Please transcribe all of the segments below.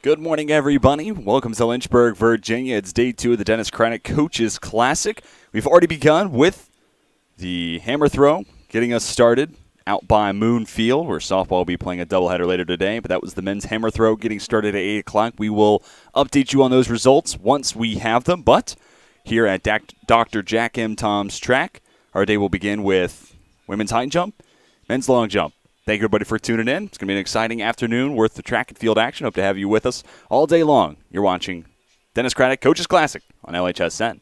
Good morning, everybody. Welcome to Lynchburg, Virginia. It's day 2 of the Dennis Craddock Coaches Classic. We've already begun with the hammer throw, getting us started out by Moon Field, where softball will be playing a doubleheader later today. But that was the men's hammer throw getting started at 8 o'clock. We will update you on those results once we have them. But here at Dr. Jack M. Tom's track, our day will begin with women's high jump, men's long jump. Thank you, everybody, for tuning in. It's going to be an exciting afternoon worth of track and field action. Hope to have you with us all day long. You're watching Dennis Craddock Coaches Classic on LHSN.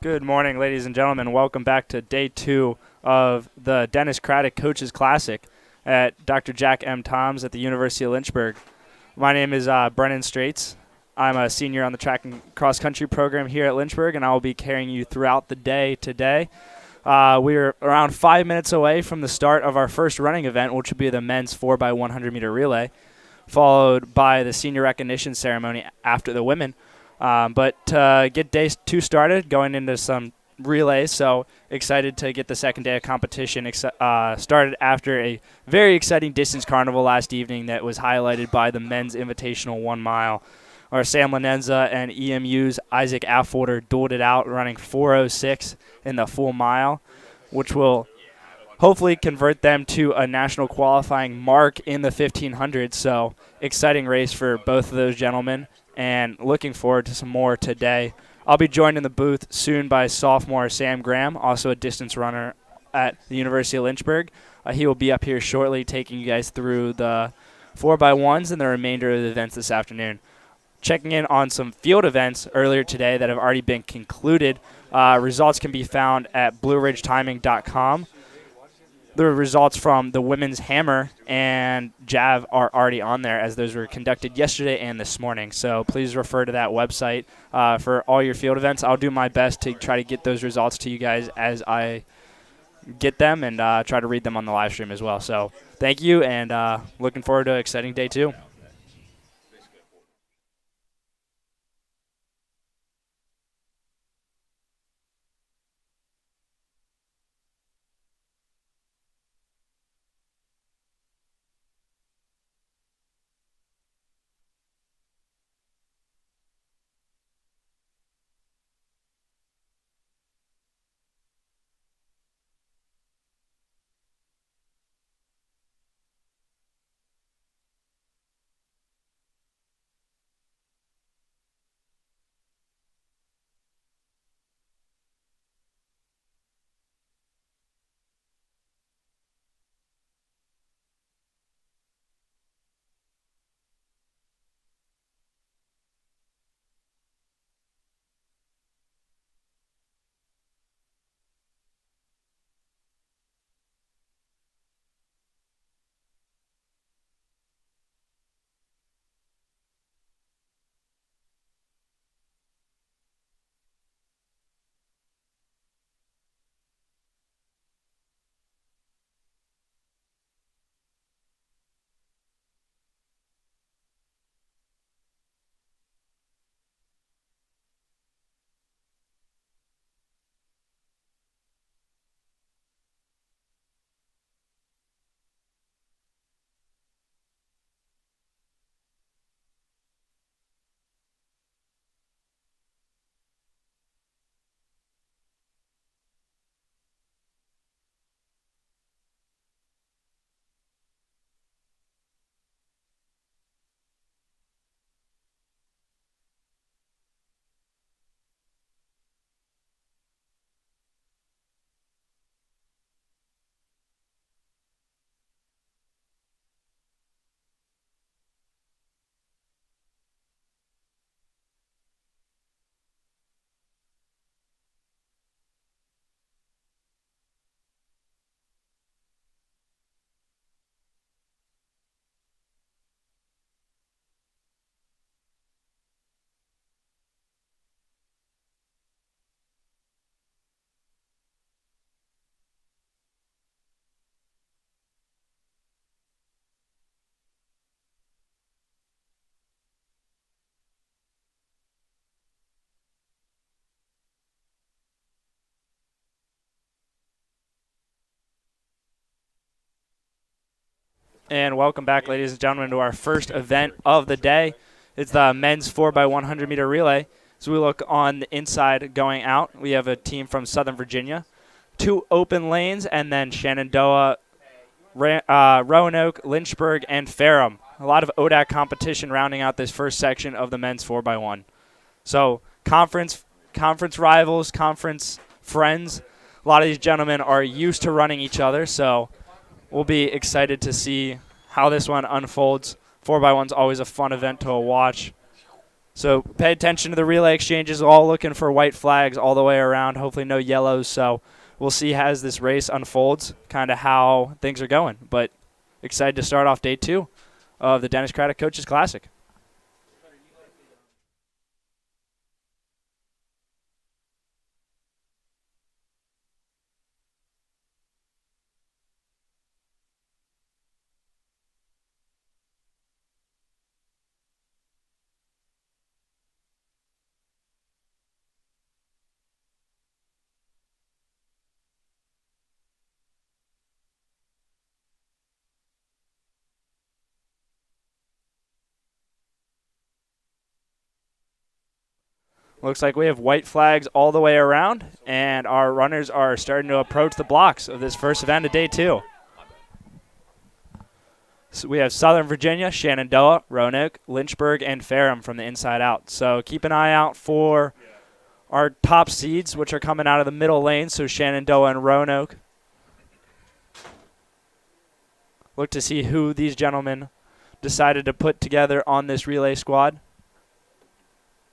Good morning, ladies and gentlemen. Welcome back to day 2 of the Dennis Craddock Coaches Classic at Dr. Jack M. Toms at the University of Lynchburg. My name is Brennan Straits. I'm a senior on the track and cross country program here at Lynchburg, and I will be carrying you throughout the day today. We're around 5 minutes away from the start of our first running event, which will be the men's 4x100 meter relay, followed by the senior recognition ceremony after the women. But to get day 2 started, going into some relays, so excited to get the second day of competition started after a very exciting distance carnival last evening that was highlighted by the men's invitational 1 mile. Our Sam Lanenza and EMU's Isaac Affolter dueled it out, running 4:06 in the full mile, which will hopefully convert them to a national qualifying mark in the 1500. So exciting race for both of those gentlemen, and looking forward to some more today. I'll be joined in the booth soon by sophomore Sam Graham, also a distance runner at the University of Lynchburg. He will be up here shortly taking you guys through the 4x1s and the remainder of the events this afternoon. Checking in on some field events earlier today that have already been concluded. Results can be found at blueridgetiming.com. The results from the women's hammer and jav are already on there, as those were conducted yesterday and this morning. So please refer to that website for all your field events. I'll do my best to try to get those results to you guys as I get them, and try to read them on the live stream as well. So thank you, and looking forward to an exciting day 2. And welcome back, ladies and gentlemen, to our first event of the day. It's the men's 4x100 meter relay. So we look on the inside going out. We have a team from Southern Virginia, 2 open lanes, and then Shenandoah, Roanoke, Lynchburg, and Ferrum. A lot of ODAC competition rounding out this first section of the men's 4x1. So conference rivals, conference friends. A lot of these gentlemen are used to running each other, so we'll be excited to see how this one unfolds. 4x1's always a fun event to watch. So pay attention to the relay exchanges, all looking for white flags all the way around, hopefully no yellows. So we'll see as this race unfolds kind of how things are going. But excited to start off day 2 of the Dennis Craddock Coaches Classic. Looks like we have white flags all the way around, and our runners are starting to approach the blocks of this first event of day 2. So we have Southern Virginia, Shenandoah, Roanoke, Lynchburg, and Ferrum from the inside out. So keep an eye out for our top seeds, which are coming out of the middle lane, so Shenandoah and Roanoke. Look to see who these gentlemen decided to put together on this relay squad.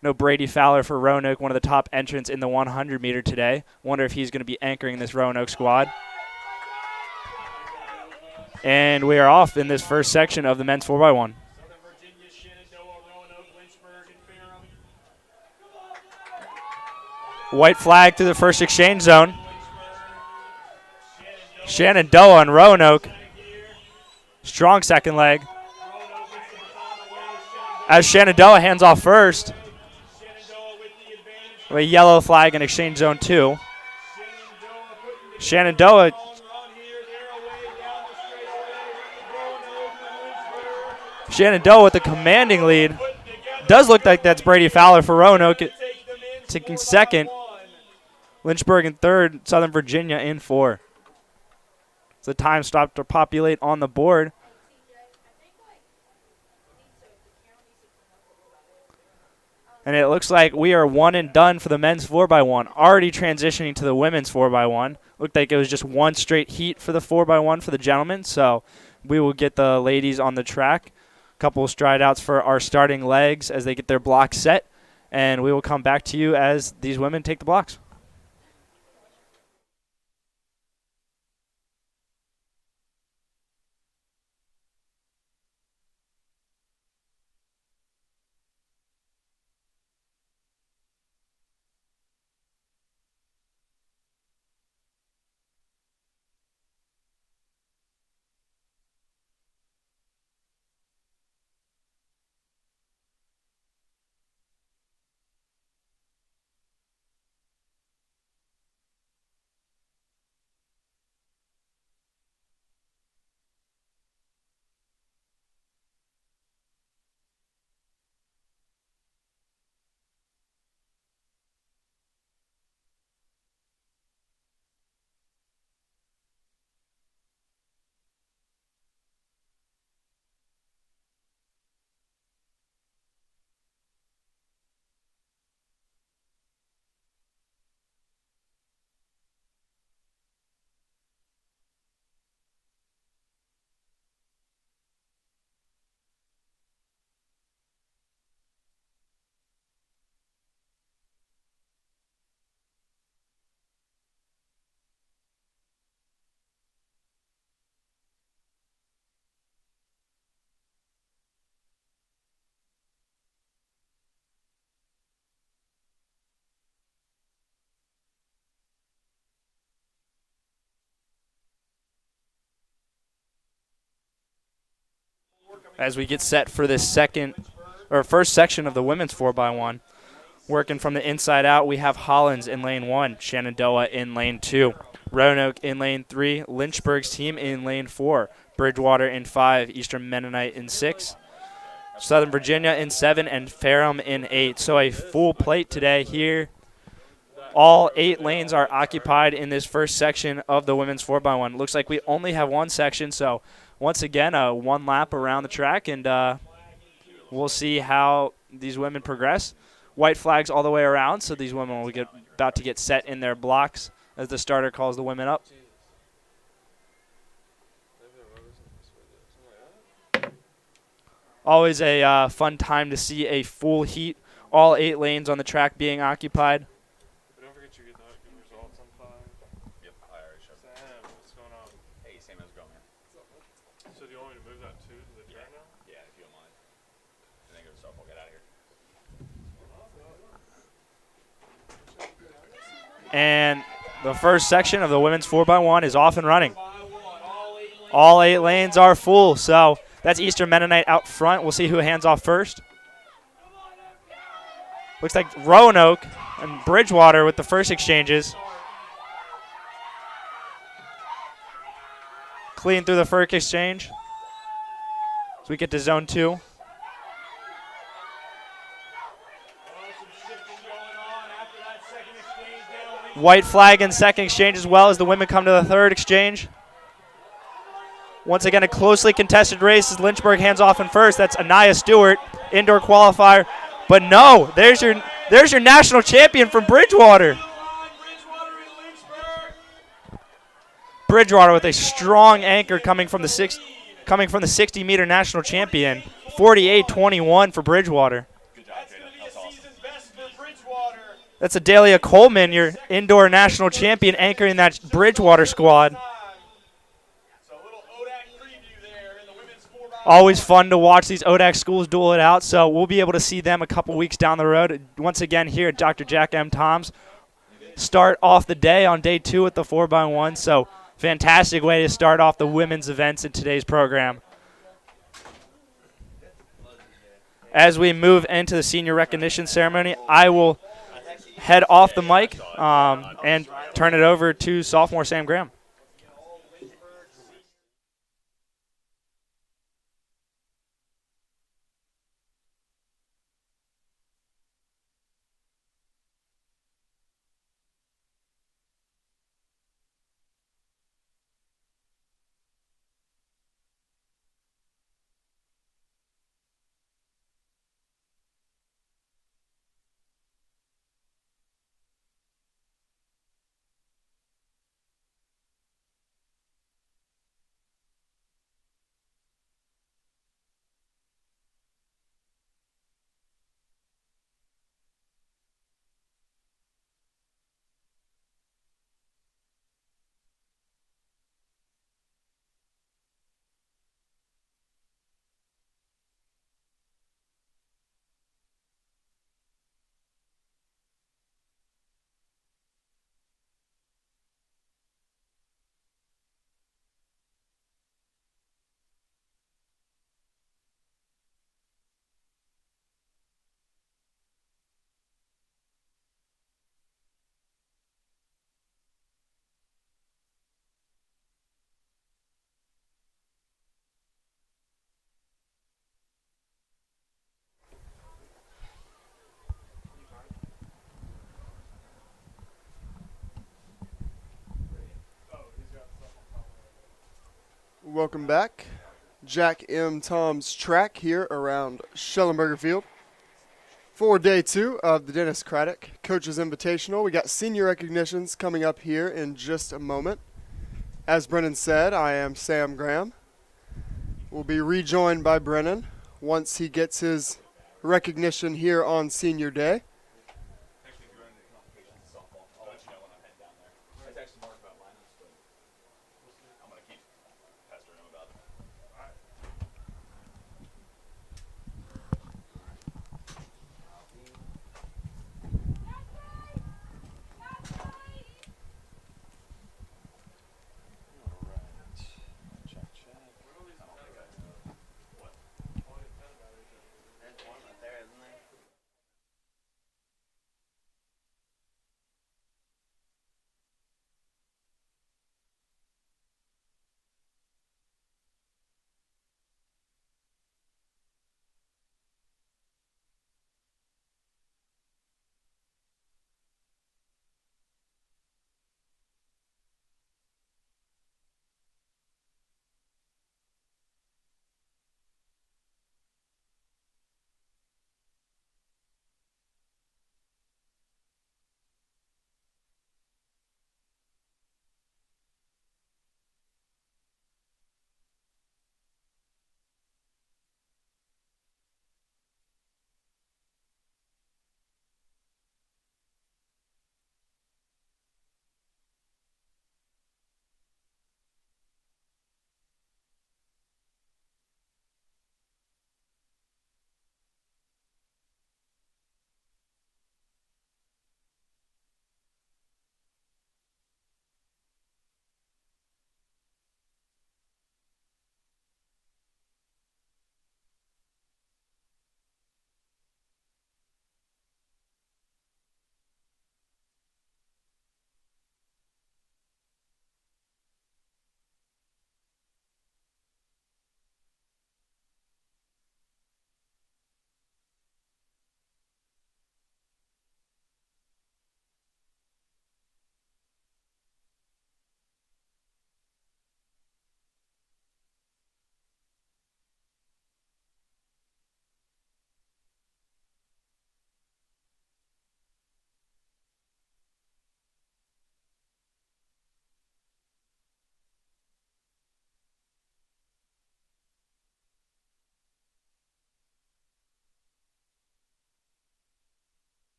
No Brady Fowler for Roanoke, one of the top entrants in the 100-meter today. Wonder if he's going to be anchoring this Roanoke squad. And we are off in this first section of the men's 4x1. White flag through the first exchange zone. Shenandoah and Roanoke. Strong second leg. As Shenandoah hands off first. A yellow flag in exchange zone 2. Shenandoah with a commanding lead. Does look like that's Brady Fowler for Roanoke taking second. Lynchburg in third. Southern Virginia in 4. So the time stopped to populate on the board. And it looks like we are one and done for the men's 4x1. Already transitioning to the women's 4x1. Looked like it was just one straight heat for the 4x1 for the gentlemen. So we will get the ladies on the track. A couple of stride outs for our starting legs as they get their blocks set. And we will come back to you as these women take the blocks. As we get set for this first section of the women's 4x1. Working from the inside out, we have Hollins in lane 1, Shenandoah in lane 2, Roanoke in lane 3, Lynchburg's team in lane 4, Bridgewater in 5, Eastern Mennonite in 6, Southern Virginia in 7, and Ferrum in 8. So a full plate today here. All 8 lanes are occupied in this first section of the women's 4x1. Looks like we only have one section, so once again, one lap around the track, and we'll see how these women progress. White flags all the way around, so these women will about to get set in their blocks as the starter calls the women up. Always a fun time to see a full heat all 8 lanes on the track being occupied. But don't forget you get the good results on 5. Yep, I already showed. Sam, what's going on? Hey, Sam, how's it going, man? So do you want me to move that 2 to the turn now? Yeah, if you don't mind. And then go start. We'll get out of here. And the first section of the women's 4x1 is off and running. All 8 lanes are full, so that's Eastern Mennonite out front. We'll see who hands off first. Looks like Roanoke and Bridgewater with the first exchanges. Clean through the first exchange. So we get to zone 2. White flag in second exchange as well as the women come to the third exchange. Once again, a closely contested race as Lynchburg hands off in first. That's Anaya Stewart, indoor qualifier. But no, there's your national champion from Bridgewater. Bridgewater with a strong anchor coming from the 60-meter national champion. 48-21 for Bridgewater. That's Adalia Coleman, your indoor national champion, anchoring that Bridgewater squad. Always fun to watch these ODAC schools duel it out, so we'll be able to see them a couple weeks down the road. Once again here at Dr. Jack M. Toms. Start off the day on day 2 with the 4x1, so fantastic way to start off the women's events in today's program. As we move into the senior recognition ceremony, I will head off the mic and turn it over to sophomore Sam Graham. Welcome back. Jack M. Tom's track here around Schellenberger Field. For day 2 of the Dennis Craddock Coaches Invitational, we got senior recognitions coming up here in just a moment. As Brennan said, I am Sam Graham. We'll be rejoined by Brennan once he gets his recognition here on senior day.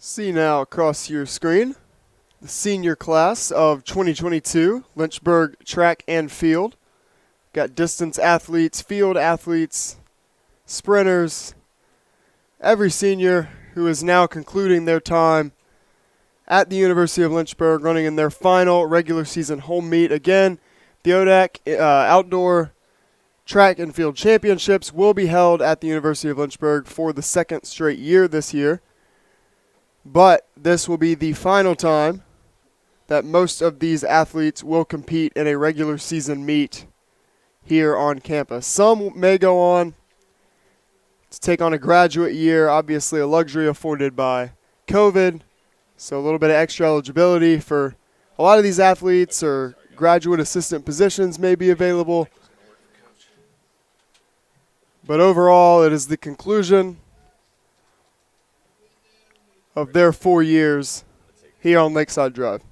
See now across your screen the senior class of 2022, Lynchburg track and field. Got distance athletes, field athletes, sprinters, every senior who is now concluding their time at the University of Lynchburg, running in their final regular season home meet. Again, the ODAC Outdoor Track and Field Championships will be held at the University of Lynchburg for the second straight year this year. But this will be the final time that most of these athletes will compete in a regular season meet here on campus. Some may go on to take on a graduate year, obviously a luxury afforded by COVID. So a little bit of extra eligibility for a lot of these athletes, or graduate assistant positions may be available. But overall, it is the conclusion of their 4 years here on Lakeside Drive.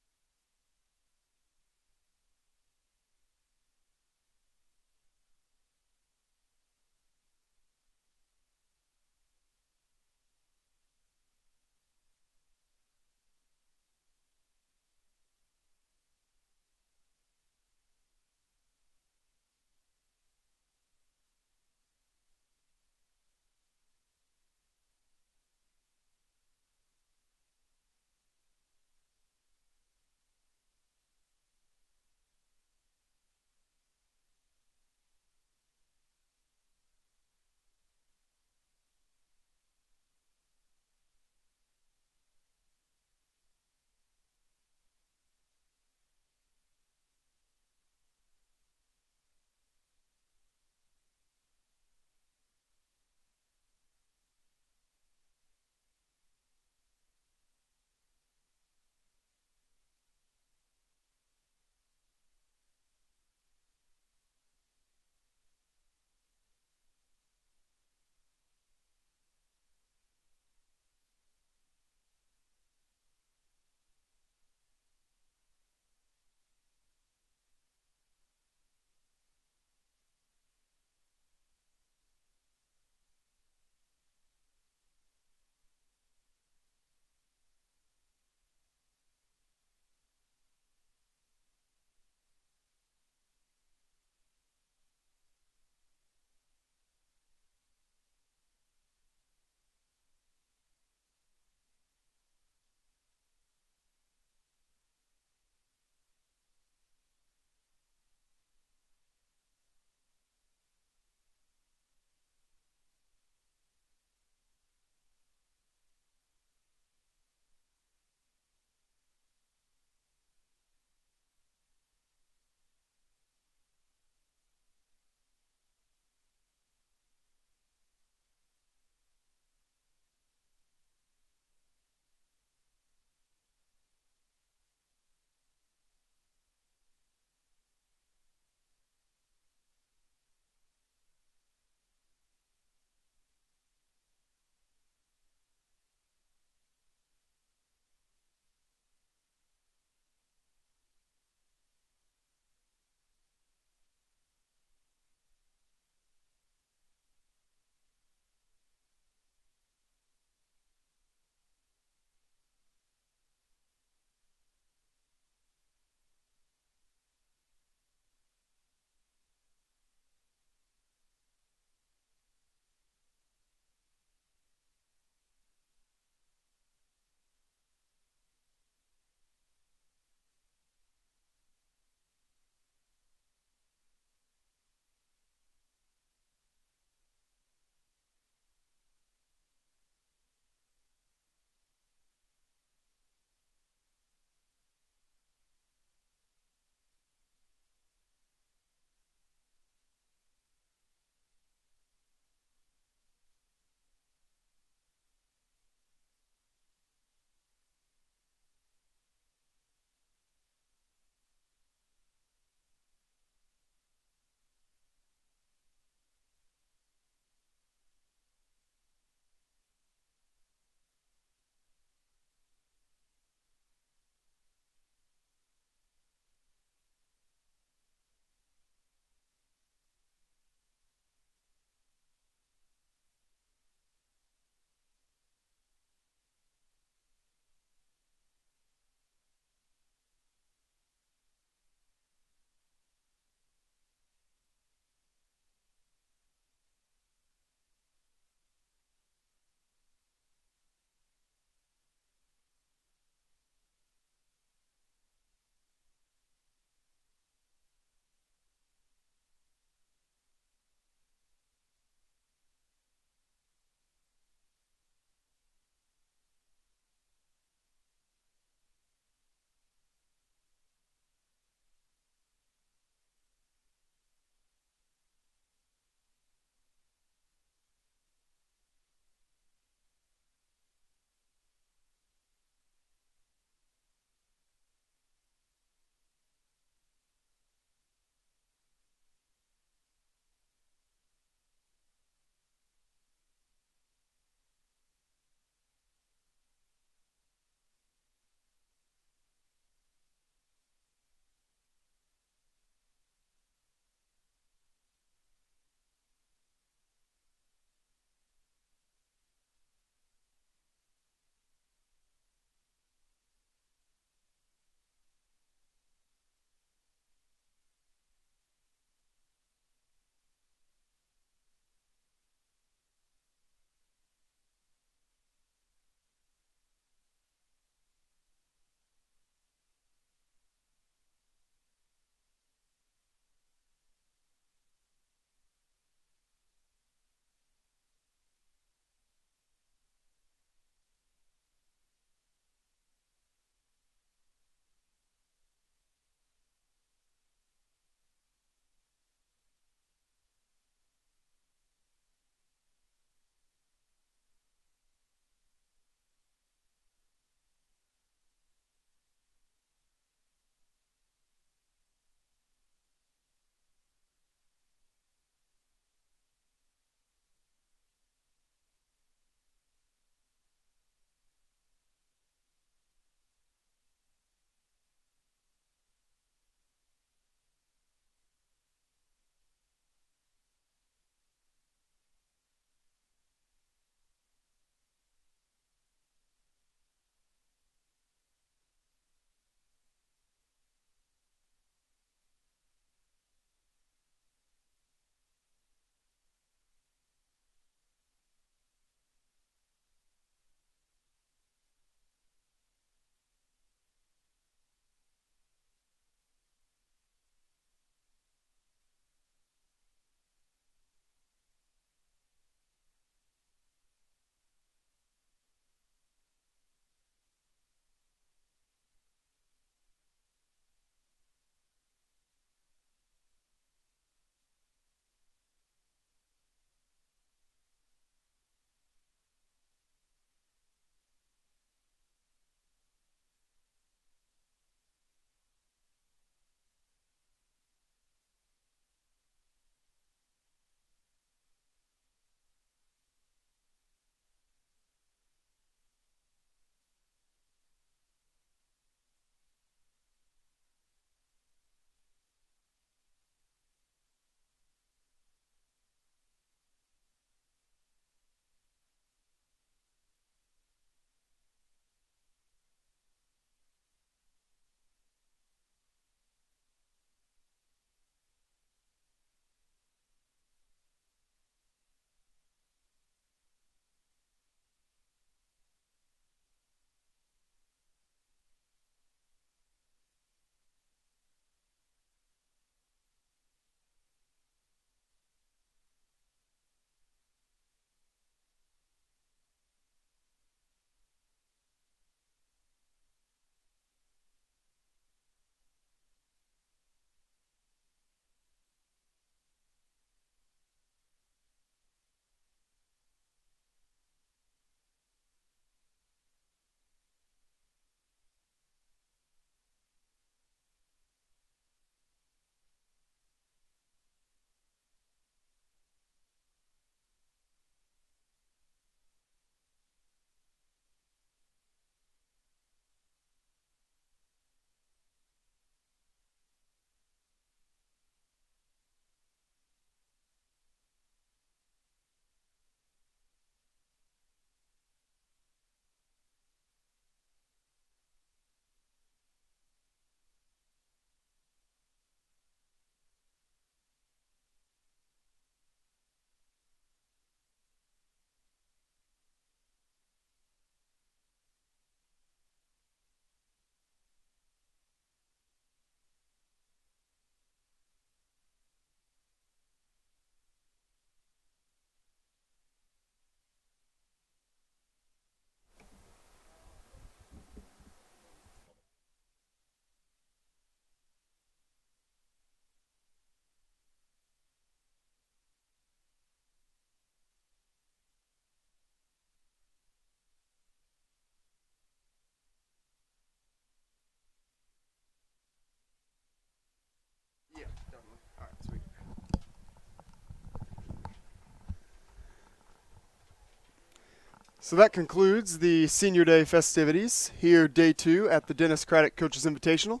So that concludes the Senior Day festivities here, day 2 at the Dennis Craddock Coaches Invitational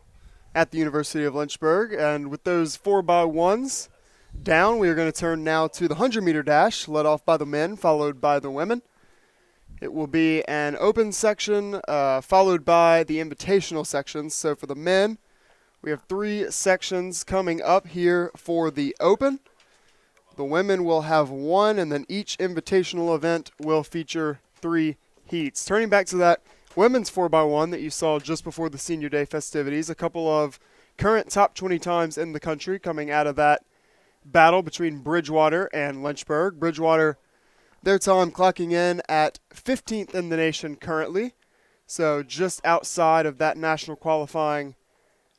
at the University of Lynchburg. And with those 4x1s down, we are going to turn now to the 100-meter dash, led off by the men, followed by the women. It will be an open section, followed by the invitational sections. So for the men, we have 3 sections coming up here for the open. The women will have 1, and then each invitational event will feature 3 heats. Turning back to that women's 4x1 that you saw just before the Senior Day festivities, a couple of current top 20 times in the country coming out of that battle between Bridgewater and Lynchburg. Bridgewater, their time clocking in at 15th in the nation currently, so just outside of that national qualifying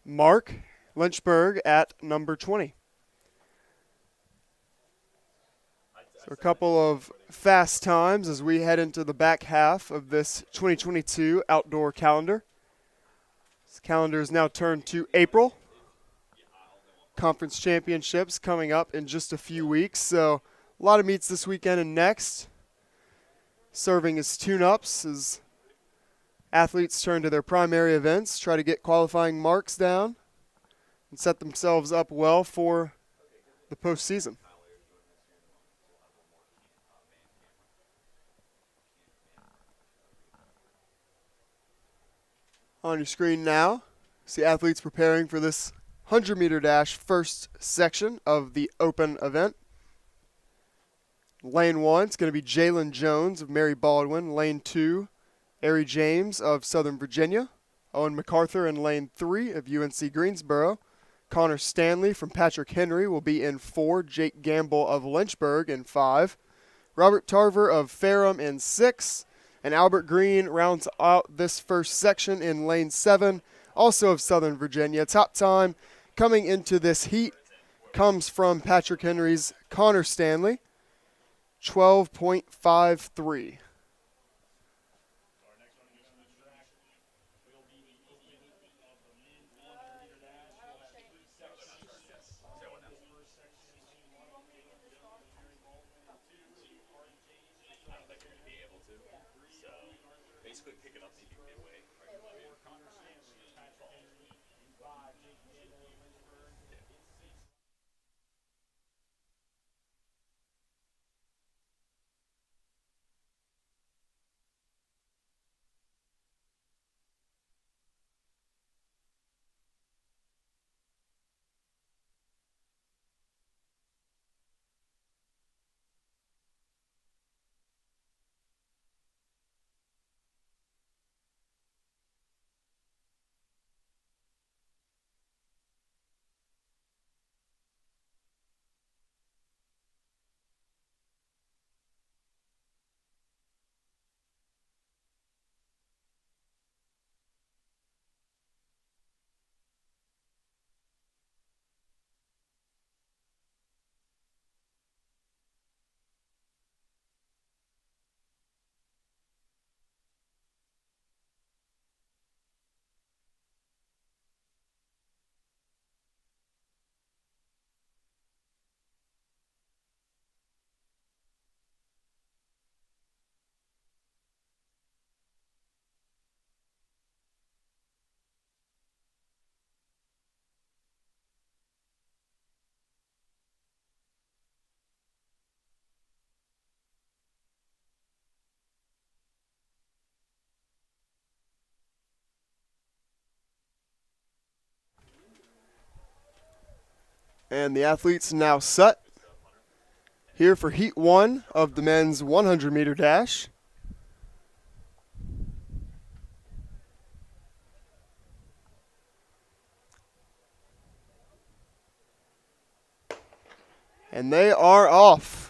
mark. Lynchburg at number 20. So a couple of fast times as we head into the back half of this 2022 outdoor calendar. This calendar is now turned to April. Conference championships coming up in just a few weeks, so a lot of meets this weekend and next. Serving as tune-ups as athletes turn to their primary events, try to get qualifying marks down, and set themselves up well for the postseason. On your screen now, see athletes preparing for this 100-meter dash first section of the open event. Lane 1 is going to be Jalen Jones of Mary Baldwin. Lane 2, Ari James of Southern Virginia. Owen MacArthur in lane 3 of UNC Greensboro. Connor Stanley from Patrick Henry will be in 4. Jake Gamble of Lynchburg in 5. Robert Tarver of Ferrum in 6. And Albert Green rounds out this first section in lane 7, also of Southern Virginia. Top time coming into this heat comes from Patrick Henry's Connor Stanley, 12.53. And the athletes now set here for Heat 1 of the men's 100-meter dash. And they are off.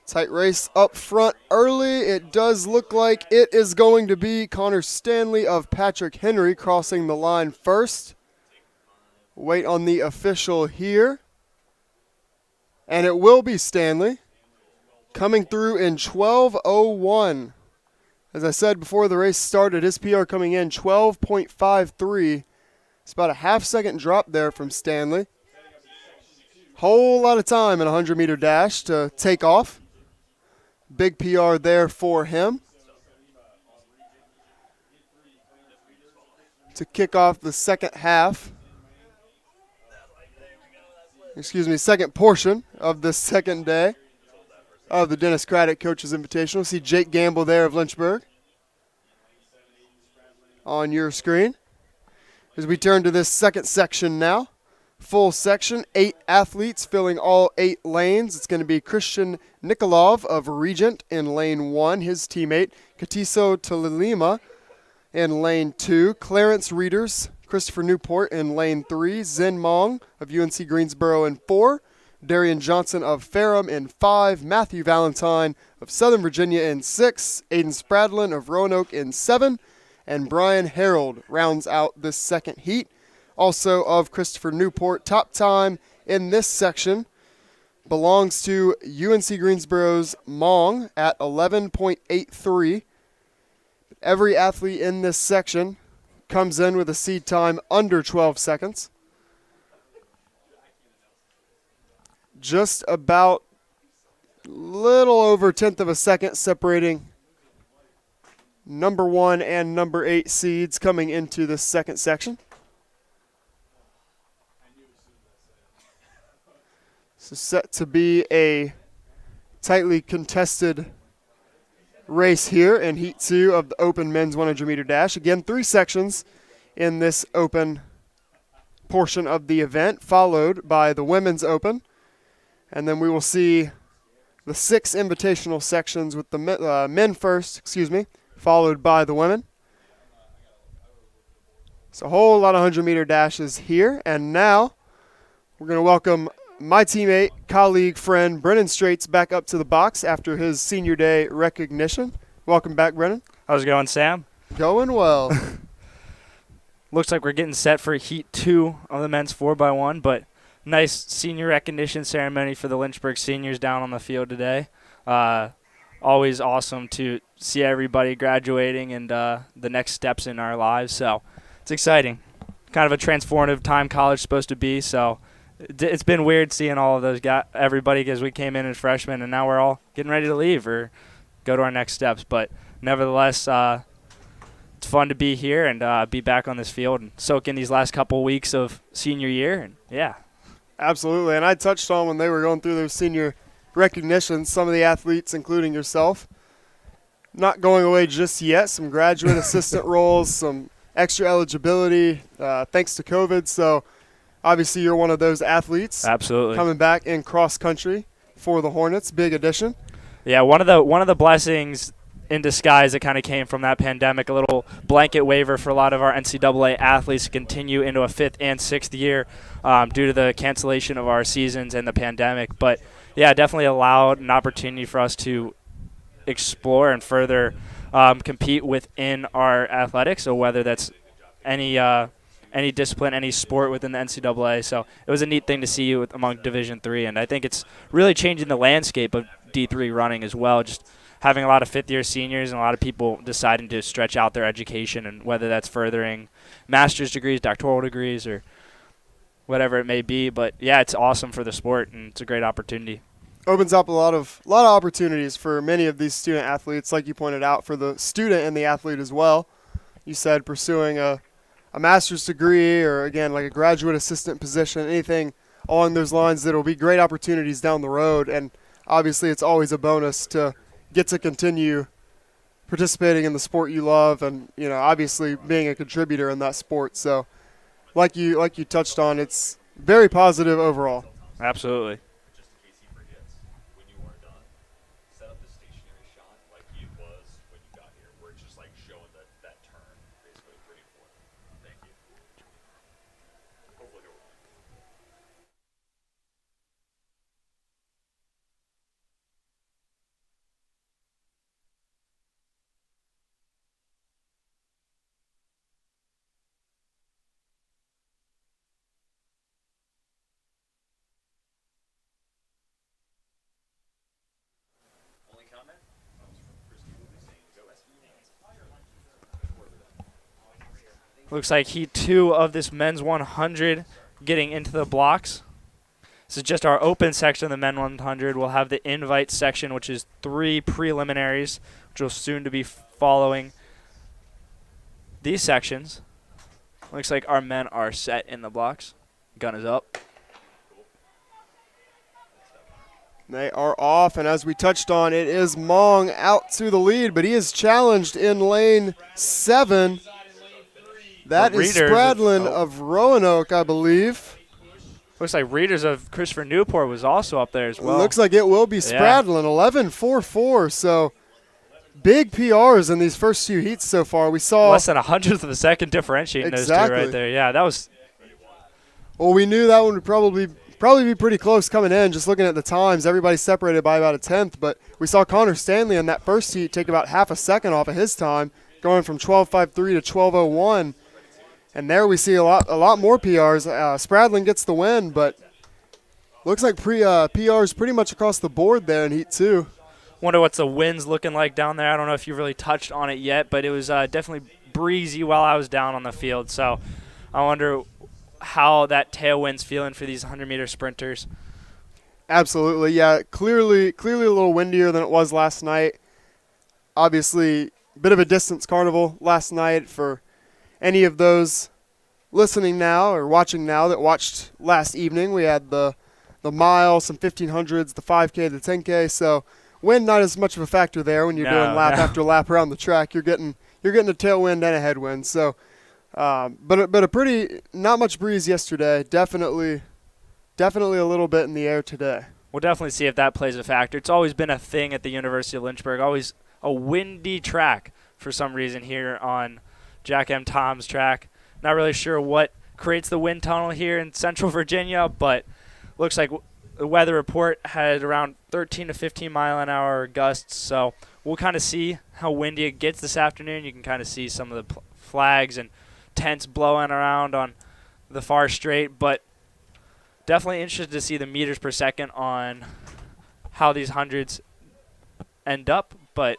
Tight race up front early. It does look like it is going to be Connor Stanley of Patrick Henry crossing the line first. Wait on the official here. And it will be Stanley coming through in 12:01. As I said before the race started, his PR coming in 12.53. It's about a half-second drop there from Stanley. Whole lot of time in a 100-meter dash to take off. Big PR there for him. To kick off the second portion of the second day of the Dennis Craddock Coaches Invitational. See Jake Gamble there of Lynchburg on your screen. As we turn to this second section now, full section, 8 athletes filling all 8 lanes. It's going to be Christian Nikolov of Regent in lane 1, his teammate, Katiso Talilima in lane 2, Clarence Reeders, Christopher Newport in lane 3, Zen Mong of UNC Greensboro in 4, Darian Johnson of Ferrum in 5, Matthew Valentine of Southern Virginia in 6, Aiden Spradlin of Roanoke in 7, and Brian Harold rounds out this second heat. Also of Christopher Newport, top time in this section belongs to UNC Greensboro's Mong at 11.83. Every athlete in this section comes in with a seed time under 12 seconds. Just about little over 1/10 of a second separating number 1 and number 8 seeds coming into this second section. So set to be a tightly contested race here in Heat 2 of the open men's 100-meter dash. Again, 3 sections in this open portion of the event, followed by the women's open. And then we will see the 6 invitational sections with the men first, followed by the women. So a whole lot of 100-meter dashes here. And now we're going to welcome my teammate, colleague, friend, Brennan Straits back up to the box after his senior day recognition. Welcome back, Brennan. How's it going, Sam? Going well. Looks like we're getting set for Heat 2 of the men's 4x1, but nice senior recognition ceremony for the Lynchburg seniors down on the field today. Always awesome to see everybody graduating and the next steps in our lives, so it's exciting. Kind of a transformative time college is supposed to be, so it's been weird seeing all of those guys, everybody, as we came in as freshmen, and now we're all getting ready to leave or go to our next steps. But nevertheless, it's fun to be here and be back on this field and soak in these last couple weeks of senior year. And yeah, absolutely. And I touched on when they were going through their senior recognitions, some of the athletes, including yourself, not going away just yet. Some graduate assistant roles, some extra eligibility, thanks to COVID. So obviously, you're one of those athletes. Absolutely. Coming back in cross country for the Hornets, big addition. Yeah, one of the blessings in disguise that kind of came from that pandemic, a little blanket waiver for a lot of our NCAA athletes to continue into a 5th and 6th year due to the cancellation of our seasons and the pandemic. But yeah, definitely allowed an opportunity for us to explore and further compete within our athletics. So whether that's any discipline, any sport within the NCAA. So it was a neat thing to see among Division III, and I think it's really changing the landscape of D3 running as well, just having a lot of fifth-year seniors and a lot of people deciding to stretch out their education, and whether that's furthering master's degrees, doctoral degrees, or whatever it may be. But, yeah, it's awesome for the sport, and it's a great opportunity. Opens up a lot of opportunities for many of these student athletes, like you pointed out, for the student and the athlete as well. You said pursuing a master's degree or, again, like a graduate assistant position, anything along those lines that will be great opportunities down the road. And obviously it's always a bonus to get to continue participating in the sport you love and, you know, obviously being a contributor in that sport. So like you touched on, it's very positive overall. Absolutely. Looks like Heat 2 of this men's 100 getting into the blocks. This is just our open section of the men 100. We'll have the invite section, which is 3 preliminaries, which will soon to be following these sections. Looks like our men are set in the blocks. Gun is up. They are off, and as we touched on, it is Mong out to the lead, but he is challenged in lane 7. That is Spradlin of Roanoke, I believe. Looks like Readers of Christopher Newport was also up there as well. Looks like it will be Spradlin, 11.44. So big PRs in these first few heats so far. We saw less than a hundredth of a second differentiating those two right there. Yeah, that was. Well, we knew that one would probably be pretty close coming in. Just looking at the times, everybody separated by about a tenth. But we saw Connor Stanley in that first heat take about half a second off of his time, going from 12.53 to 12.01. And there we see a lot more PRs. Spradlin gets the win, but looks like PRs pretty much across the board there in Heat 2. Wonder what's the winds looking like down there. I don't know if you really touched on it yet, but it was definitely breezy while I was down on the field. So I wonder how that tailwind's feeling for these 100-meter sprinters. Absolutely, yeah. Clearly a little windier than it was last night. Obviously, a bit of a distance carnival last night for any of those listening now or watching now that watched last evening. We had the mile, some 1500s, the 5K, the 10K. So wind not as much of a factor there when you're doing lap after lap around the track. You're getting a tailwind and a headwind. So, but a pretty not much breeze yesterday. Definitely a little bit in the air today. We'll definitely see if that plays a factor. It's always been a thing at the University of Lynchburg. Always a windy track for some reason here on Jack M. Tom's track. Not really sure what creates the wind tunnel here in Central Virginia, but looks like the weather report had around 13 to 15 mile an hour gusts. So we'll kind of see how windy it gets this afternoon. You can kind of see some of the flags and tents blowing around on the far straight, but definitely interested to see the meters per second on how these hundreds end up, but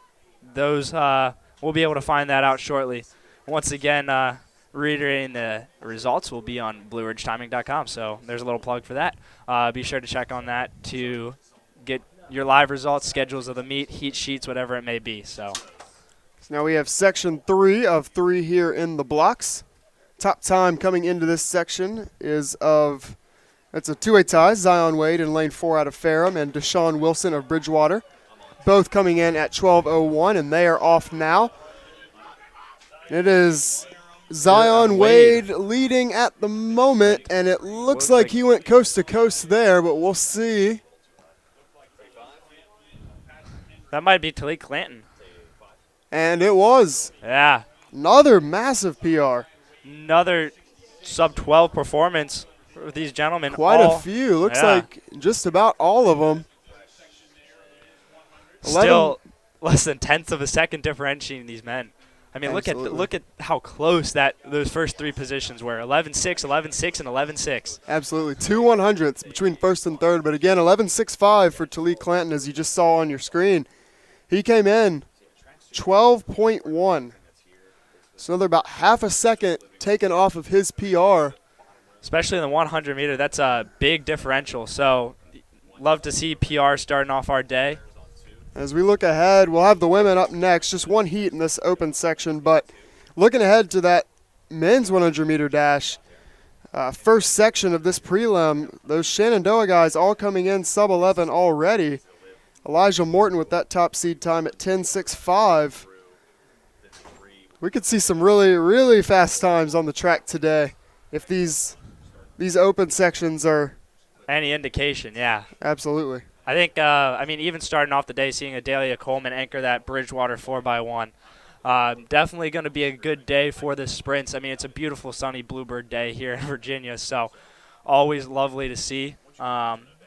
those we'll be able to find that out shortly. Once again, reiterating the results will be on blueridgetiming.com, so there's a little plug for that. Be sure to check on that to get your live results, schedules of the meet, heat sheets, whatever it may be. So now we have section 3 of 3 here in the blocks. Top time coming into this section is it's a two-way tie, Zion Wade in lane 4 out of Ferrum and Deshaun Wilson of Bridgewater, both coming in at 12:01, and they are off now. It is Zion Wade leading at the moment, and it looks like he went coast to coast there, but we'll see. that might be Talik Clanton. And it was. Yeah. Another massive PR. Another sub-12 performance for these gentlemen. Quite a few. Looks like just about all of them. Still less than tenths of a second differentiating these men. I mean, look at how close those first 3 positions were. 11.6, 11.6, and 11.6. Absolutely. 2 100ths between first and third. But again, 11.65 for Talik Clanton, as you just saw on your screen. He came in 12.1. So another about half a second taken off of his PR. Especially in the 100 meter, that's a big differential. So love to see PR starting off our day. As we look ahead, we'll have the women up next. Just one heat in this open section, but looking ahead to that men's 100-meter dash, first section of this prelim, those Shenandoah guys all coming in sub-11 already. Elijah Morton with that top seed time at 10.65. We could see some really, really fast times on the track today if these open sections are any indication. Yeah, absolutely. I think, even starting off the day, seeing Adalia Coleman anchor that Bridgewater 4x1, definitely going to be a good day for the sprints. I mean, it's a beautiful sunny bluebird day here in Virginia, so always lovely to see.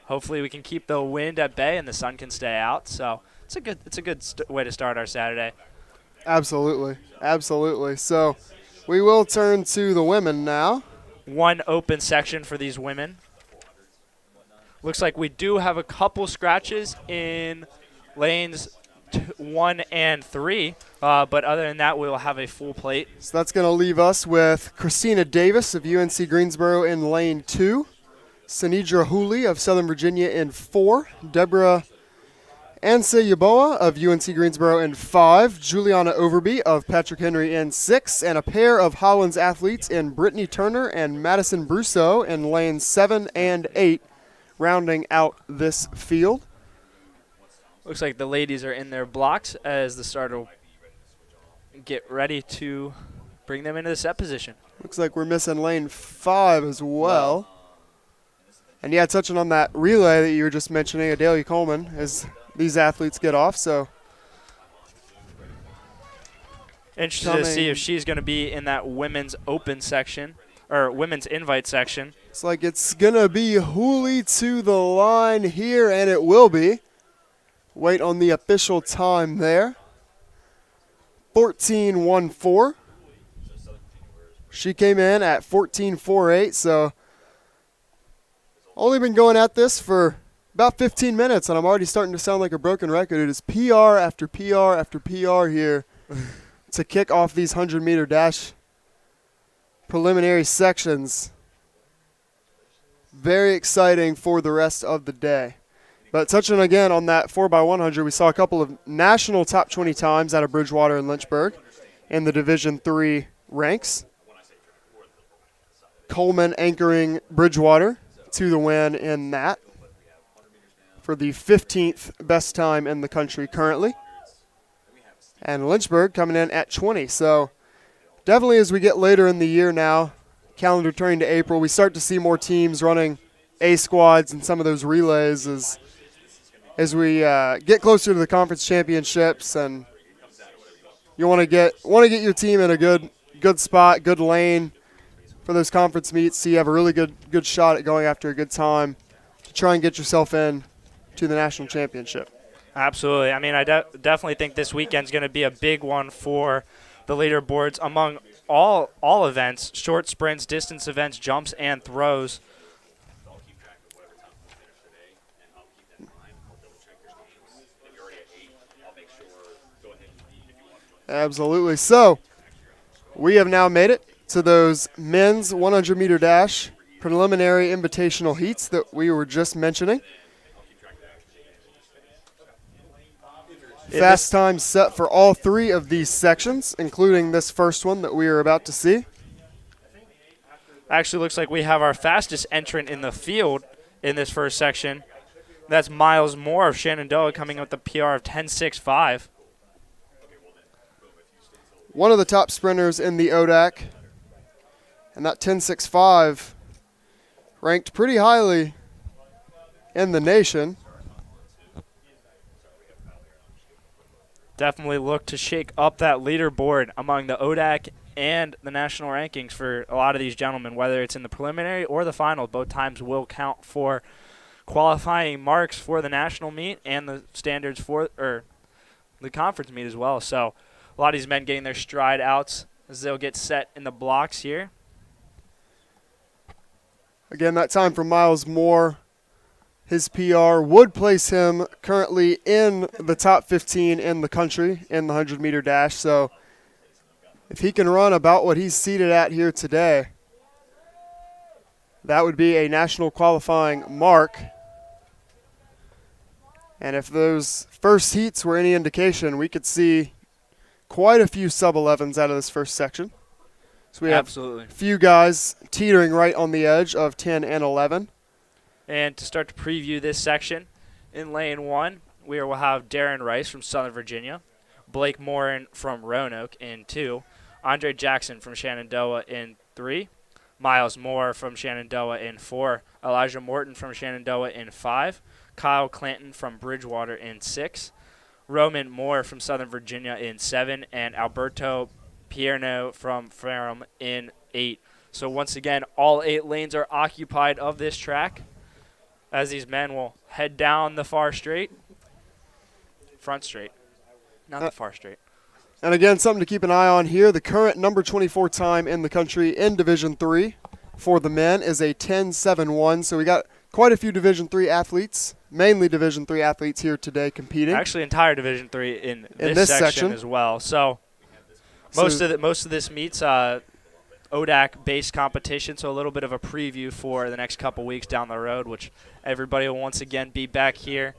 Hopefully we can keep the wind at bay and the sun can stay out. So it's a good way to start our Saturday. Absolutely. So we will turn to the women now. One open section for these women. Looks like we do have a couple scratches in lanes 1 and 3, but other than that, we'll have a full plate. So that's going to leave us with Christina Davis of UNC Greensboro in lane 2, Sinidra Hooley of Southern Virginia in 4. Deborah Anseyaboa of UNC Greensboro in 5. Juliana Overby of Patrick Henry in 6. And a pair of Hollins athletes in Brittany Turner and Madison Brousseau in lanes 7 and 8, rounding out this field. Looks like the ladies are in their blocks as the starter will get ready to bring them into the set position. Looks like we're missing lane 5 as well. And yeah, touching on that relay that you were just mentioning, Adelia Coleman, as these athletes get off. So interested to see if she's going to be in that women's open section or women's invite section. It's like it's going to be Hooley to the line here, and it will be. Wait on the official time there. 14:14. She came in at 14:48, so only been going at this for about 15 minutes, and I'm already starting to sound like a broken record. It is PR after PR after PR here to kick off these 100-meter dash preliminary sections. Very exciting for the rest of the day. But touching again on that 4x100, we saw a couple of national top 20 times out of Bridgewater and Lynchburg in the Division III ranks. Coleman anchoring Bridgewater to the win in that for the 15th best time in the country currently. And Lynchburg coming in at 20. So definitely as we get later in the year now, calendar turning to April, we start to see more teams running A squads and some of those relays as we get closer to the conference championships, and you want to get your team in a good spot, good lane for those conference meets, so you have a really good shot at going after a good time to try and get yourself in to the national championship. Absolutely. I mean, I definitely think this weekend's going to be a big one for the leaderboards among all events, short sprints, distance events, jumps, and throws. Absolutely. So we have now made it to those men's 100-meter dash preliminary invitational heats that we were just mentioning. Fast time set for all 3 of these sections, including this first one that we are about to see. Actually looks like we have our fastest entrant in the field in this first section. That's Miles Moore of Shenandoah coming with a PR of 10.65. One of the top sprinters in the ODAC, and that 10.65 ranked pretty highly in the nation. Definitely look to shake up that leaderboard among the ODAC and the national rankings for a lot of these gentlemen, whether it's in the preliminary or the final. Both times will count for qualifying marks for the national meet and the standards for the conference meet as well. So a lot of these men getting their stride outs as they'll get set in the blocks here. Again, that time for Miles Moore, his PR would place him currently in the top 15 in the country in the 100-meter dash. So if he can run about what he's seated at here today, that would be a national qualifying mark. And if those first heats were any indication, we could see quite a few sub-11s out of this first section. So we have Absolutely. a few guys teetering right on the edge of 10 and 11. And to start to preview this section, in lane 1, we will have Darren Rice from Southern Virginia, Blake Morin from Roanoke in 2, Andre Jackson from Shenandoah in 3, Miles Moore from Shenandoah in 4, Elijah Morton from Shenandoah in 5, Kyle Clanton from Bridgewater in 6, Roman Moore from Southern Virginia in 7, and Alberto Pierno from Ferrum in 8. So once again, all 8 lanes are occupied of this track as these men will head down the far straight. Front straight, not the far straight. And again, something to keep an eye on here. The current number 24 time in the country in Division III for the men is a 10.71. So we got quite a few Division III athletes, mainly Division III athletes here today competing. Actually, entire Division III in this section as well. So most of this meets ODAC-based competition, so a little bit of a preview for the next couple weeks down the road, which everybody will once again be back here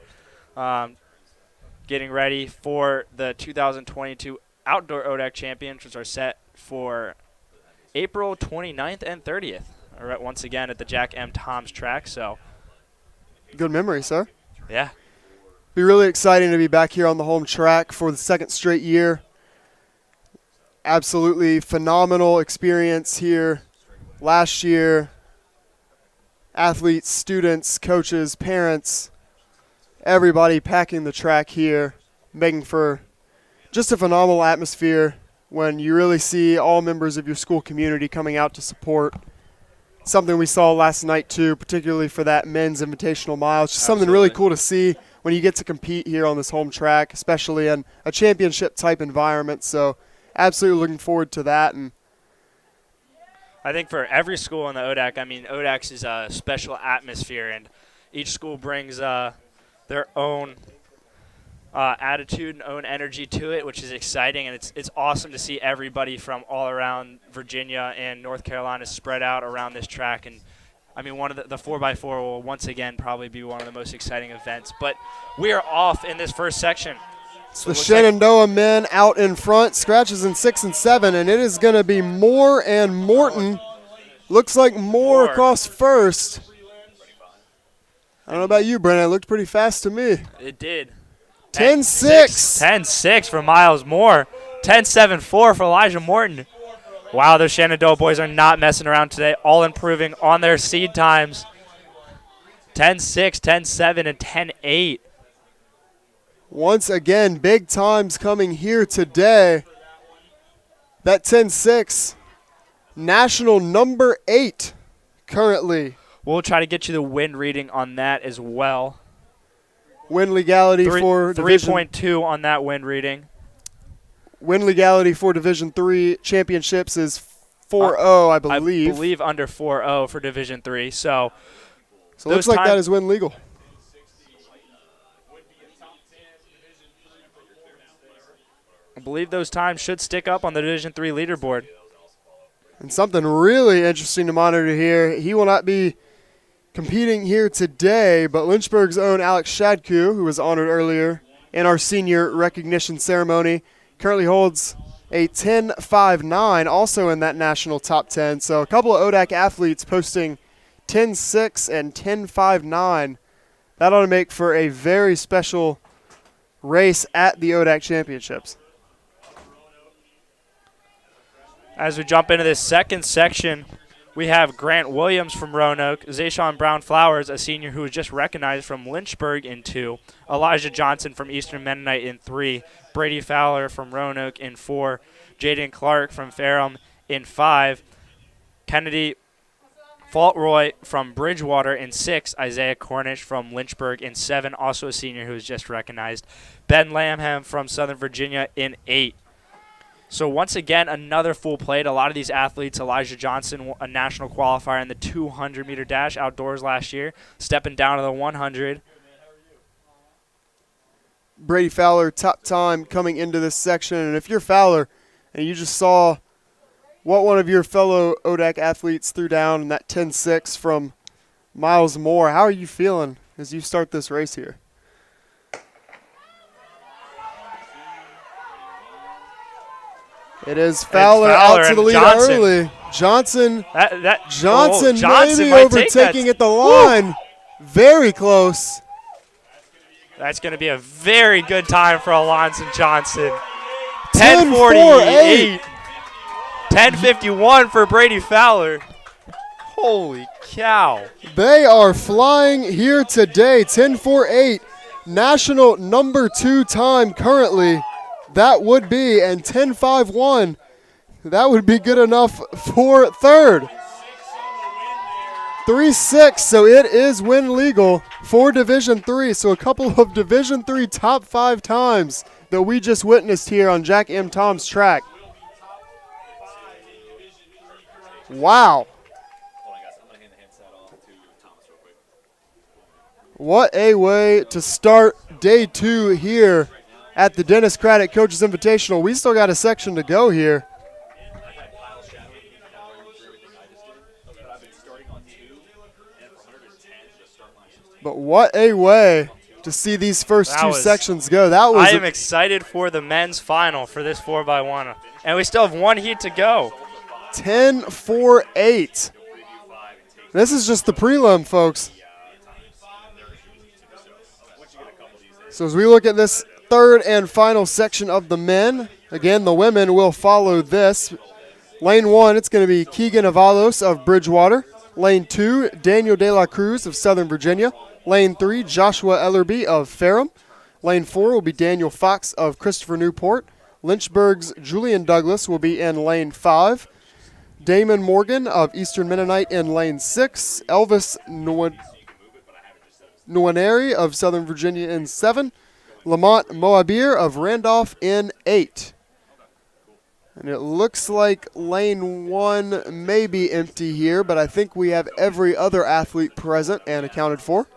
getting ready for the 2022 Outdoor ODAC Champions, which are set for April 29th and 30th, once again at the Jack M. Toms track. So, Good memory, sir. yeah. Be really exciting to be back here on the home track for the second straight year. Absolutely phenomenal experience here last year. Athletes, students, coaches, parents, everybody packing the track here, making for just a phenomenal atmosphere when you really see all members of your school community coming out to support. Something we saw last night too, particularly for that men's invitational mile. It's just something really cool to see when you get to compete here on this home track, especially in a championship type environment. So absolutely looking forward to that. And I think for every school in the ODAC, I mean, ODACs is a special atmosphere, and each school brings their own attitude and own energy to it, which is exciting, and it's awesome to see everybody from all around Virginia and North Carolina spread out around this track. And I mean, one of the 4x4 will once again probably be one of the most exciting events. But we are off in this first section. So the Shenandoah men out in front, scratches in 6 and 7, and it is going to be Moore and Morton. Looks like Moore across first. I don't know about you, Brennan. It looked pretty fast to me. It did. 10-6. 10-6 for Miles Moore. 10-7-4 for Elijah Morton. Wow, those Shenandoah boys are not messing around today, all improving on their seed times. 10-6, 10-7, and 10-8. Once again, big times coming here today. That 10-6, national number 8 currently. We'll try to get you the wind reading on that as well. Wind legality for Division 3.2 on that wind reading. Wind legality for Division 3 championships is 4-0, I believe. I believe under 4-0 for Division 3. So it looks like that is wind legal. I believe those times should stick up on the Division 3 leaderboard. And something really interesting to monitor here. He will not be competing here today, but Lynchburg's own Alex Shadku, who was honored earlier in our senior recognition ceremony, currently holds a 10.59, also in that national top 10. So a couple of ODAC athletes posting 10.6 and 10.59. That ought to make for a very special race at the ODAC championships. As we jump into this second section, we have Grant Williams from Roanoke, Zayshawn Brown-Flowers, a senior who was just recognized from Lynchburg in 2, Elijah Johnson from Eastern Mennonite in 3, Brady Fowler from Roanoke in 4, Jaden Clark from Ferrum in 5, Kennedy Faultroy from Bridgewater in 6, Isaiah Cornish from Lynchburg in 7, also a senior who was just recognized, Ben Lamham from Southern Virginia in 8. So once again, another full plate. A lot of these athletes, Elijah Johnson, a national qualifier in the 200-meter dash outdoors last year, stepping down to the 100. Brady Fowler, top time coming into this section. And if you're Fowler and you just saw what one of your fellow ODAC athletes threw down in that 10.6 from Miles Moore, how are you feeling as you start this race here? It is Fowler out to the lead early. Johnson maybe overtaking at the line. Woo. Very close. That's going to be a very good time for Alonzo Johnson. 10:48. 10:51 for Brady Fowler. Holy cow. They are flying here today. 10:48. National number 2 time currently. That would be, and 10.51, that would be good enough for third. 3.6, so it is win legal for Division 3. So a couple of Division 3 top 5 times that we just witnessed here on Jack M. Tom's track. Wow. What a way to start day 2 here at the Dennis Craddock Coaches Invitational. We still got a section to go here. But what a way to see these first That two was- sections go. That was I am excited for the men's final for this 4x1. And we still have one heat to go. 10-4-8. This is just the prelim, folks. So as we look at this third and final section of the men, again, the women will follow this. Lane 1, it's going to be Keegan Avalos of Bridgewater. Lane 2, Daniel De La Cruz of Southern Virginia. Lane 3, Joshua Ellerby of Ferrum. Lane 4 will be Daniel Fox of Christopher Newport. Lynchburg's Julian Douglas will be in Lane 5. Damon Morgan of Eastern Mennonite in Lane 6. Elvis Nuaneri of Southern Virginia in 7. Lamont Moabir of Randolph in 8. And it looks like Lane 1 may be empty here, but I think we have every other athlete present and accounted for.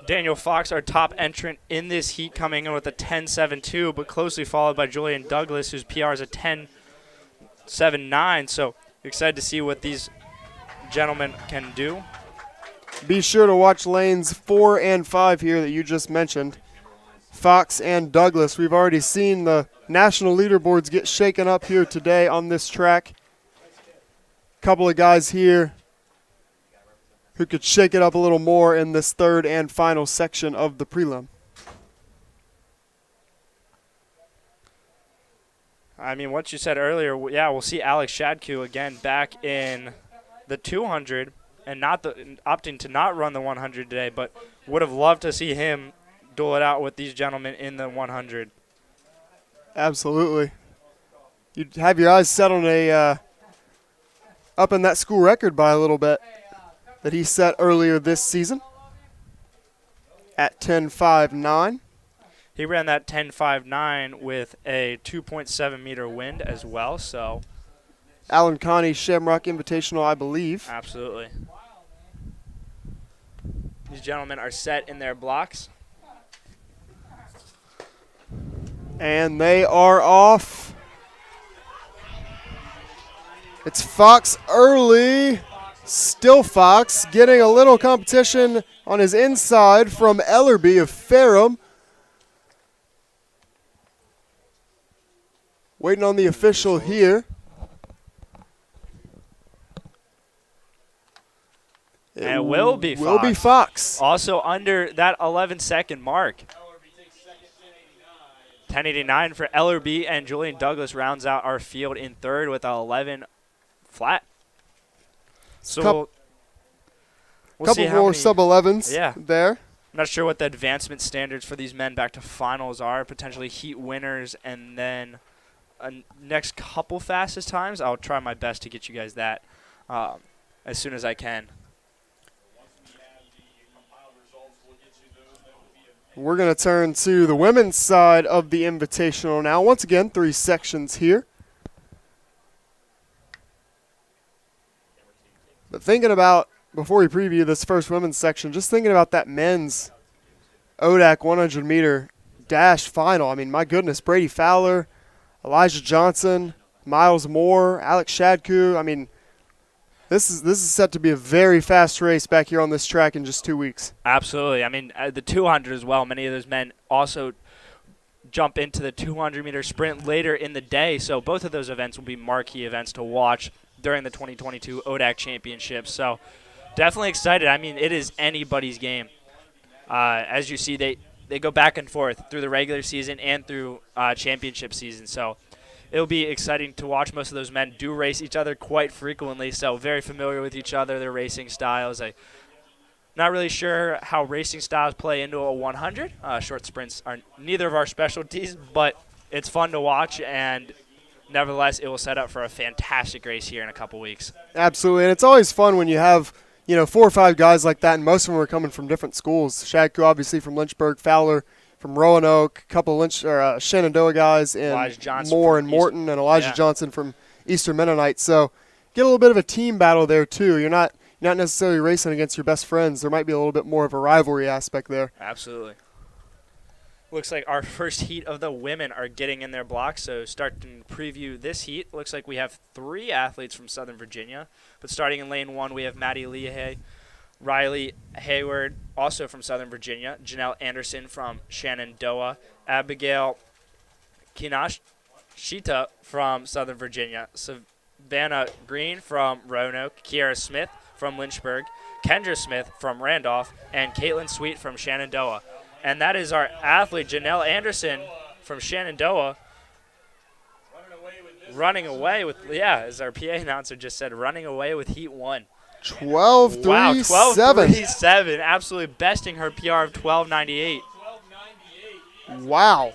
Daniel Fox, our top entrant in this heat, coming in with a 10.72, but closely followed by Julian Douglas, whose PR is a 10.79. So excited to see what these gentlemen can do. Be sure to watch lanes 4 and 5 here that you just mentioned. Fox and Douglas. We've already seen the national leaderboards get shaken up here today on this track. Couple of guys here who could shake it up a little more in this third and final section of the prelim. I mean, what you said earlier, yeah, we'll see Alex Shadku again back in the 200 and opting to not run the 100 today, but would have loved to see him duel it out with these gentlemen in the 100. Absolutely. You'd have your eyes set on up in that school record by a little bit that he set earlier this season at 10.59. He ran that 10.59 with a 2.7 meter wind as well, so Alan Connie Shamrock Invitational, I believe. absolutely. These gentlemen are set in their blocks. And they are off. It's Fox early. Still Fox getting a little competition on his inside from Ellerby of Ferrum. Waiting on the official here. And it will be Will be Fox. Fox. Also under that 11-second mark. 10.89 for Ellerby, and Julian Douglas rounds out our field in third with a 11 flat. So we'll see Couple how more many- sub-11s Yeah. there. I'm not sure what the advancement standards for these men back to finals are. Potentially heat winners, and then next couple fastest times. I'll try my best to get you guys that as soon as I can. We're going to turn to the women's side of the Invitational now. Once again, 3 sections here. But thinking about, before we preview this first women's section, just thinking about that men's ODAC 100-meter dash final. I mean, my goodness, Brady Fowler, Elijah Johnson, Miles Moore, Alex Shadku. I mean, this is set to be a very fast race back here on this track in just 2 weeks. Absolutely. I mean, the 200 as well. Many of those men also jump into the 200-meter sprint later in the day. So both of those events will be marquee events to watch during the 2022 ODAC Championships. So definitely excited. I mean, it is anybody's game. As you see, they go back and forth through the regular season and through championship season. So it'll be exciting to watch. Most of those men do race each other quite frequently, so very familiar with each other, their racing styles. Not really sure how racing styles play into a 100. Short sprints are neither of our specialties, but it's fun to watch, and nevertheless, it will set up for a fantastic race here in a couple weeks. Absolutely, and it's always fun when you have 4 or 5 guys like that, and most of them are coming from different schools. Shadku, obviously, from Lynchburg, Fowler from Roanoke, a couple of Shenandoah guys, and Moore and Morton, and Elijah Johnson from Eastern Mennonite. So get a little bit of a team battle there, too. You're not necessarily racing against your best friends. There might be a little bit more of a rivalry aspect there. Absolutely. Looks like our first heat of the women are getting in their blocks, so starting to preview this heat. Looks like we have 3 athletes from Southern Virginia, but starting in lane 1, we have Maddie Leahay Riley Hayward, also from Southern Virginia. Janelle Anderson from Shenandoah. Abigail Kinashita from Southern Virginia. Savannah Green from Roanoke. Kiara Smith from Lynchburg. Kendra Smith from Randolph. And Caitlin Sweet from Shenandoah. And that is our athlete, Janelle Anderson from Shenandoah. Running away with, as our PA announcer just said, running away with Heat 1. 12-3-7. Wow, 12-3-7, absolutely besting her PR of 12.98. Wow.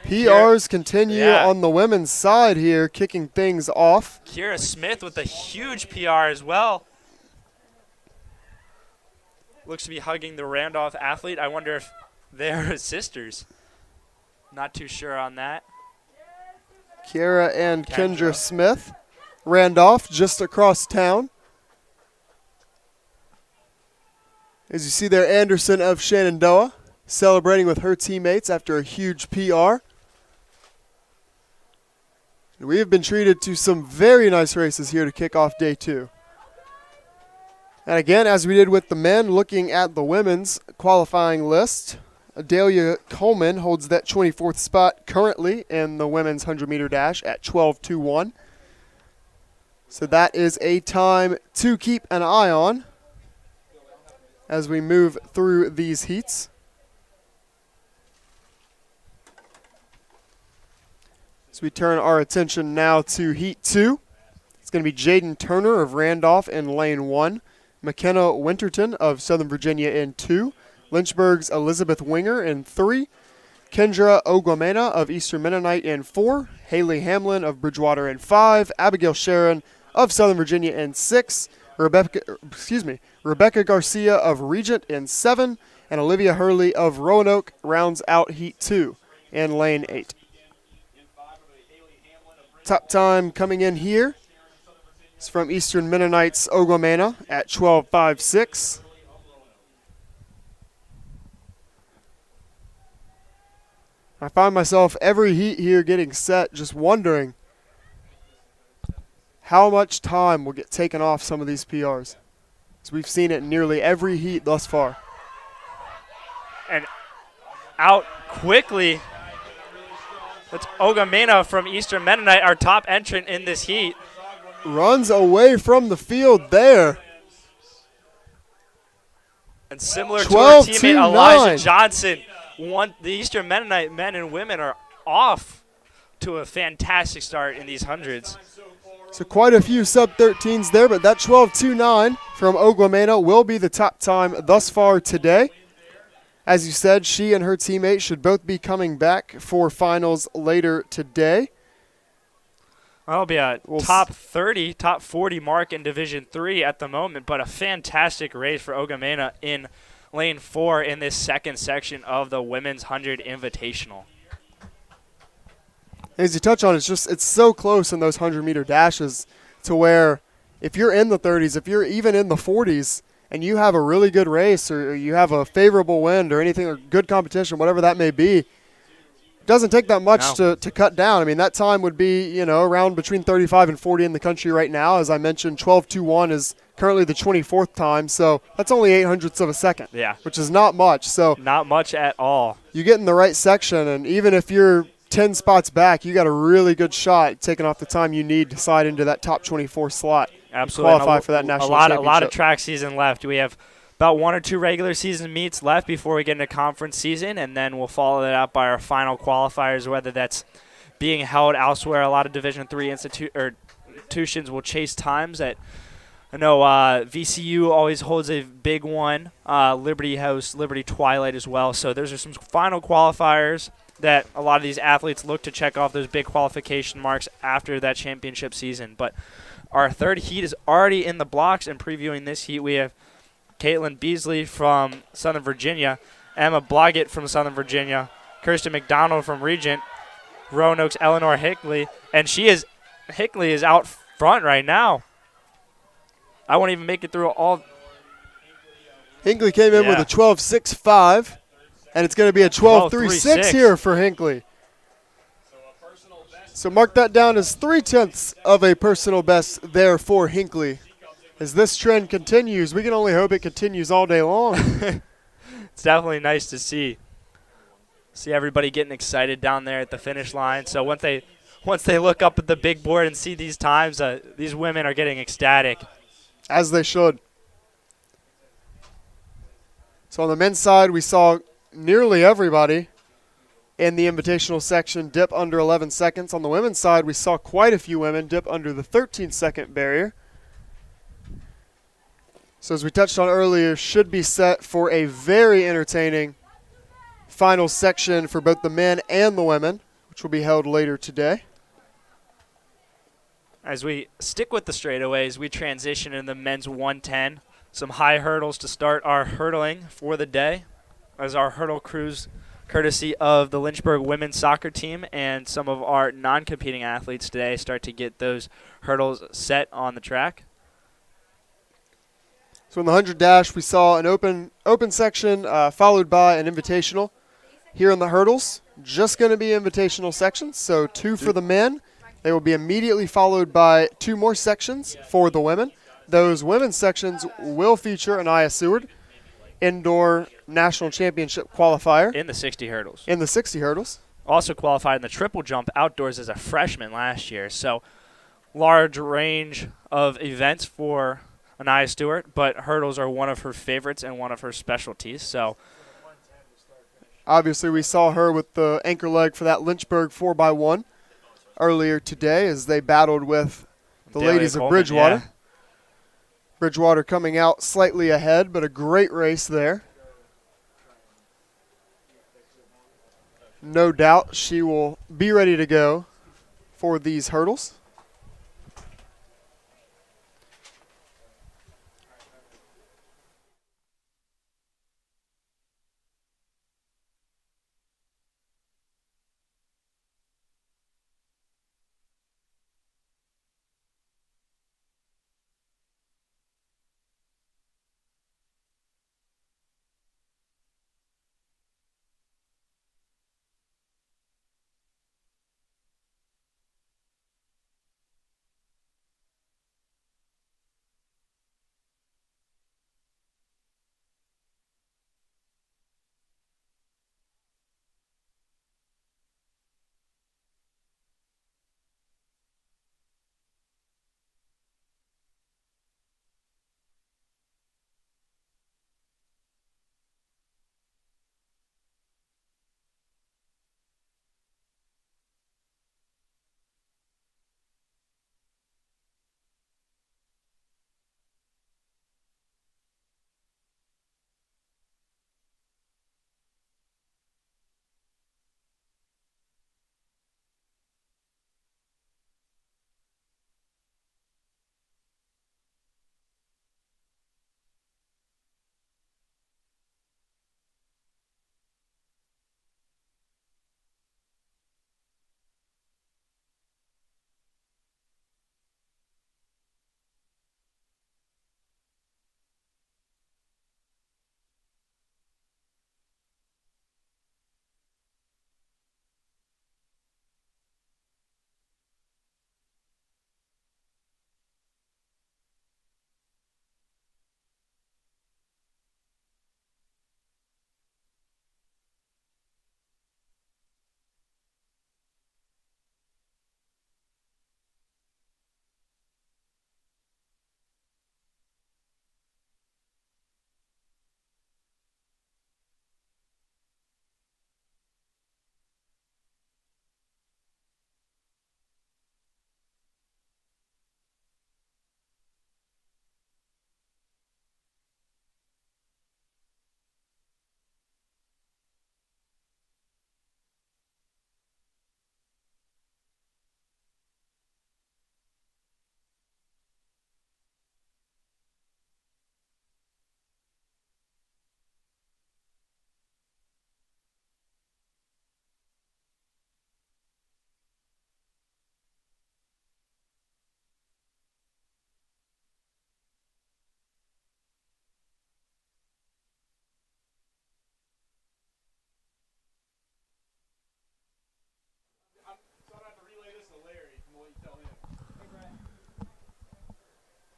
PRs continue on the women's side here, kicking things off. Kiera Smith with a huge PR as well. Looks to be hugging the Randolph athlete. I wonder if they're sisters. Not too sure on that. Kiera and Kendra Smith. Randolph just across town. As you see there, Anderson of Shenandoah celebrating with her teammates after a huge PR. And we have been treated to some very nice races here to kick off day 2. And again, as we did with the men, looking at the women's qualifying list, Adalia Coleman holds that 24th spot currently in the women's 100-meter dash at 12.21. So that is a time to keep an eye on as we move through these heats. As we turn our attention now to Heat 2, it's going to be Jaden Turner of Randolph in lane 1, McKenna Winterton of Southern Virginia in 2, Lynchburg's Elizabeth Winger in 3, Kendra Ogwamena of Eastern Mennonite in 4, Haley Hamlin of Bridgewater in 5, Abigail Sharon of Southern Virginia in 6, Rebecca Garcia of Regent in 7, and Olivia Hurley of Roanoke rounds out Heat 2 in lane 8. Top time coming in here is from Eastern Mennonite's Ogwamena at 12.56. I find myself every heat here getting set just wondering how much time will get taken off some of these PRs. As we've seen it in nearly every heat thus far. And out quickly. That's Ogwamena from Eastern Mennonite, our top entrant in this heat. Runs away from the field there. And similar to her teammate 12-9. Elijah Johnson, the Eastern Mennonite men and women are off to a fantastic start in these hundreds. So quite a few sub-13s there, but that 12.29 from Ogwamena will be the top time thus far today. As you said, she and her teammate should both be coming back for finals later today. That'll be a top 30, top 40 mark in Division III at the moment, but a fantastic race for Ogwamena in lane 4 in this second section of the Women's 100 Invitational. As you touch on, it's so close in those 100-meter dashes to where if you're in the 30s, if you're even in the 40s, and you have a really good race or you have a favorable wind or anything or good competition, whatever that may be, it doesn't take that much to cut down. I mean, that time would be, around between 35 and 40 in the country right now. As I mentioned, 12.21 is currently the 24th time, so that's only 0.08 of a second, which is not much. So not much at all. You get in the right section, and even if you're 10 spots back, you got a really good shot taking off the time you need to slide into that top 24 slot. Absolutely. Qualify for that national championship. A lot of track season left. We have about 1 or 2 regular season meets left before we get into conference season, and then we'll follow that up by our final qualifiers, whether that's being held elsewhere. A lot of Division III institutions will chase times. I know VCU always holds a big one. Liberty hosts Liberty Twilight as well. So those are some final qualifiers that a lot of these athletes look to check off those big qualification marks after that championship season. But our third heat is already in the blocks, and previewing this heat we have Caitlin Beasley from Southern Virginia, Emma Bloggett from Southern Virginia, Kirsten McDonald from Regent, Roanoke's Eleanor Hickley, and Hickley is out front right now. I won't even make it through all. Hinckley came in with a 12.65, and it's going to be a 12.36 here for Hinckley. So mark that down as 0.3 of a personal best there for Hinckley As this trend continues, we can only hope it continues all day long. It's definitely nice to see everybody getting excited down there at the finish line. So once they look up at the big board and see these times, these women are getting ecstatic. As they should. So on the men's side, we saw nearly everybody in the invitational section dip under 11 seconds. On the women's side, we saw quite a few women dip under the 13-second barrier. So as we touched on earlier, should be set for a very entertaining final section for both the men and the women, which will be held later today. As we stick with the straightaways, we transition into the men's 110. Some high hurdles to start our hurdling for the day, as our hurdle crews, courtesy of the Lynchburg women's soccer team and some of our non-competing athletes today, start to get those hurdles set on the track. So in the 100 dash, we saw an open section followed by an invitational. Here in the hurdles, just going to be invitational sections, so 2 for the men. They will be immediately followed by 2 more sections for the women. Those women's sections will feature an Aya Seward indoor national championship qualifier. In the 60 hurdles. In the 60 hurdles. Also qualified in the triple jump outdoors as a freshman last year. So large range of events for Anaya Stewart, but hurdles are one of her favorites and one of her specialties. So obviously we saw her with the anchor leg for that Lynchburg 4x1 earlier today as they battled with the Dahlia ladies Coleman, of Bridgewater. yeah. Bridgewater coming out slightly ahead, but a great race there. No doubt she will be ready to go for these hurdles.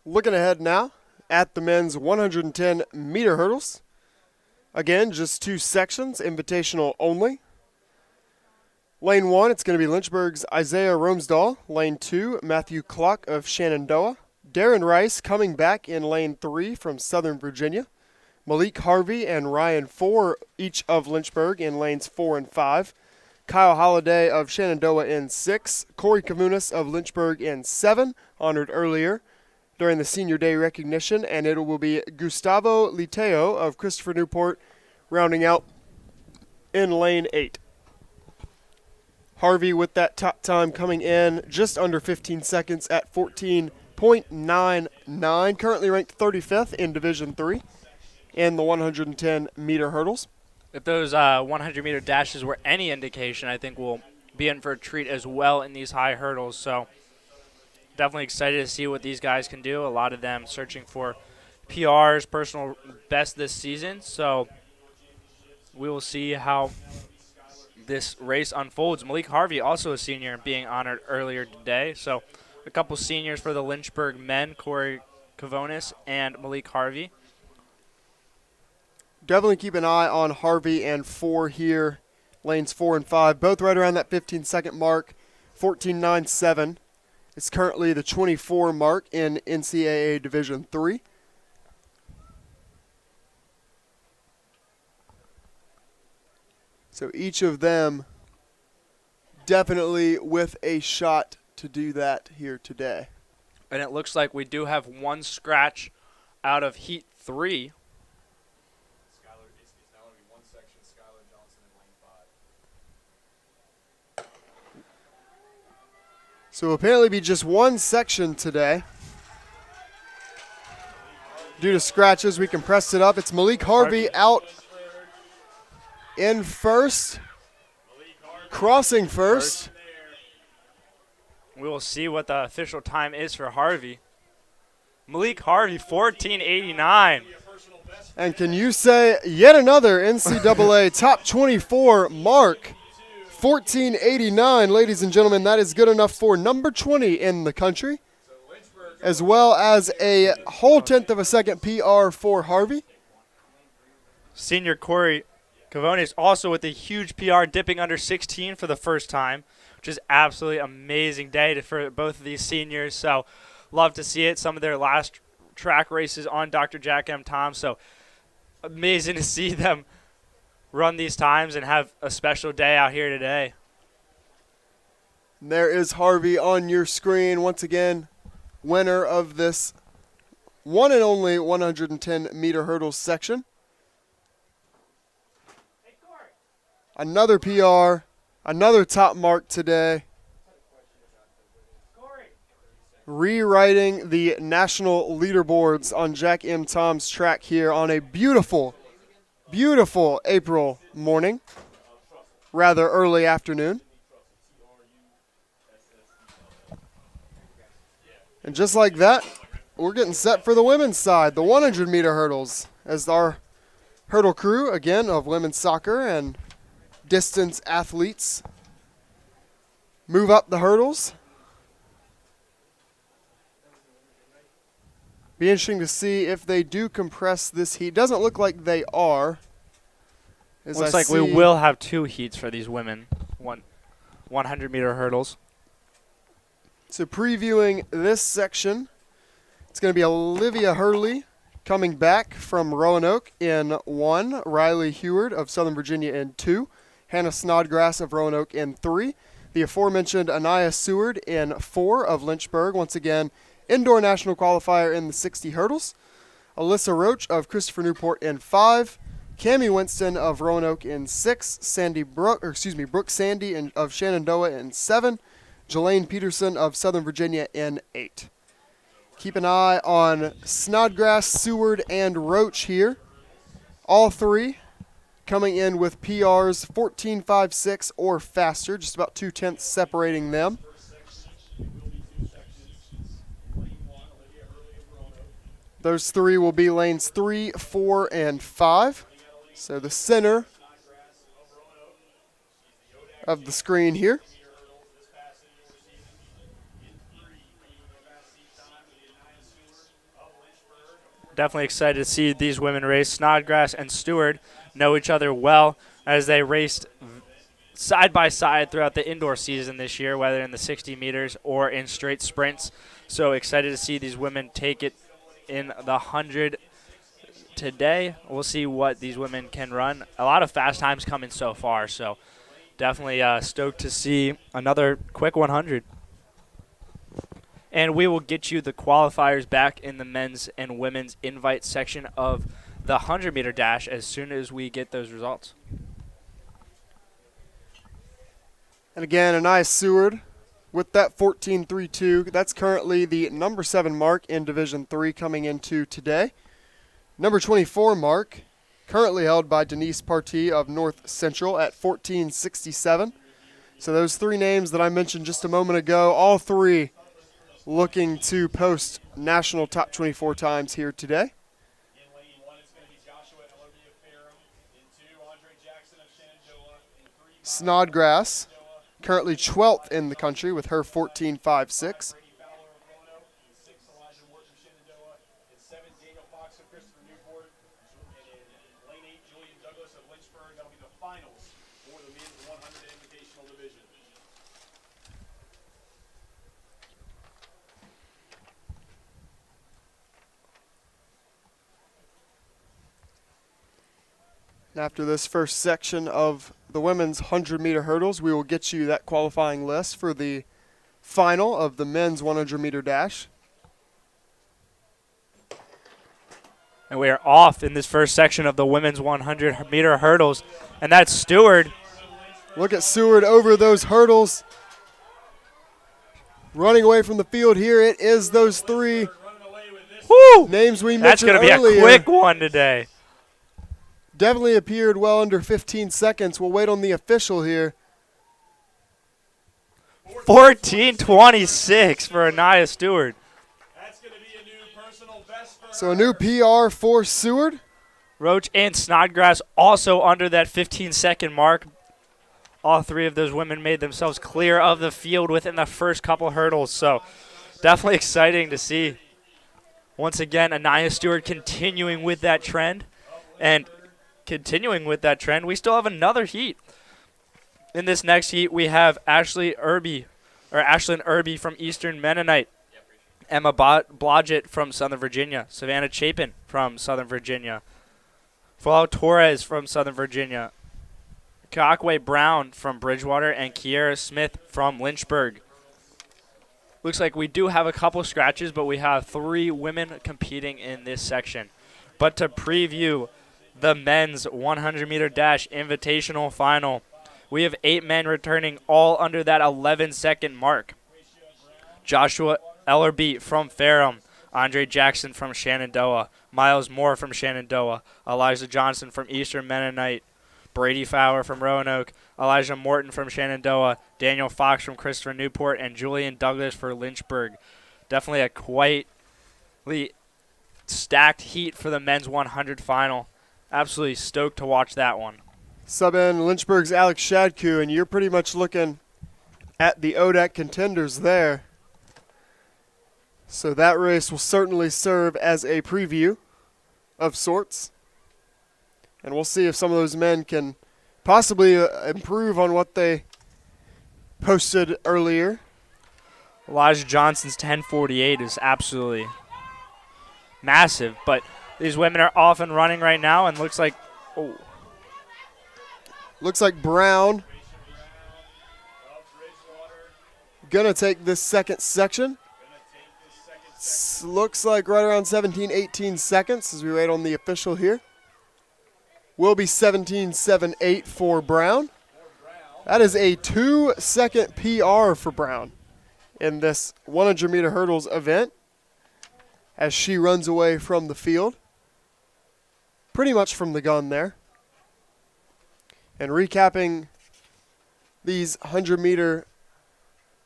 Looking ahead now at the men's 110-meter hurdles. Again, just 2 sections, invitational only. Lane 1, it's going to be Lynchburg's Isaiah Romsdahl. Lane 2, Matthew Clark of Shenandoah. Darren Rice coming back in Lane 3 from Southern Virginia. Malik Harvey and Ryan Four, each of Lynchburg, in Lanes 4 and 5. Kyle Holliday of Shenandoah in 6. Corey Kavunas of Lynchburg in 7, honored earlier during the Senior Day recognition. And it will be Gustavo Liteo of Christopher Newport rounding out in Lane 8. Harvey with that top time coming in just under 15 seconds at 14.99, currently ranked 35th in Division 3 in the 110-meter hurdles. If those 100-meter dashes were any indication, I think we'll be in for a treat as well in these high hurdles. So definitely excited to see what these guys can do. A lot of them searching for PRs, personal best this season. So we will see how this race unfolds. Malik Harvey, also a senior, being honored earlier today. So a couple seniors for the Lynchburg men, Corey Kavonis and Malik Harvey. Definitely keep an eye on Harvey and Four here, lanes 4 and 5, both right around that 15-second mark. 14.97 is currently the 24 mark in NCAA Division 3. So each of them definitely with a shot to do that here today. And it looks like we do have one scratch out of Heat 3. So apparently be just one section today. Due to scratches, we compressed it up. It's Malik Harvey out in first, crossing first. We will see what the official time is for Harvey. Malik Harvey, 14.89. And can you say yet another NCAA top 24 mark? 14.89, ladies and gentlemen. That is good enough for number 20 in the country, as well as a whole tenth of a second PR for Harvey. Senior Corey Kavonis also with a huge PR, dipping under 16 for the first time, which is absolutely amazing day for both of these seniors. So love to see it. Some of their last track races on Dr. Jack M. Tom. So amazing to see them run these times and have a special day out here today. There is Harvey on your screen once again, winner of this one and only 110-meter hurdles section. Another PR, another top mark today. Rewriting the national leaderboards on Jack M. Tom's track here on a beautiful April morning, rather early afternoon. And just like that, we're getting set for the women's side, the 100-meter hurdles, as our hurdle crew, again, of women's soccer and distance athletes move up the hurdles. Be interesting to see if they do compress this heat. Doesn't look like they are. Looks like we will have 2 heats for these women, 100-meter hurdles. So previewing this section, it's going to be Olivia Hurley coming back from Roanoke in 1, Riley Heward of Southern Virginia in 2, Hannah Snodgrass of Roanoke in 3, the aforementioned Anaya Seward in 4 of Lynchburg, once again, indoor national qualifier in the 60 hurdles, Alyssa Roach of Christopher Newport in 5, Cammie Winston of Roanoke in 6, Brooke Sandy of Shenandoah in 7, Jelaine Peterson of Southern Virginia in 8. Keep an eye on Snodgrass, Seward, and Roach here. All 3 coming in with PRs 14.56 or faster, just about 2/10 separating them. Those 3 will be lanes 3, 4, and 5. So the center of the screen here. definitely excited to see these women race. Snodgrass and Stewart know each other well as they raced side by side throughout the indoor season this year, whether in the 60 meters or in straight sprints. So excited to see these women take it in the 100 today. We'll see what these women can run. A lot of fast times coming so far, so definitely stoked to see another quick 100. And we will get you the qualifiers back in the men's and women's invite section of the 100-meter dash as soon as we get those results. And again, Anaya Seward with that 14.32. That's currently the number 7 mark in Division 3 coming into today. Number 24 mark, currently held by Denise Partee of North Central at 14.67. So those 3 names that I mentioned just a moment ago, all 3 looking to post national top 24 times here today. Snodgrass, currently 12th in the country with her 14.56. And after this first section of the women's 100-meter hurdles, we will get you that qualifying list for the final of the men's 100-meter dash. And we are off in this first section of the women's 100-meter hurdles. And that's Stewart. Look at Seward over those hurdles. Running away from the field here, it is those 3 names we That's mentioned going to be earlier. a quick one today. Definitely appeared well under 15 seconds. We'll wait on the official here. 14.26 for Anaya Stewart. That's going to be a new personal best for So a new PR for Seward. Roach and Snodgrass also under that 15-second mark. All 3 of those women made themselves clear of the field within the first couple hurdles. So definitely exciting to see. Once again, Anaya Stewart continuing with that trend. And continuing with that trend, we still have another heat. In this next heat, we have Ashlyn Irby from Eastern Mennonite, Emma Blodgett from Southern Virginia, Savannah Chapin from Southern Virginia, Flo Torres from Southern Virginia, Kakwe Brown from Bridgewater, and Kiera Smith from Lynchburg. Looks like we do have a couple scratches, but we have 3 women competing in this section. But to preview the men's 100-meter dash invitational final, we have 8 men returning, all under that 11-second mark. Joshua Ellerby from Ferrum, Andre Jackson from Shenandoah, Miles Moore from Shenandoah, Elijah Johnson from Eastern Mennonite, Brady Fowler from Roanoke, Elijah Morton from Shenandoah, Daniel Fox from Christopher Newport, and Julian Douglas for Lynchburg. Definitely a quite stacked heat for the men's 100 final. Absolutely stoked to watch that one. Sub in Lynchburg's Alex Shadku, and you're pretty much looking at the ODAC contenders there. So that race will certainly serve as a preview of sorts. And we'll see if some of those men can possibly improve on what they posted earlier. Elijah Johnson's 10:48 is absolutely massive, but these women are off and running right now, and looks like Brown gonna take this second section. Looks like right around 17, 18 seconds as we wait on the official here. Will be 17.78 for Brown. That is a 2-second PR for Brown in this 100-meter hurdles event as she runs away from the field. Pretty much from the gun there. And recapping these 100-meter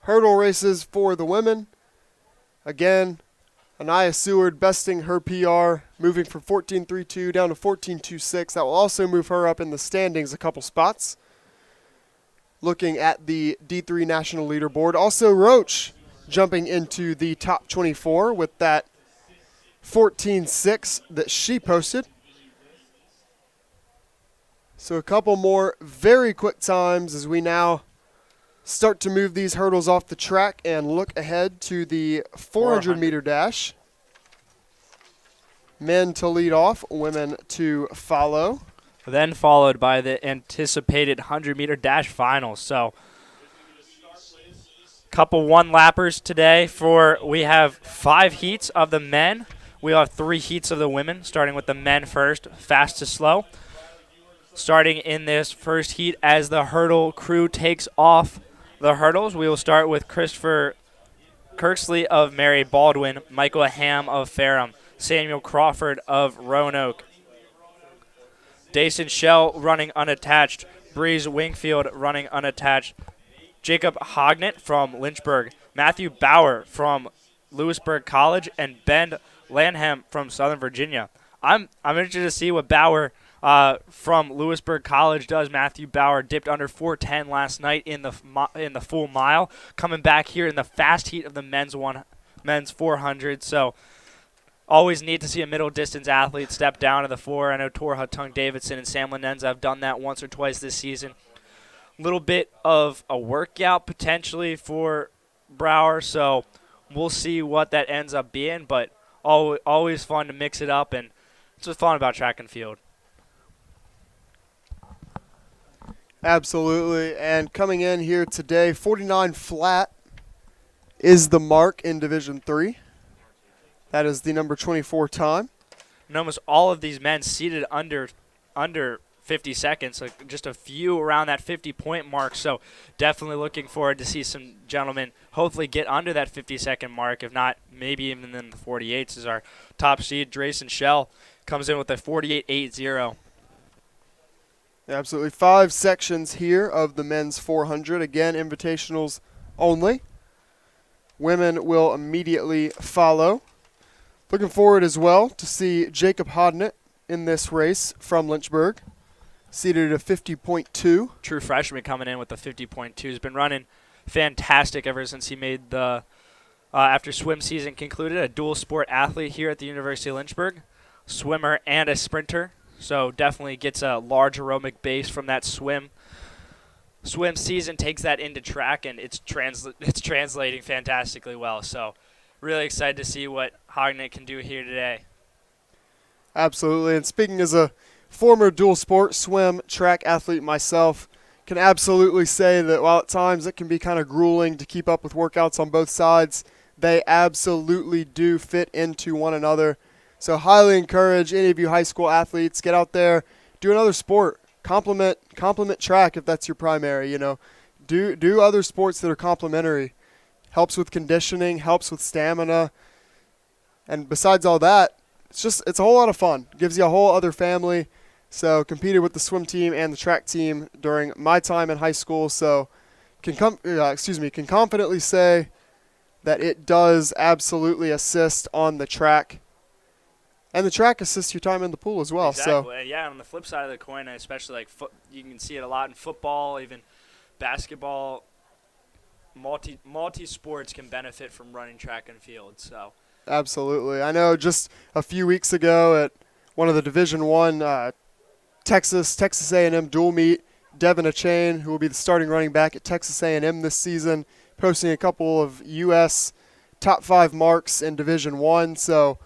hurdle races for the women. Again, Anaya Seward besting her PR, moving from 14.32 down to 14.26. That will also move her up in the standings a couple spots. Looking at the D3 national leaderboard. Also Roach jumping into the top 24 with that 14.6 that she posted. So a couple more very quick times as we now start to move these hurdles off the track and look ahead to the 400-meter dash. Men to lead off, women to follow. Then followed by the anticipated 100-meter dash finals. So couple one-lappers today we have 5 heats of the men. We have 3 heats of the women, starting with the men first, fast to slow. Starting in this first heat as the hurdle crew takes off the hurdles, we will start with Christopher Kirksley of Mary Baldwin, Michael Ham of Ferrum, Samuel Crawford of Roanoke, Dayson Shell running unattached, Breeze Wingfield running unattached, Jacob Hognett from Lynchburg, Matthew Bauer from Lewisburg College, and Ben Lanham from Southern Virginia. I'm interested to see what Bauer from Lewisburg College does. Matthew Bauer dipped under 4:10 last night in the full mile, coming back here in the fast heat of the men's 400. So always neat to see a middle distance athlete step down to the 4. I know Tor Hatung Davidson and Sam Lenenza have done that once or twice this season. Little bit of a workout potentially for Bauer, so we'll see what that ends up being, but always fun to mix it up, and it's what's fun about track and field. Absolutely, and coming in here today, 49 flat is the mark in Division 3. That is the number 24 time. And almost all of these men seated under 50 seconds, like just a few around that 50-point mark. So definitely looking forward to see some gentlemen hopefully get under that 50-second mark. If not, maybe even in the 48s. Is our top seed, Drayson Shell, comes in with a 48.80. Absolutely. 5 sections here of the men's 400. Again, invitationals only. Women will immediately follow. Looking forward as well to see Jacob Hodnett in this race from Lynchburg, seated at a 50.2. True freshman coming in with a 50.2. He's been running fantastic ever since he made the, after swim season concluded, a dual sport athlete here at the University of Lynchburg, swimmer and a sprinter. So definitely gets a large aerobic base from that swim season, takes that into track, and it's translating fantastically well. So really excited to see what Hognett can do here today. Absolutely, and speaking as a former dual sport swim track athlete myself, can absolutely say that while at times it can be kind of grueling to keep up with workouts on both sides, they absolutely do fit into one another. So highly encourage any of you high school athletes, get out there, do another sport, complement track if that's your primary, do other sports that are complementary. Helps with conditioning, helps with stamina. And besides all that, it's a whole lot of fun. Gives you a whole other family. So competed with the swim team and the track team during my time in high school. So can confidently say that it does absolutely assist on the track. And the track assists your time in the pool as well. Exactly. So Yeah, on the flip side of the coin, especially you can see it a lot in football, even basketball. Multi-sports can benefit from running track and field. So absolutely. I know just a few weeks ago at one of the Division I Texas A&M dual meet, Devin Achane, who will be the starting running back at Texas A&M this season, posting a couple of U.S. top 5 marks in Division I. So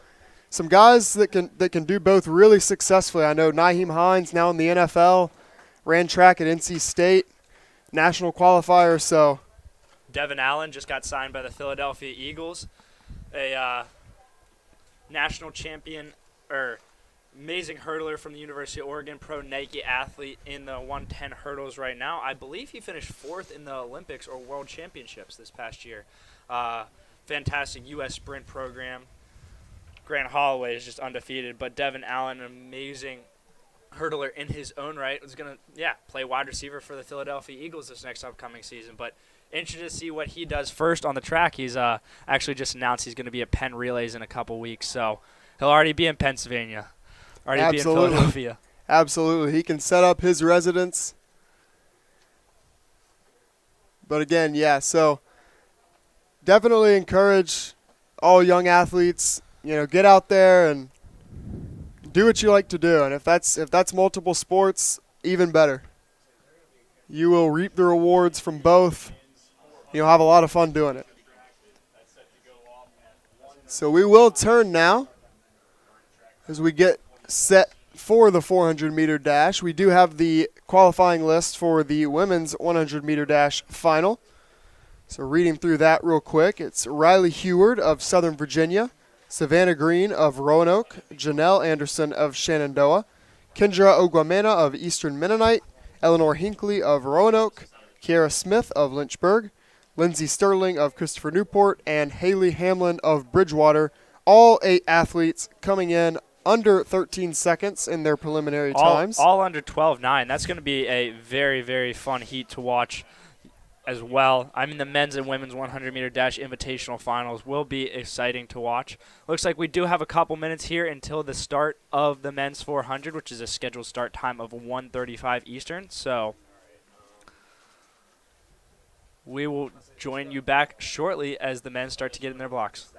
some guys that can do both really successfully. I know Naheem Hines now in the NFL, ran track at NC State, national qualifier. So Devin Allen just got signed by the Philadelphia Eagles, a national champion or amazing hurdler from the University of Oregon, pro Nike athlete in the 110 hurdles right now. I believe he finished 4th in the Olympics or World Championships this past year. Fantastic U.S. sprint program. Grant Holloway is just undefeated, but Devin Allen, an amazing hurdler in his own right, is going to play wide receiver for the Philadelphia Eagles this next upcoming season. But interested to see what he does first on the track. He's actually just announced he's going to be at Penn Relays in a couple weeks, so he'll already be in Pennsylvania, be in Philadelphia. Absolutely. He can set up his residence. But again, so definitely encourage all young athletes get out there and do what you like to do. And if that's multiple sports, even better. You will reap the rewards from both. You'll have a lot of fun doing it. So we will turn now as we get set for the 400-meter dash. We do have the qualifying list for the women's 100-meter dash final. So reading through that real quick, it's Riley Heward of Southern Virginia, Savannah Green of Roanoke, Janelle Anderson of Shenandoah, Kendra Ogwamena of Eastern Mennonite, Eleanor Hinckley of Roanoke, Kiara Smith of Lynchburg, Lindsey Sterling of Christopher Newport, and Haley Hamlin of Bridgewater. All 8 athletes coming in under 13 seconds in their preliminary times. All under 12:09. That's going to be a very, very fun heat to watch as well. I mean, the men's and women's 100-meter dash invitational finals will be exciting to watch. Looks like we do have a couple minutes here until the start of the men's 400, which is a scheduled start time of 1:35 Eastern. So we will join you back shortly as the men start to get in their blocks.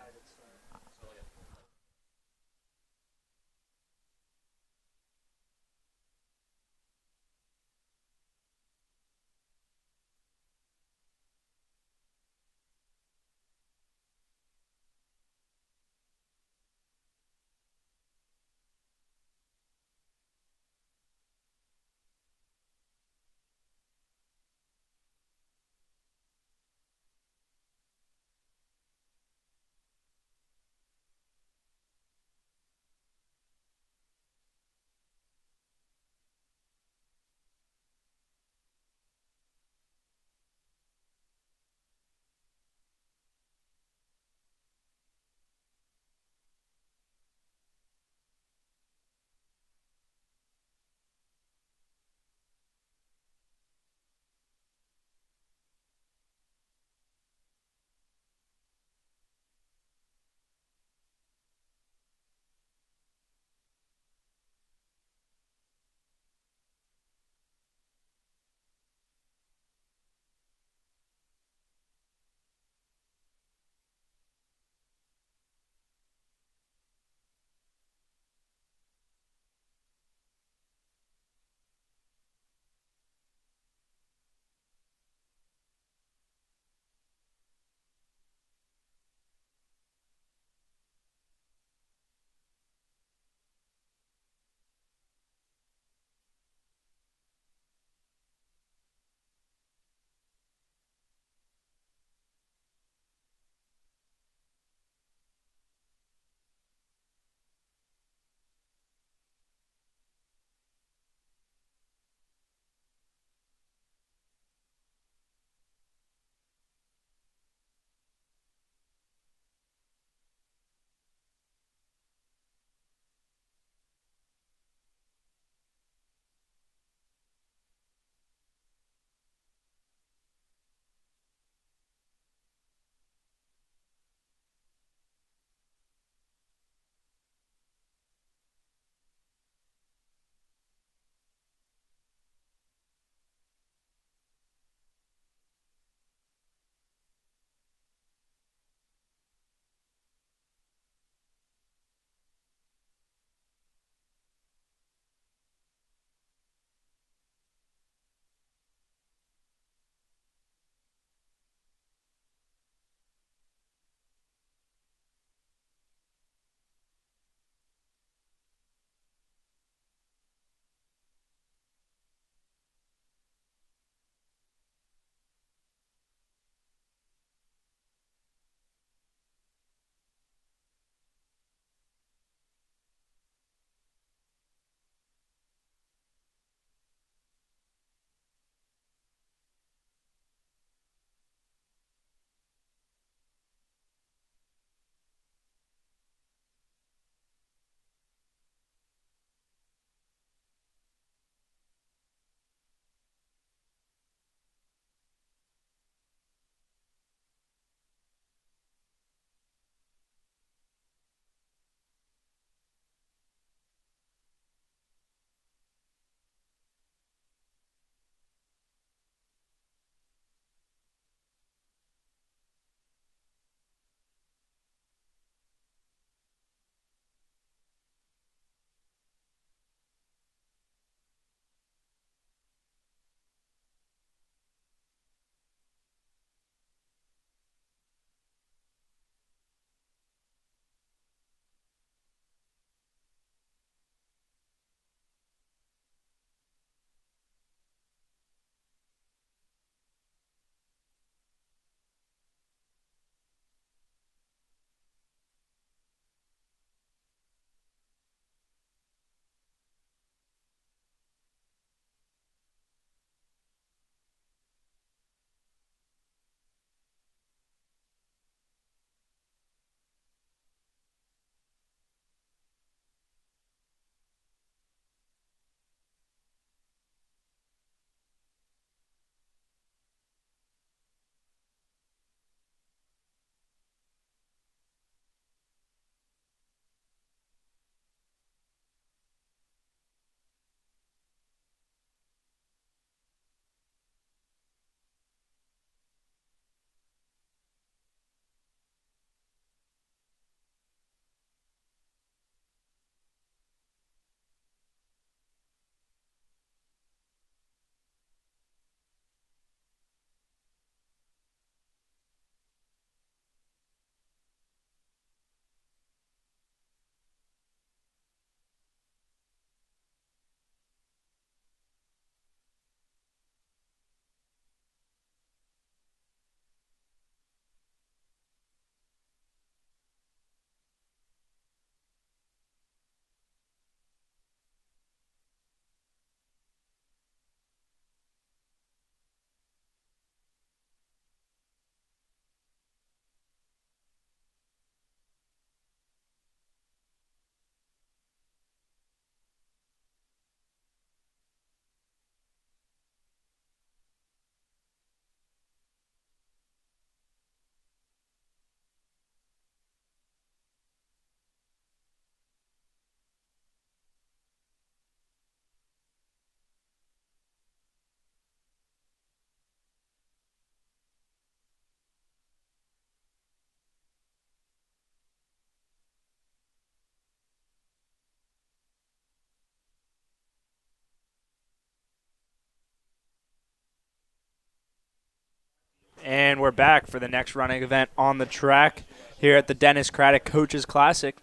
And we're back for the next running event on the track here at the Dennis Craddock Coaches Classic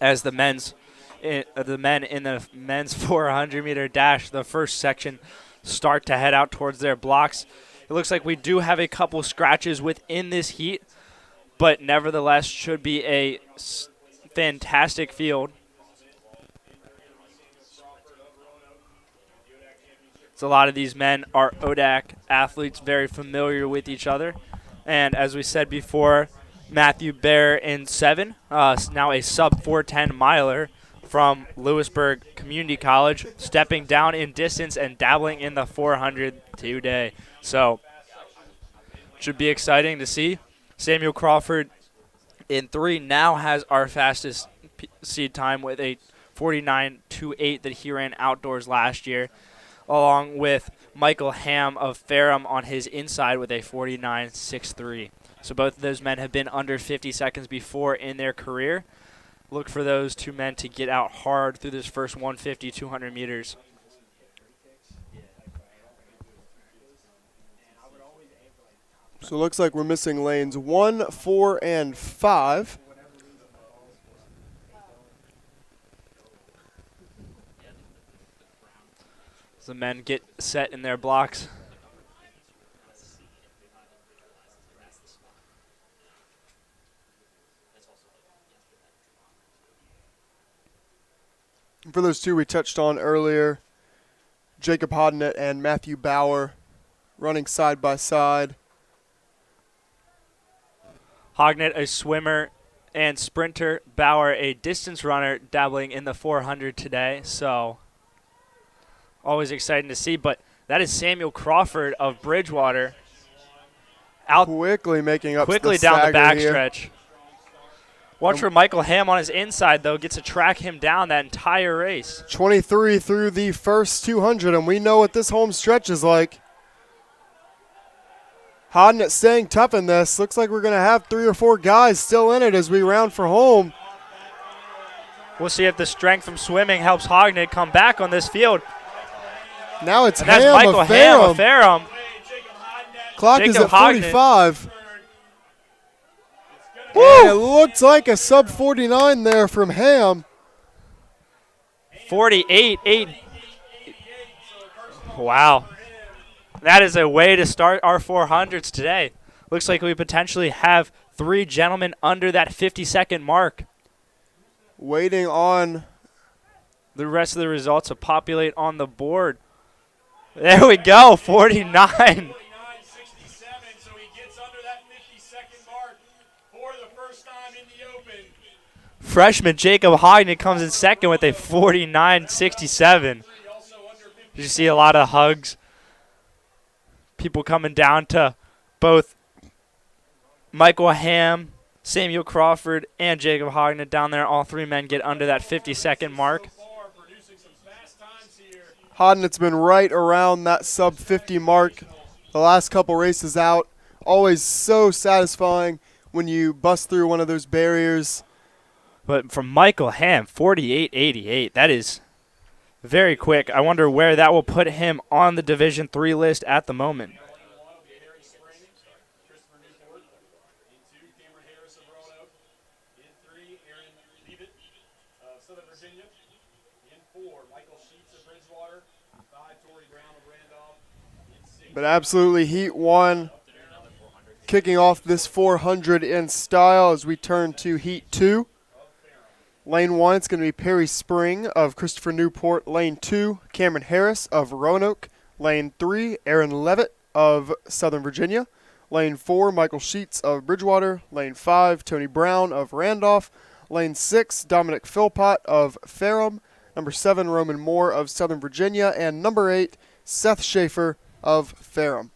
as the men in the men's 400-meter dash, the first section, start to head out towards their blocks. It looks like we do have a couple scratches within this heat, but nevertheless should be a fantastic field. So a lot of these men are ODAC athletes, very familiar with each other. And as we said before, Matthew Bear in 7, now a sub-410 miler from Lewisburg Community College, stepping down in distance and dabbling in the 400 today. So should be exciting to see. Samuel Crawford in 3 now has our fastest seed time with a 49.28 that he ran outdoors last year, along with Michael Ham of Ferrum on his inside with a 49.63. So both of those men have been under 50 seconds before in their career. Look for those two men to get out hard through this first 150, 200 meters. So it looks like we're missing lanes 1, 4, and 5. As the men get set in their blocks. For those two we touched on earlier, Jacob Hodnett and Matthew Bauer running side by side. Hognett, a swimmer and sprinter. Bauer, a distance runner, dabbling in the 400 today. So always exciting to see. But that is Samuel Crawford of Bridgewater. Out Quickly making up quickly the down the stagger here. backstretch. Watch for Michael Ham on his inside, though. Gets to track him down that entire race. 23 through the first 200, and we know what this home stretch is like. Hodnett staying tough in this. Looks like we're going to have 3 or 4 guys still in it as we round for home. We'll see if the strength from swimming helps Hognett come back on this field. Now it's And that's Ham Michael of Ham Ferrum. of Ferrum. Clock is Jacob at Hognett. 45. And it looks like a sub 49 there from Ham. 48-8. Wow. That is a way to start our 400s today. Looks like we potentially have 3 gentlemen under that 50-second mark. Waiting on The rest of the results to populate on the board. There we go, 49. 49.67, so he gets under that 50-second mark for the first time in the open. Freshman Jacob Hognett comes in second with a 49.67. You see a lot of hugs. People coming down to both Michael Ham, Samuel Crawford, and Jacob Hognett down there. All 3 men get under that 50-second mark. Hodnett's been right around that sub 50 mark the last couple races out. Always so satisfying when you bust through one of those barriers. But from Michael Ham, 48.88. That is very quick. I wonder where that will put him on the Division III list at the moment. But absolutely Heat 1 kicking off this 400 in style as we turn to Heat 2. Lane 1, it's going to be Perry Spring of Christopher Newport. Lane 2, Cameron Harris of Roanoke. Lane 3, Aaron Levitt of Southern Virginia. Lane 4, Michael Sheets of Bridgewater. Lane 5, Tony Brown of Randolph. Lane 6, Dominic Philpott of Ferrum. Number 7, Roman Moore of Southern Virginia. And number 8, Seth Schaefer of Ferrum.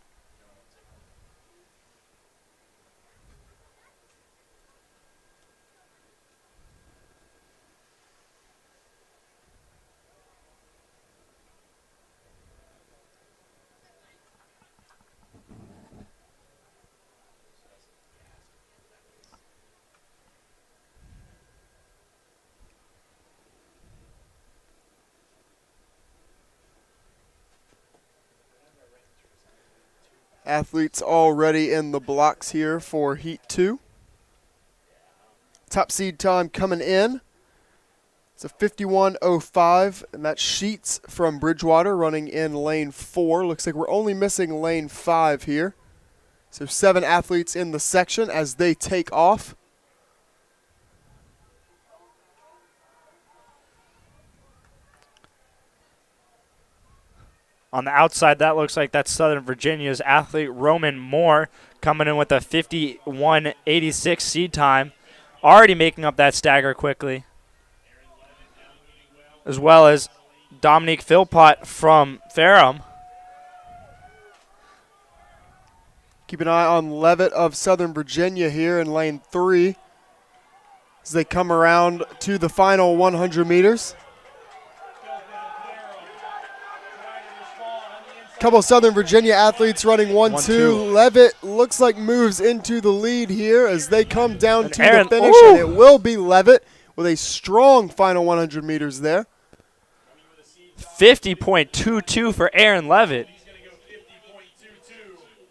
Athletes already in the blocks here for Heat 2. Top seed time coming in. It's a 51.05, and that's Sheets from Bridgewater running in lane 4. Looks like we're only missing lane 5 here. So 7 athletes in the section as they take off. On the outside, that looks like that's Southern Virginia's athlete Roman Moore coming in with a 51.86 seed time, already making up that stagger quickly, as well as Dominique Philpott from Ferrum. Keep an eye on Levitt of Southern Virginia here in lane 3 as they come around to the final 100 meters. Couple Southern Virginia athletes running 1-2. Levitt looks like moves into the lead here as they come down to the finish, and it will be Levitt with a strong final 100 meters there. 50.22 for Aaron Levitt.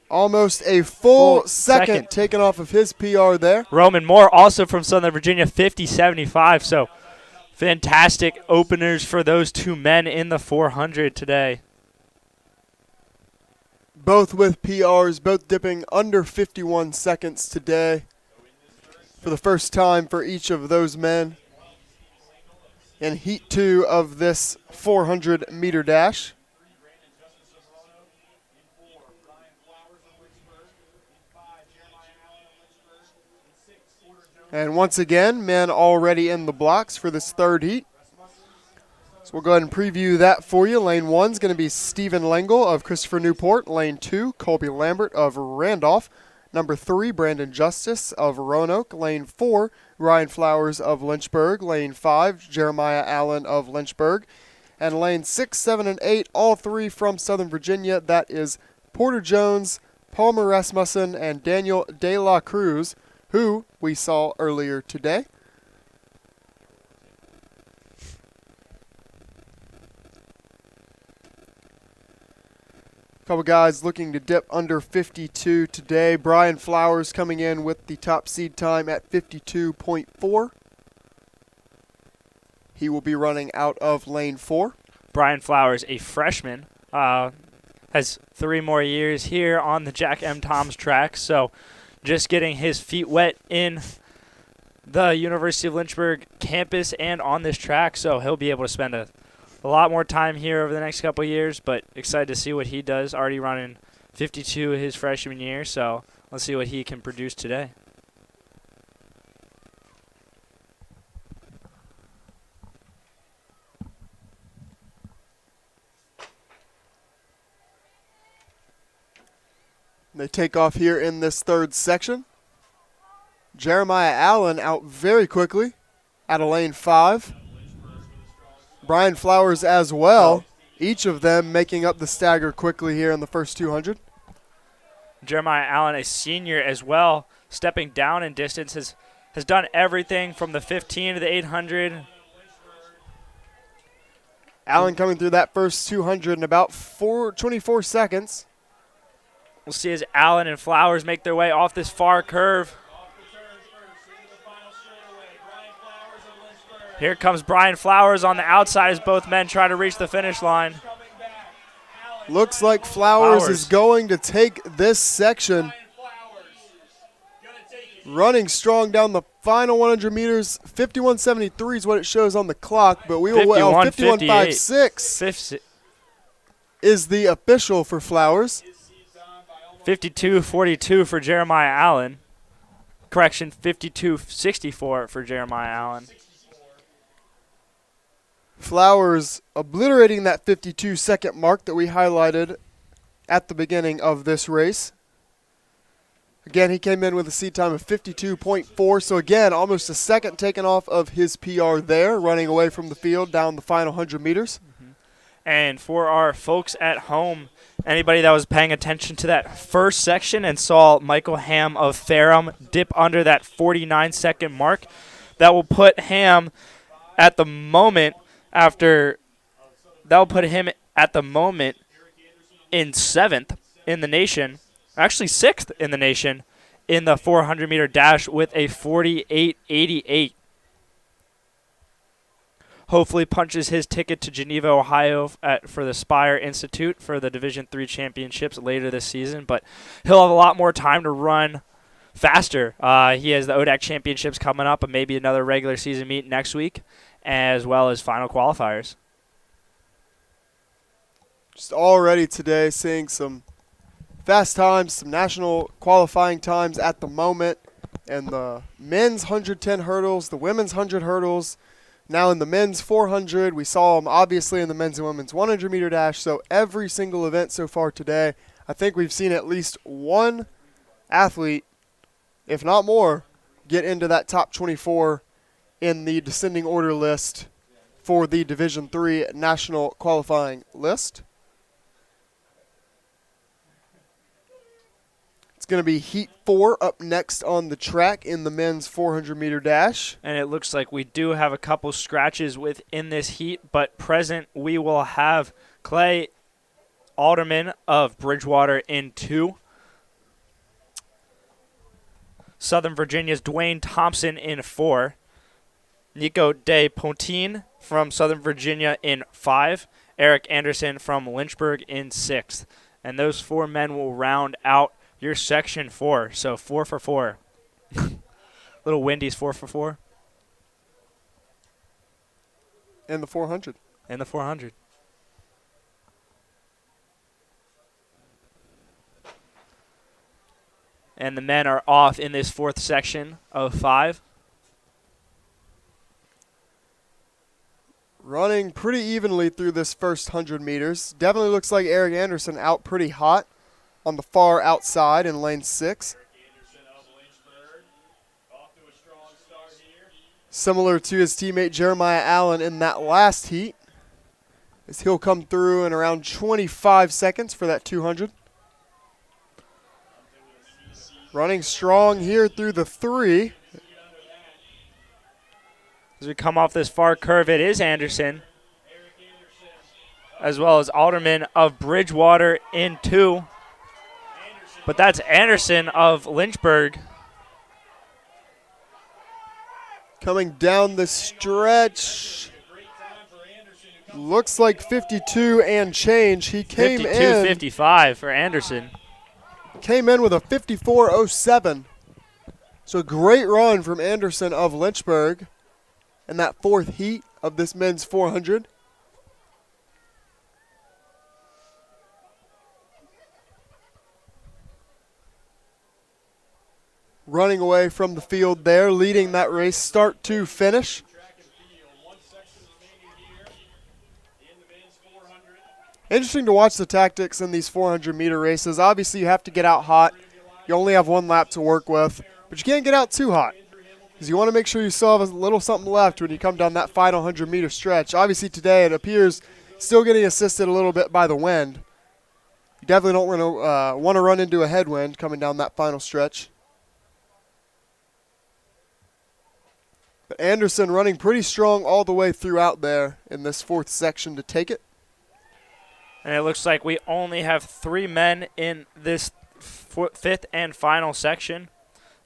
Almost a full second taken off of his PR there. Roman Moore, also from Southern Virginia, 50.75. So fantastic openers for those two men in the 400 today. Both with PRs, both dipping under 51 seconds today for the first time for each of those men in Heat 2 of this 400-meter dash. And once again, men already in the blocks for this third heat. So we'll go ahead and preview that for you. Lane 1 is going to be Stephen Lengel of Christopher Newport. Lane 2, Colby Lambert of Randolph. Number 3, Brandon Justice of Roanoke. Lane 4, Ryan Flowers of Lynchburg. Lane 5, Jeremiah Allen of Lynchburg. And lane 6, 7, and 8, all 3 from Southern Virginia. That is Porter Jones, Palmer Rasmussen, and Daniel De La Cruz, who we saw earlier today. Couple guys looking to dip under 52 today. Brian Flowers coming in with the top seed time at 52.4. He will be running out of lane 4. Brian Flowers, a freshman, has 3 more years here on the Jack M. Toms track. So just getting his feet wet in the University of Lynchburg campus and on this track. So he'll be able to spend a lot more time here over the next couple of years, but excited to see what he does. Already running 52 his freshman year, so let's see what he can produce today. They take off here in this third section. Jeremiah Allen out very quickly out of lane 5. Brian Flowers as well, each of them making up the stagger quickly here in the first 200. Jeremiah Allen, a senior as well, stepping down in distance, has done everything from the 15 to the 800. Allen coming through that first 200 in about 24 seconds. We'll see as Allen and Flowers make their way off this far curve. Here comes Brian Flowers on the outside as both men try to reach the finish line. Looks like Flowers is going to take this section. Running strong down the final 100 meters. 51.73 is what it shows on the clock, but we will 51.56 is the official for Flowers. 52.42 for Jeremiah Allen. Correction, 52.64 for Jeremiah Allen. Flowers obliterating that 52-second mark that we highlighted at the beginning of this race. Again, he came in with a seed time of 52.4, so again, almost a second taken off of his PR there, running away from the field down the final 100 meters. And for our folks at home, anybody that was paying attention to that first section and saw Michael Ham of Ferrum dip under that 49-second mark, that will put Ham at the moment in 7th in the nation actually 6th in the nation in the 400-meter dash with a 48.88. Hopefully punches his ticket to Geneva, Ohio for the Spire Institute for the Division III championships later this season, but he'll have a lot more time to run faster. He has the ODAC championships coming up and maybe another regular season meet next week, as well as final qualifiers. Just already today seeing some fast times, some national qualifying times at the moment, and the men's 110 hurdles, the women's 100 hurdles. Now in the men's 400, we saw them obviously in the men's and women's 100-meter dash. So every single event so far today, I think we've seen at least one athlete, if not more, get into that top 24 in the descending order list for the Division III national qualifying list. It's going to be Heat 4 up next on the track in the men's 400-meter dash. And it looks like we do have a couple scratches within this heat, but present we will have Clay Alderman of Bridgewater in 2. Southern Virginia's Dwayne Thompson in 4. Nico De Pontine from Southern Virginia in 5. Eric Anderson from Lynchburg in 6th. And those 4 men will round out your section 4. So 4 for 4. Little Wendy's 4 for 4. And the 400. And the 400. And the men are off in this 4th section of 5. Running pretty evenly through this first 100 meters. Definitely looks like Eric Anderson out pretty hot on the far outside in lane 6. Similar to his teammate Jeremiah Allen in that last heat, as he'll come through in around 25 seconds for that 200. Running strong here through the 3. As we come off this far curve, it is Anderson, as well as Alderman of Bridgewater in 2. But that's Anderson of Lynchburg. Coming down the stretch. Looks like 52 and change. He came 52.55 for Anderson. Came in with a 54.07. So great run from Anderson of Lynchburg in that 4th heat of this men's 400. Running away from the field there, leading that race start to finish. Interesting to watch the tactics in these 400-meter races. Obviously, you have to get out hot. You only have 1 lap to work with, but you can't get out too hot because you want to make sure you still have a little something left when you come down that final 100-meter stretch. Obviously, today it appears still getting assisted a little bit by the wind. You definitely don't want to run into a headwind coming down that final stretch. But Anderson running pretty strong all the way throughout there in this 4th section to take it. And it looks like we only have 3 men in this 5th and final section.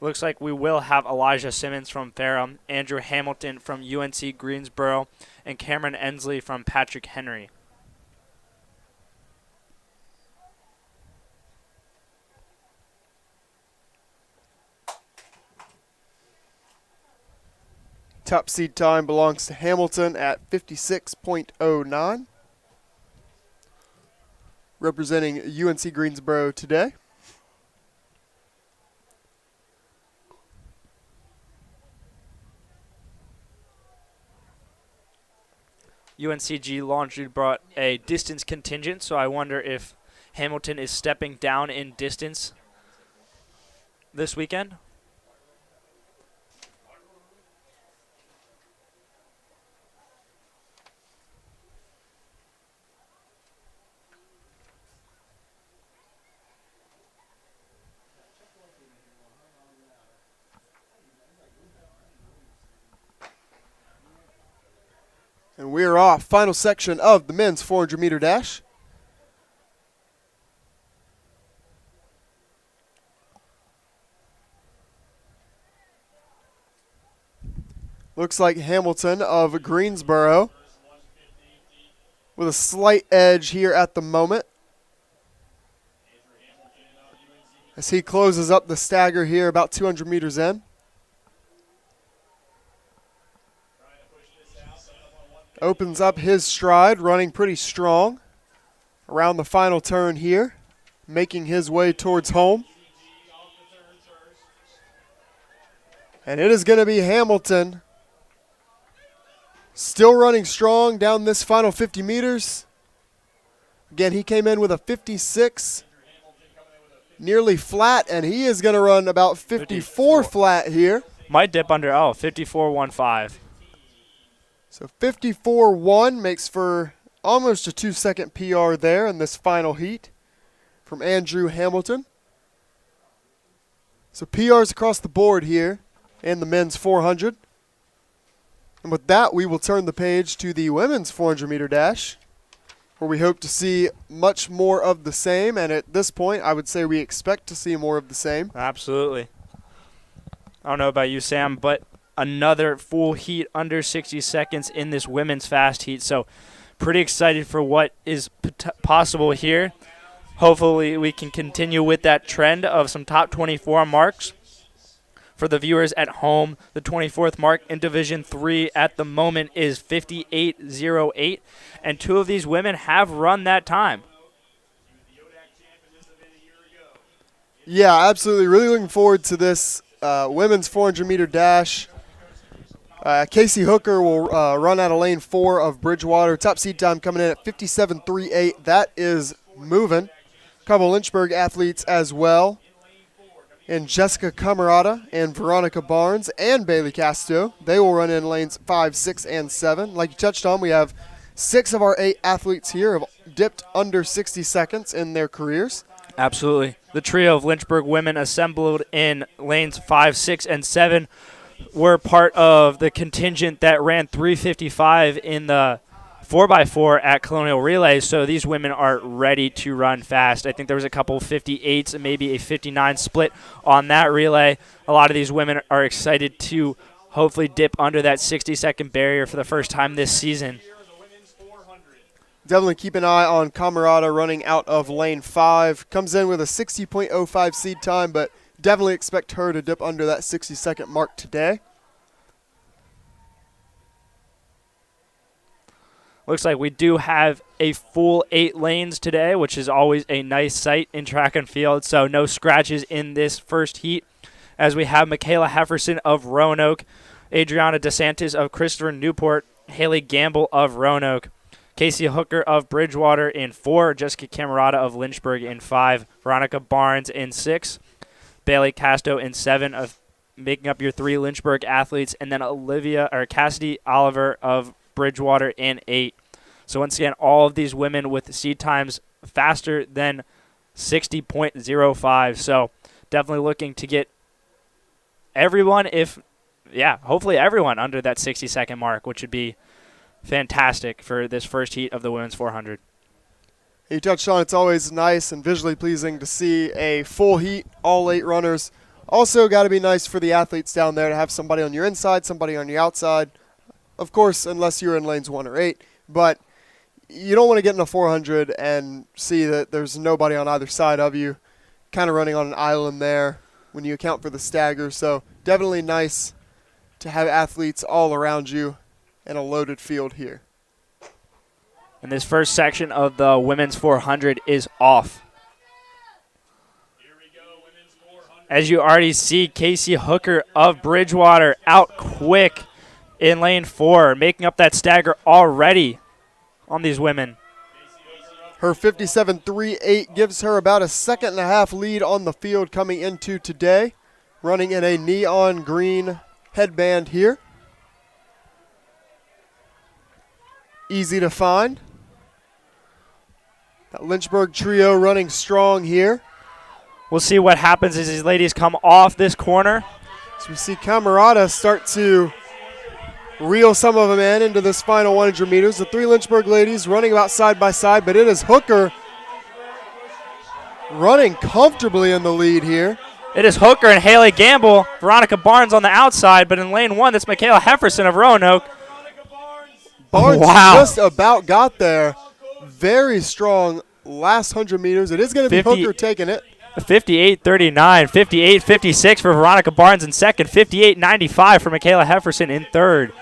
Looks like we will have Elijah Simmons from Ferrum, Andrew Hamilton from UNC Greensboro, and Cameron Ensley from Patrick Henry. Top seed time belongs to Hamilton at 56.09. Representing UNC Greensboro today. UNCG Laundry brought a distance contingent, so I wonder if Hamilton is stepping down in distance this weekend. And we're off. Final section of the men's 400-meter dash. Looks like Hamilton of Greensboro with a slight edge here at the moment, as he closes up the stagger here about 200 meters in. Opens up his stride, running pretty strong around the final turn here, making his way towards home. And it is going to be Hamilton still running strong down this final 50 meters. Again, he came in with a 56, nearly flat, and he is going to run about 54 flat here. Might dip under 54.15. So 54.1 makes for almost a 2-second PR there in this final heat from Andrew Hamilton. So PRs across the board here in the men's 400. And with that, we will turn the page to the women's 400-meter dash, where we hope to see much more of the same. And at this point, I would say we expect to see more of the same. Absolutely. I don't know about you, Sam, but another full heat under 60 seconds in this women's fast heat. So pretty excited for what is possible here. Hopefully we can continue with that trend of some top 24 marks. For the viewers at home, the 24th mark in Division 3 at the moment is 58.08, and two of these women have run that time. Yeah, absolutely. Really looking forward to this women's 400-meter dash. Casey Hooker will run out of lane 4 of Bridgewater. Top seed time coming in at 57.38. That is moving. A couple Lynchburg athletes as well. And Jessica Camarada and Veronica Barnes and Bailey Casto. They will run in lanes 5, 6, and 7. Like you touched on, we have 6 of our 8 athletes here have dipped under 60 seconds in their careers. Absolutely. The trio of Lynchburg women assembled in lanes 5, 6, and 7 were part of the contingent that ran 3:55 in the 4x4 at Colonial Relay, so these women are ready to run fast. I think there was a couple 58s and maybe a 59 split on that relay. A lot of these women are excited to hopefully dip under that 60-second barrier for the first time this season. Definitely keep an eye on Camarada running out of lane 5. Comes in with a 60.05 seed time, but definitely expect her to dip under that 60-second mark today. Looks like we do have a full 8 lanes today, which is always a nice sight in track and field. So no scratches in this first heat, as we have Michaela Hefferson of Roanoke, Adriana DeSantis of Christopher Newport, Haley Gamble of Roanoke, Casey Hooker of Bridgewater in 4, Jessica Camarada of Lynchburg in 5, Veronica Barnes in 6, Bailey Casto in 7, of making up your 3 Lynchburg athletes, and then Cassidy Oliver of Bridgewater in 8. So once again, all of these women with seed times faster than 60.05. So definitely looking to get everyone, hopefully everyone under that 60-second mark, which would be fantastic for this first heat of the women's 400. You touched on it's always nice and visually pleasing to see a full heat, all 8 runners. Also got to be nice for the athletes down there to have somebody on your inside, somebody on your outside. Of course, unless you're in lanes 1 or 8. But you don't want to get in a 400 and see that there's nobody on either side of you, kind of running on an island there when you account for the stagger. So definitely nice to have athletes all around you and a loaded field here. And this first section of the women's 400 is off. As you already see, Casey Hooker of Bridgewater out quick in lane 4, making up that stagger already on these women. Her 57.38 gives her about a 1.5 second lead on the field coming into today, running in a neon green headband here. Easy to find. That Lynchburg trio running strong here. We'll see what happens as these ladies come off this corner. So we see Camarada start to reel some of them into this final 100 meters. The 3 Lynchburg ladies running about side by side, but it is Hooker running comfortably in the lead here. It is Hooker and Haley Gamble. Veronica Barnes on the outside, but in lane 1, that's Michaela Hefferson of Roanoke. Barnes Wow. just about got there. Very strong last 100 meters. It is going to be 50 Hooker taking it. 58.39, 58.56 for Veronica Barnes in second, 58.95 for Michaela Hefferson in third.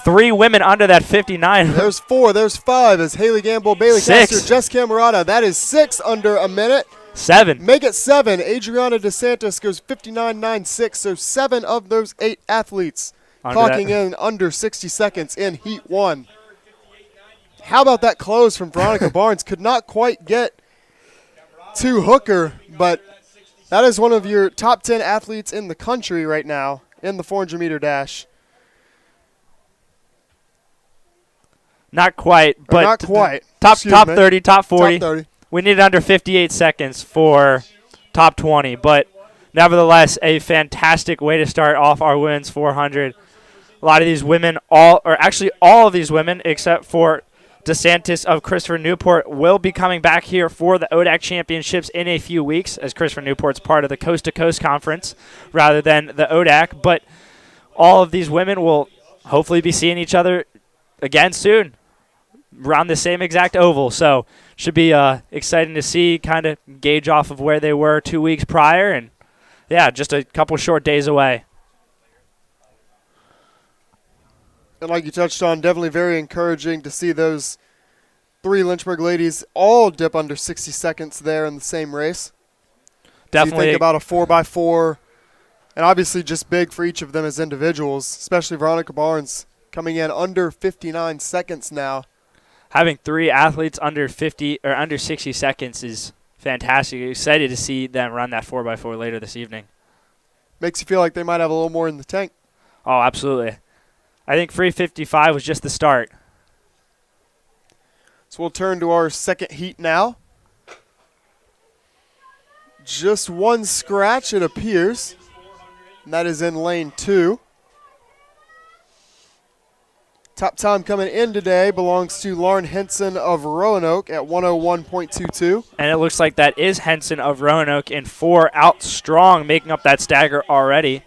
3 women under that 59. There's 4. There's 5 as Haley Gamble, Bailey 6. Castor, Jess Camerata. That is 6 under a minute. 7. Make it 7. Adriana DeSantis goes 59.96. So 7 of those 8 athletes Under clocking that. in under 60 seconds in Heat 1. How about that close from Veronica Barnes? Could not quite get to Hooker, but that is one of your top 10 athletes in the country right now in the 400-meter dash. Not quite, Or but not quite. top Excuse top me. 30, top 40. Top 30. We needed under 58 seconds for top 20, but nevertheless, a fantastic way to start off our women's 400. A lot of these women, all of these women, except for DeSantis of Christopher Newport, will be coming back here for the ODAC Championships in a few weeks, as Christopher Newport's part of the Coast to Coast Conference rather than the ODAC. But all of these women will hopefully be seeing each other again soon around the same exact oval. So should be exciting to see, kind of gauge off of where they were 2 weeks prior. And, yeah, just a couple short days away. And like you touched on, definitely very encouraging to see those 3 Lynchburg ladies all dip under 60 seconds there in the same race. Definitely. So you think about a 4x4, and obviously just big for each of them as individuals, especially Veronica Barnes coming in under 59 seconds now. Having 3 athletes under 50 or under 60 seconds is fantastic. Excited to see them run that 4x4 later this evening. Makes you feel like they might have a little more in the tank. Oh, absolutely. I think free 55 was just the start. So we'll turn to our second heat now. Just one scratch, it appears, and that is in lane 2. Top time coming in today belongs to Lauren Henson of Roanoke at 101.22. And it looks like that is Henson of Roanoke in 4 out strong, making up that stagger already.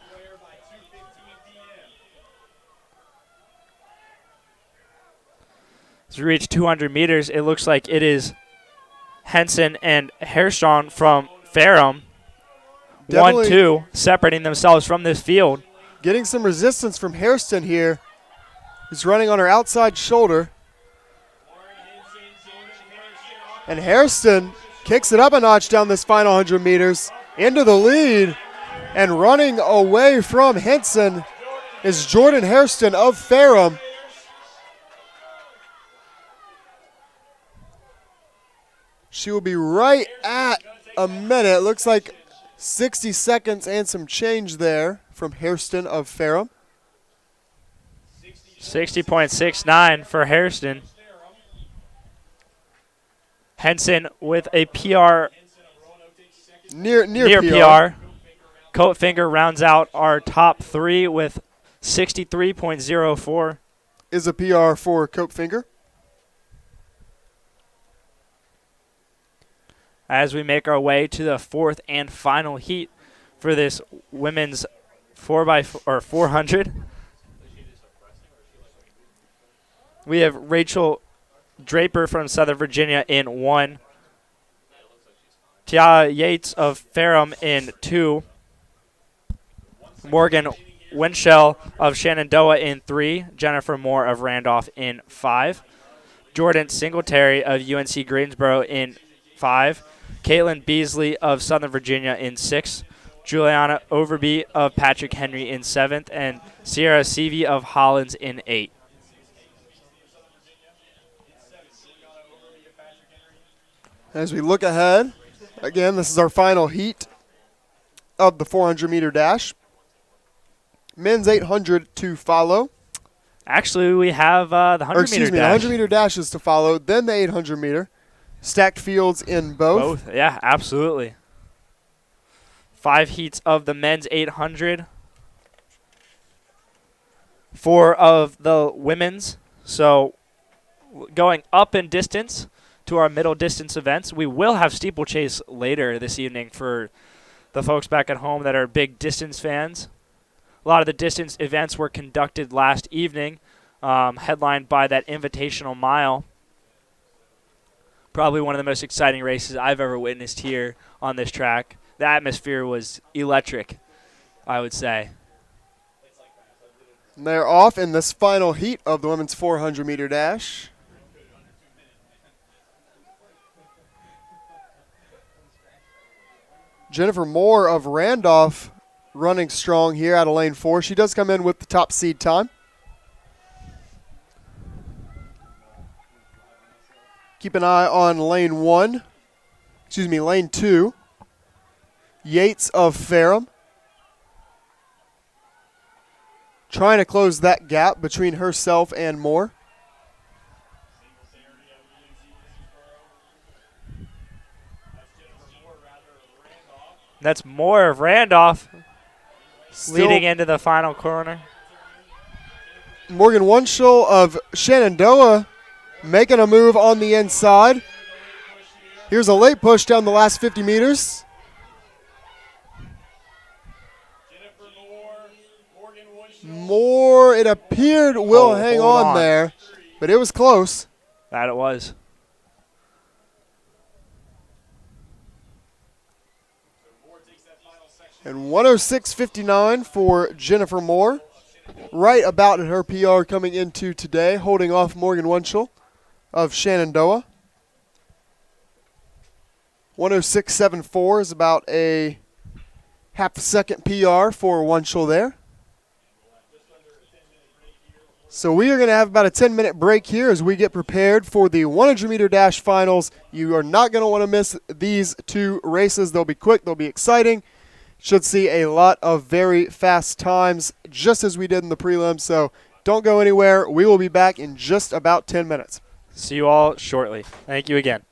As we reach 200 meters, it looks like it is Henson and Hairstrong from Ferrum. Definitely 1-2, separating themselves from this field. getting some resistance from Hairston here, who's running on her outside shoulder. And Hairston kicks it up a notch down this final 100 meters into the lead. And running away from Henson is Jordan Hairston of Ferrum. She will be right at a minute. Looks like 60 seconds and some change there from Hairston of Ferrum. 60.69 for Hairston. Henson with a PR, Near PR. Coatfinger rounds out our top 3 with 63.04. Is a PR for Coatfinger. As we make our way to the 4th and final heat for this women's 400. We have Rachel Draper from Southern Virginia in 1. Tia Yates of Ferrum in 2. Morgan Winchell of Shenandoah in 3. Jennifer Moore of Randolph in 5. Jordan Singletary of UNC Greensboro in 5. Caitlin Beasley of Southern Virginia in 6. Juliana Overby of Patrick Henry in 7th. And Sierra Seavey of Hollins in 8. As we look ahead, again, this is our final heat of the 400-meter dash. Men's 800 to follow. Actually, we have the 100-meter dash. The 100-meter dash is to follow, then the 800-meter. Stacked fields in both. Both, yeah, absolutely. 5 heats of the men's 800. 4 of the women's. So going up in distance to our middle distance events. We will have steeplechase later this evening for the folks back at home that are big distance fans. A lot of the distance events were conducted last evening, headlined by that invitational mile. Probably one of the most exciting races I've ever witnessed here on this track. The atmosphere was electric, I would say. And they're off in this final heat of the women's 400-meter dash. Jennifer Moore of Randolph running strong here out of lane 4. She does come in with the top seed time. Keep an eye on lane 2. Yates of Ferrum. Trying to close that gap between herself and Moore. That's Moore of Randolph Still leading into the final corner. Morgan Wunschel of Shenandoah making a move on the inside. Here's a late push down the last 50 meters. Moore, it appeared, will hang on there, but it was close. That it was. And 106.59 for Jennifer Moore. Right about at her PR coming into today, holding off Morgan Wunschel of Shenandoah. 106.74 is about a half a second PR for Wunschel there. So we are going to have about a 10-minute break here as we get prepared for the 100-meter dash finals. You are not going to want to miss these two races. They'll be quick. They'll be exciting. Should see a lot of very fast times, just as we did in the prelims. So don't go anywhere. We will be back in just about 10 minutes. See you all shortly. Thank you again.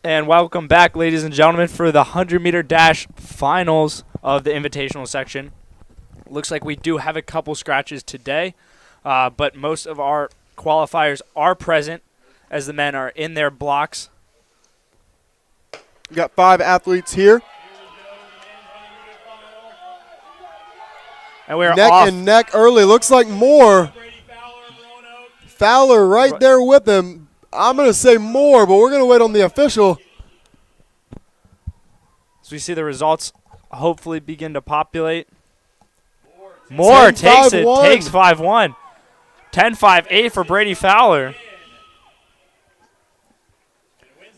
And welcome back, ladies and gentlemen, for the 100-meter dash finals of the invitational section. Looks like we do have a couple scratches today, but most of our qualifiers are present as the men are in their blocks. We got 5 athletes here. And we're Neck off. and neck early. Looks like more. Fowler right there with him. I'm going to say more, but we're going to wait on the official. As we see the results hopefully begin to populate. Moore 10-5-1. takes 5-1. 10-5-8 for Brady Fowler.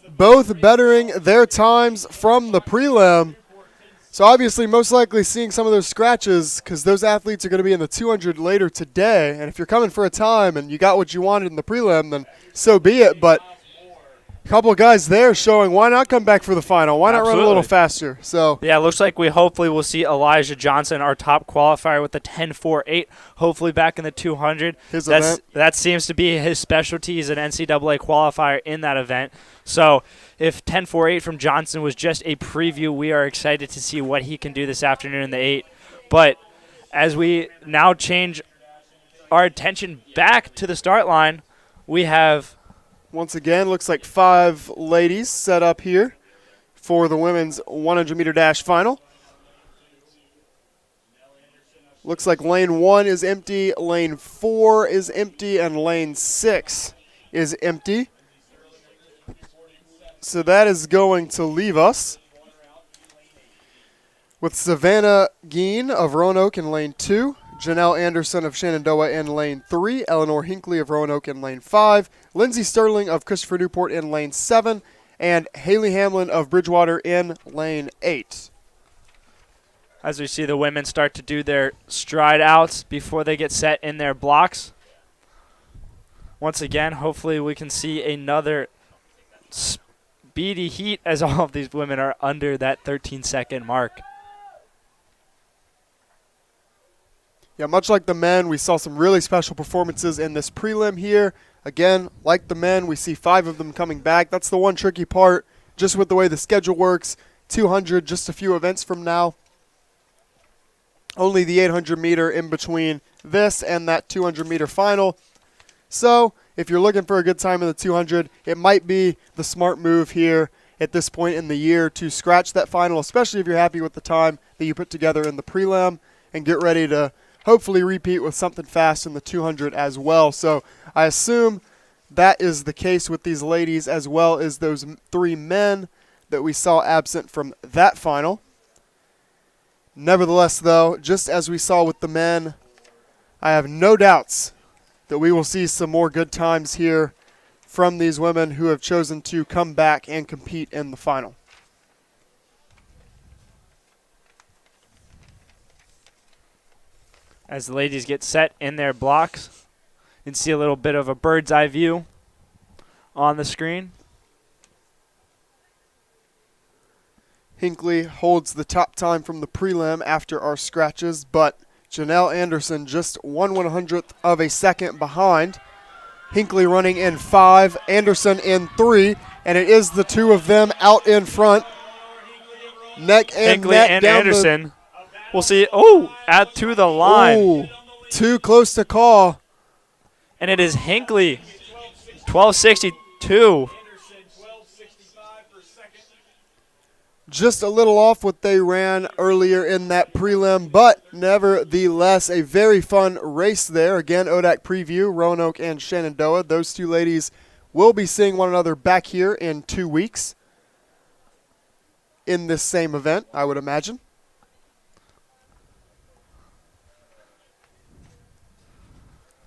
Both bettering their times from the prelim. So obviously most likely seeing some of those scratches because those athletes are going to be in the 200 later today. And if you're coming for a time and you got what you wanted in the prelim, then so be it. But a couple of guys there showing why not come back for the final? Why not run a little faster? So yeah, looks like we hopefully will see Elijah Johnson, our top qualifier, with the 10-4-8, hopefully back in the 200. His event. That seems to be his specialty. He's an NCAA qualifier in that event. So if 10-4-8 from Johnson was just a preview, we are excited to see what he can do this afternoon in the 8. But as we now change our attention back to the start line, we have once again, looks like 5 ladies set up here for the women's 100-meter dash final. Looks like lane 1 is empty, lane 4 is empty, and lane 6 is empty. So that is going to leave us with Savannah Geen of Roanoke in lane 2, Janelle Anderson of Shenandoah in lane 3, Eleanor Hinckley of Roanoke in lane 5, Lindsay Sterling of Christopher Newport in lane 7, and Haley Hamlin of Bridgewater in lane 8. As we see the women start to do their stride outs before they get set in their blocks. Once again, hopefully we can see another speedy heat as all of these women are under that 13-second mark. Yeah, much like the men, we saw some really special performances in this prelim here. Again, like the men, we see 5 of them coming back. That's the one tricky part, just with the way the schedule works. 200, just a few events from now. Only the 800-meter in between this and that 200-meter final. So if you're looking for a good time in the 200, it might be the smart move here at this point in the year to scratch that final, especially if you're happy with the time that you put together in the prelim, and get ready to hopefully repeat with something fast in the 200 as well. So I assume that is the case with these ladies as well as those 3 men that we saw absent from that final. Nevertheless, though, just as we saw with the men, I have no doubts that we will see some more good times here from these women who have chosen to come back and compete in the final. As the ladies get set in their blocks, you can see a little bit of a bird's eye view on the screen. Hinckley holds the top time from the prelim after our scratches, but Janelle Anderson just 1/100th of a second behind. Hinckley running in 5, Anderson in 3, and it is the 2 of them out in front. Neck and Hinckley neck and down Anderson. We'll see. Oh, add to the line. Ooh, too close to call. And it is Hinckley, 12:62. Just a little off what they ran earlier in that prelim, but nevertheless a very fun race there. Again, ODAC preview, Roanoke and Shenandoah. Those 2 ladies will be seeing one another back here in 2 weeks in this same event, I would imagine.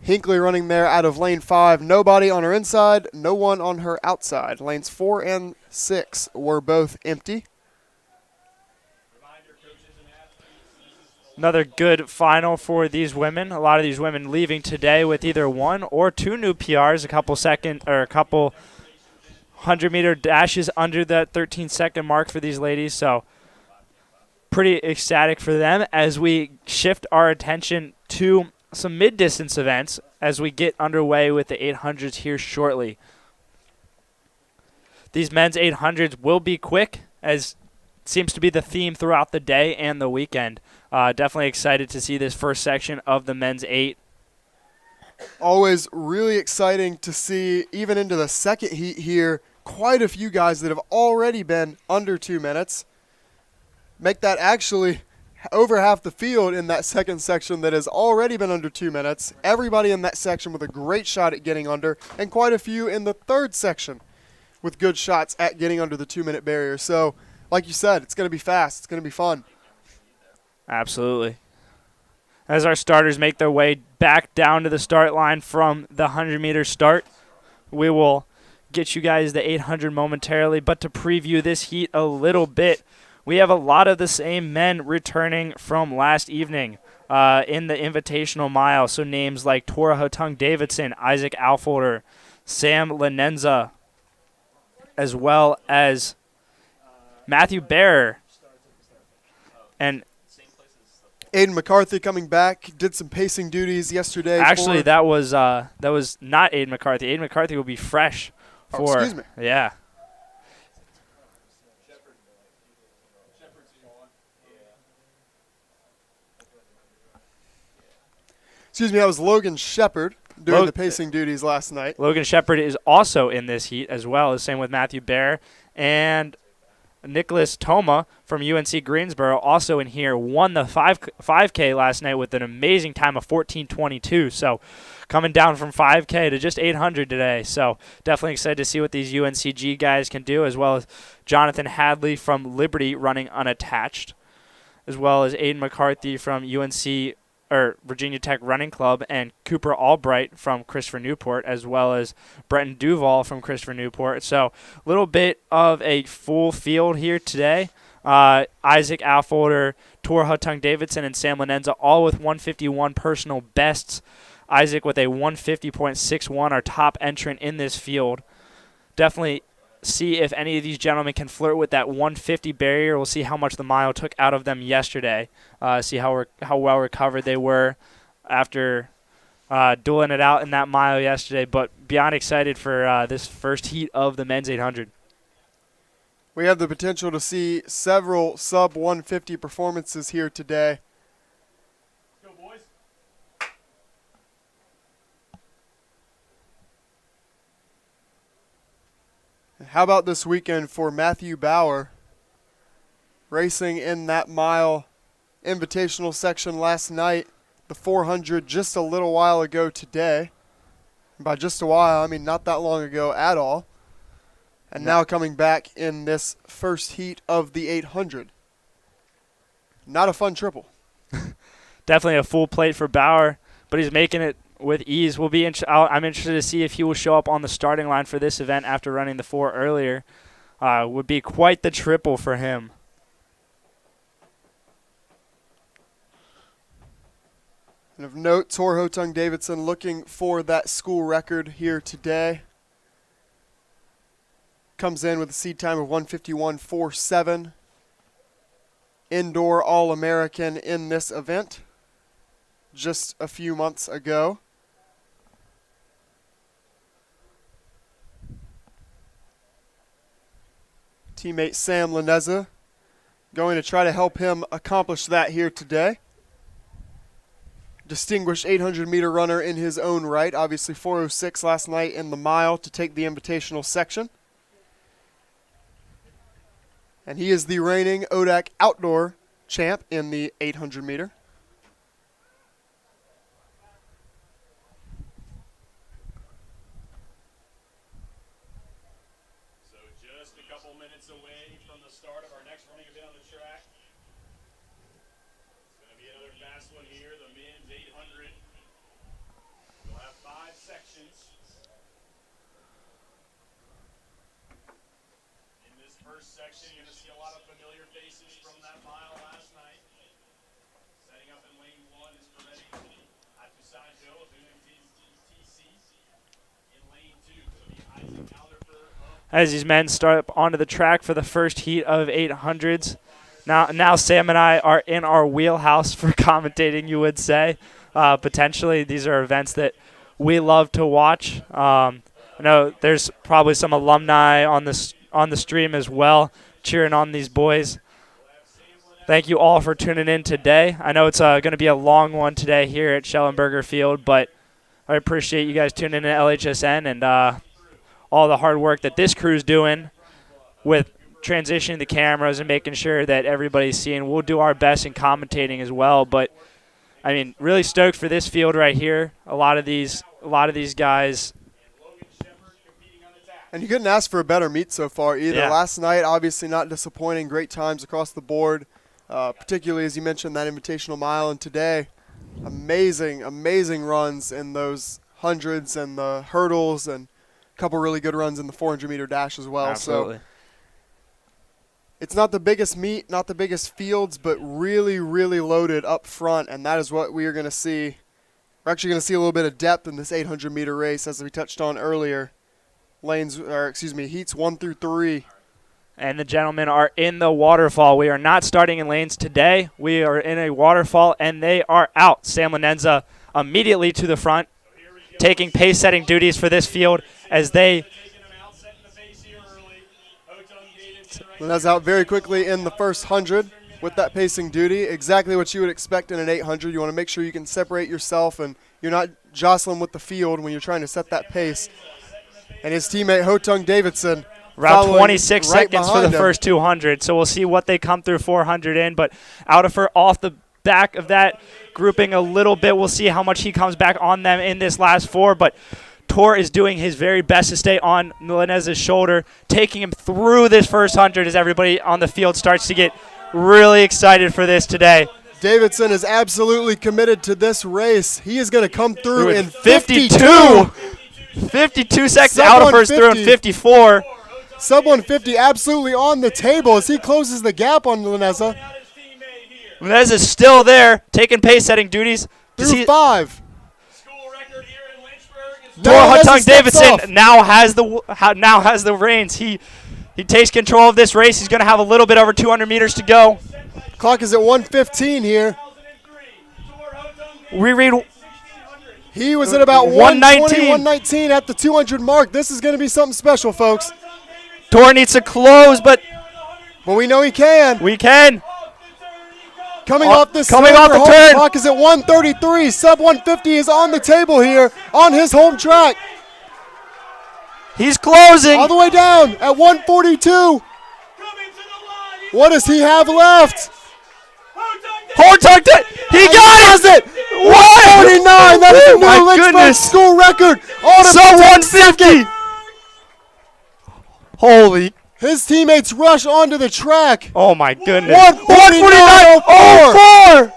Hinckley running there out of lane 5. Nobody on her inside, no one on her outside. Lanes 4 and 6 were both empty. Another good final for these women. A lot of these women leaving today with either 1 or 2 new PRs, a couple 100-meter dashes under that 13-second mark for these ladies. So pretty ecstatic for them as we shift our attention to some mid-distance events as we get underway with the 800s here shortly. these men's 800s will be quick, as seems to be the theme throughout the day and the weekend. Definitely excited to see this first section of the men's 8. Always really exciting to see, even into the second heat here, quite a few guys that have already been under 2 minutes. Make that actually over half the field in that second section that has already been under 2 minutes. Everybody in that section with a great shot at getting under, and quite a few in the third section with good shots at getting under the 2-minute barrier. So, like you said, it's going to be fast. It's going to be fun. Absolutely. As our starters make their way back down to the start line from the 100-meter start, we will get you guys the 800 momentarily. But to preview this heat a little bit, we have a lot of the same men returning from last evening in the invitational mile. So names like Tora Hotung Davidson, Isaac Alfolder, Sam Lenenza, as well as Matthew Bearer. And Aiden McCarthy coming back, did some pacing duties yesterday. Actually, that was not Aiden McCarthy. Aiden McCarthy will be fresh for. Excuse me. Yeah. Excuse me, that was Logan Shepard doing the pacing duties last night. Logan Shepard is also in this heat as well. The same with Matthew Bear. And Nicholas Toma from UNC Greensboro also in here, won the 5K last night with an amazing time of 14:22. So coming down from 5K to just 800 today. So definitely excited to see what these UNCG guys can do, as well as Jonathan Hadley from Liberty running unattached, as well as Aiden McCarthy from UNC or Virginia Tech Running Club, and Cooper Albright from Christopher Newport, as well as Brenton Duval from Christopher Newport. So a little bit of a full field here today. Isaac Alfolder, Tor Hotung Davidson, and Sam Lenenza all with 151 personal bests. Isaac with a 150.61, our top entrant in this field. Definitely see if any of these gentlemen can flirt with that 150 barrier. We'll see how much the mile took out of them yesterday. See how well recovered they were after dueling it out in that mile yesterday. But beyond excited for this first heat of the men's 800. We have the potential to see several sub 150 performances here today. Go, boys. How about this weekend for Matthew Bauer, racing in that mile invitational section last night, the 400 just a little while ago today. And by just a while, I mean not that long ago at all. And now coming back in this first heat of the 800. Not a fun triple. Definitely a full plate for Bauer, but he's making it with ease. I'm interested to see if he will show up on the starting line for this event after running the 4 earlier. Would be quite the triple for him. And of note, Tor Hotung Davidson looking for that school record here today. Comes in with a seed time of 151.47. Indoor All-American in this event just a few months ago. Teammate Sam Lenenza going to try to help him accomplish that here today. Distinguished 800-meter runner in his own right. Obviously 4:06 last night in the mile to take the invitational section. And he is the reigning ODAC outdoor champ in the 800-meter. So just a couple minutes away from the start of our next running event on the track. It's going to be another fast one here, the men's 800. We'll have 5 sections. In this first section, you're going to see a lot of familiar faces from that mile last night. Setting up in lane 1 is Coretti Atusanjo of UNTC. In lane 2, it'll be Isaac Alderfer of As these men start up onto the track for the first heat of 800s. Now Sam and I are in our wheelhouse for commentating, you would say. Potentially, these are events that we love to watch. I know there's probably some alumni on this on the stream as well, cheering on these boys. Thank you all for tuning in today. I know it's going to be a long one today here at Schellenberger Field, but I appreciate you guys tuning in to LHSN and all the hard work that this crew's doing with transitioning the cameras and making sure that everybody's seeing. We'll do our best in commentating as well, but I mean, really stoked for this field right here. A lot of these guys. And you couldn't ask for a better meet so far either. Yeah. Last night, obviously not disappointing. Great times across the board, particularly as you mentioned that invitational mile. And today, amazing runs in those hundreds and the hurdles, and a couple really good runs in the 400-meter dash as well. Absolutely. So it's not the biggest meet, not the biggest fields, but really, really loaded up front, and that is what we are going to see. We're actually going to see a little bit of depth in this 800-meter race, as we touched on earlier. Heats 1 through 3. And the gentlemen are in the waterfall. We are not starting in lanes today. We are in a waterfall, and they are out. Sam Lanenza immediately to the front, taking pace-setting duties for this field as they Lanenza out very quickly in the first 100 with that pacing duty. Exactly what you would expect in an 800. You want to make sure you can separate yourself and you're not jostling with the field when you're trying to set that pace. And his teammate Hotung Davidson around 26 right seconds for the behind him. first 200. So we'll see what they come through 400 in. But Oudifer off the back of that, grouping a little bit. We'll see how much he comes back on them in this last 4. But Tor is doing his very best to stay on Lanenza's shoulder, taking him through this first 100 as everybody on the field starts to get really excited for this today. Davidson is absolutely committed to this race. He is going to come through in 52. 52 seconds. Oudifer's through in 54. Sub 150 absolutely on the table as he closes the gap on Lanenza. Lanenza's still there, taking pace-setting duties. Through 5. Tor Hotung Davidson now has the reins. He takes control of this race. He's going to have a little bit over 200 meters to go. Clock is at 1:15 here. We read He was at about 119 at the 200 mark. This is going to be something special, folks. Tor needs to close, but we know he can. We can. Coming off the turn. Clock is at 1:33. Sub 150 is on the table here on his home track. He's closing. All the way down at 1:42. What does he have left? Hotung, he got it! 149. That is a new Lynchburg school record. Sub 150. Holy. His teammates rush onto the track. Oh, my goodness. 149.04.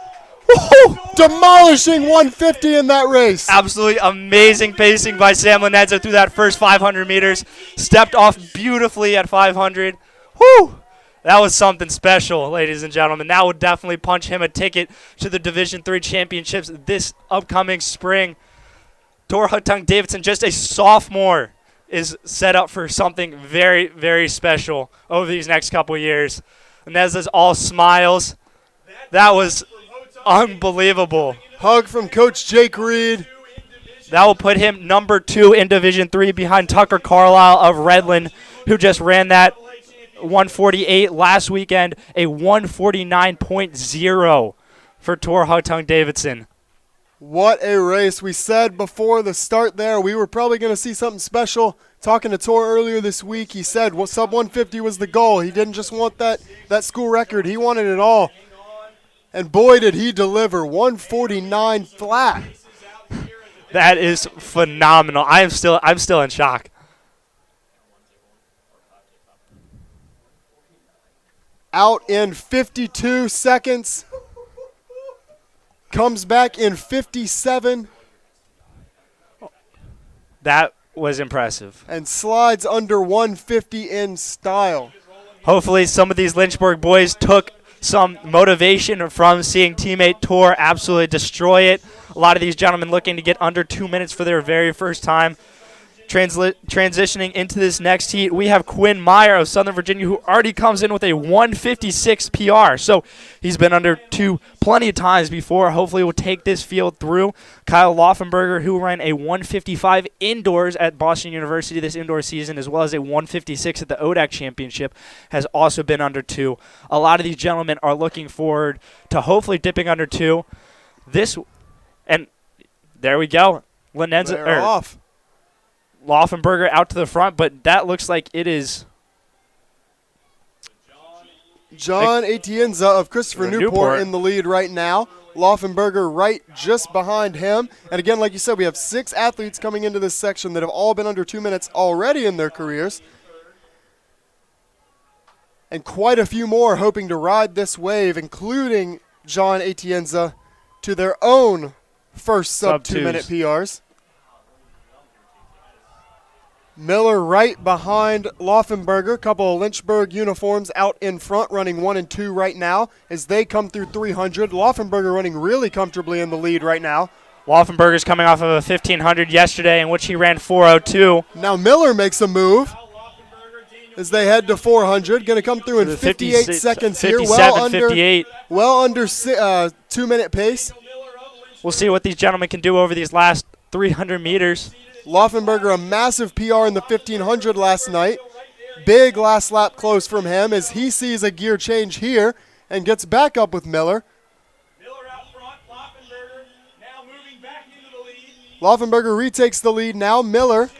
Demolishing 150 in that race. Absolutely amazing pacing by Sam Lanenza through that first 500 meters. Stepped off beautifully at 500. Whew. That was something special, ladies and gentlemen. That would definitely punch him a ticket to the Division III championships this upcoming spring. Tor Hotung Davidson, just a sophomore, is set up for something very, very special over these next couple years. Lanenza's all smiles. That was unbelievable. Hug from Coach Jake Reed. That will put him number 2 in Division III behind Tucker Carlisle of Redland, who just ran that 148 last weekend, a 149.0 for Tor Hotung Davidson. What a race. We said before the start there we were probably going to see something special. Talking to Tor earlier this week, he said sub 150 was the goal. He didn't just want that school record. He wanted it all. And boy, did he deliver. 149 flat. That is phenomenal. I'm still in shock. Out in 52 seconds. Comes back in 57. That was impressive. And slides under 150 in style. Hopefully some of these Lynchburg boys took some motivation from seeing teammate Tor absolutely destroy it. A lot of these gentlemen looking to get under 2 minutes for their very first time. Transitioning into this next heat, we have Quinn Meyer of Southern Virginia, who already comes in with a 156 PR. So he's been under 2 plenty of times before. Hopefully will take this field through. Kyle Laufenberger, who ran a 155 indoors at Boston University this indoor season, as well as a 156 at the ODAC Championship, has also been under 2. A lot of these gentlemen are looking forward to hopefully dipping under 2. And there we go. They're off. Laufenberger out to the front, but that looks like it is John Atienza of Christopher Newport in the lead right now. Laufenberger right just behind him. And again, like you said, we have 6 athletes coming into this section that have all been under 2 minutes already in their careers. And quite a few more hoping to ride this wave, including John Atienza, to their own first sub-2 minute PRs. Miller right behind Laufenberger. Couple of Lynchburg uniforms out in front, running 1 and 2 right now as they come through 300. Laufenberger running really comfortably in the lead right now. Laufenberger's coming off of a 1,500 yesterday in which he ran 4:02. Now Miller makes a move as they head to 400. Going to come through in 58 seconds here. 58. Well under 2 minute pace. We'll see what these gentlemen can do over these last 300 meters. Laufenberger, a massive PR in the 1,500 last night. Big last lap close from him as he sees a gear change here and gets back up with Miller. Miller out front, Laufenberger now moving back into the lead. Laufenberger retakes the lead now. Miller.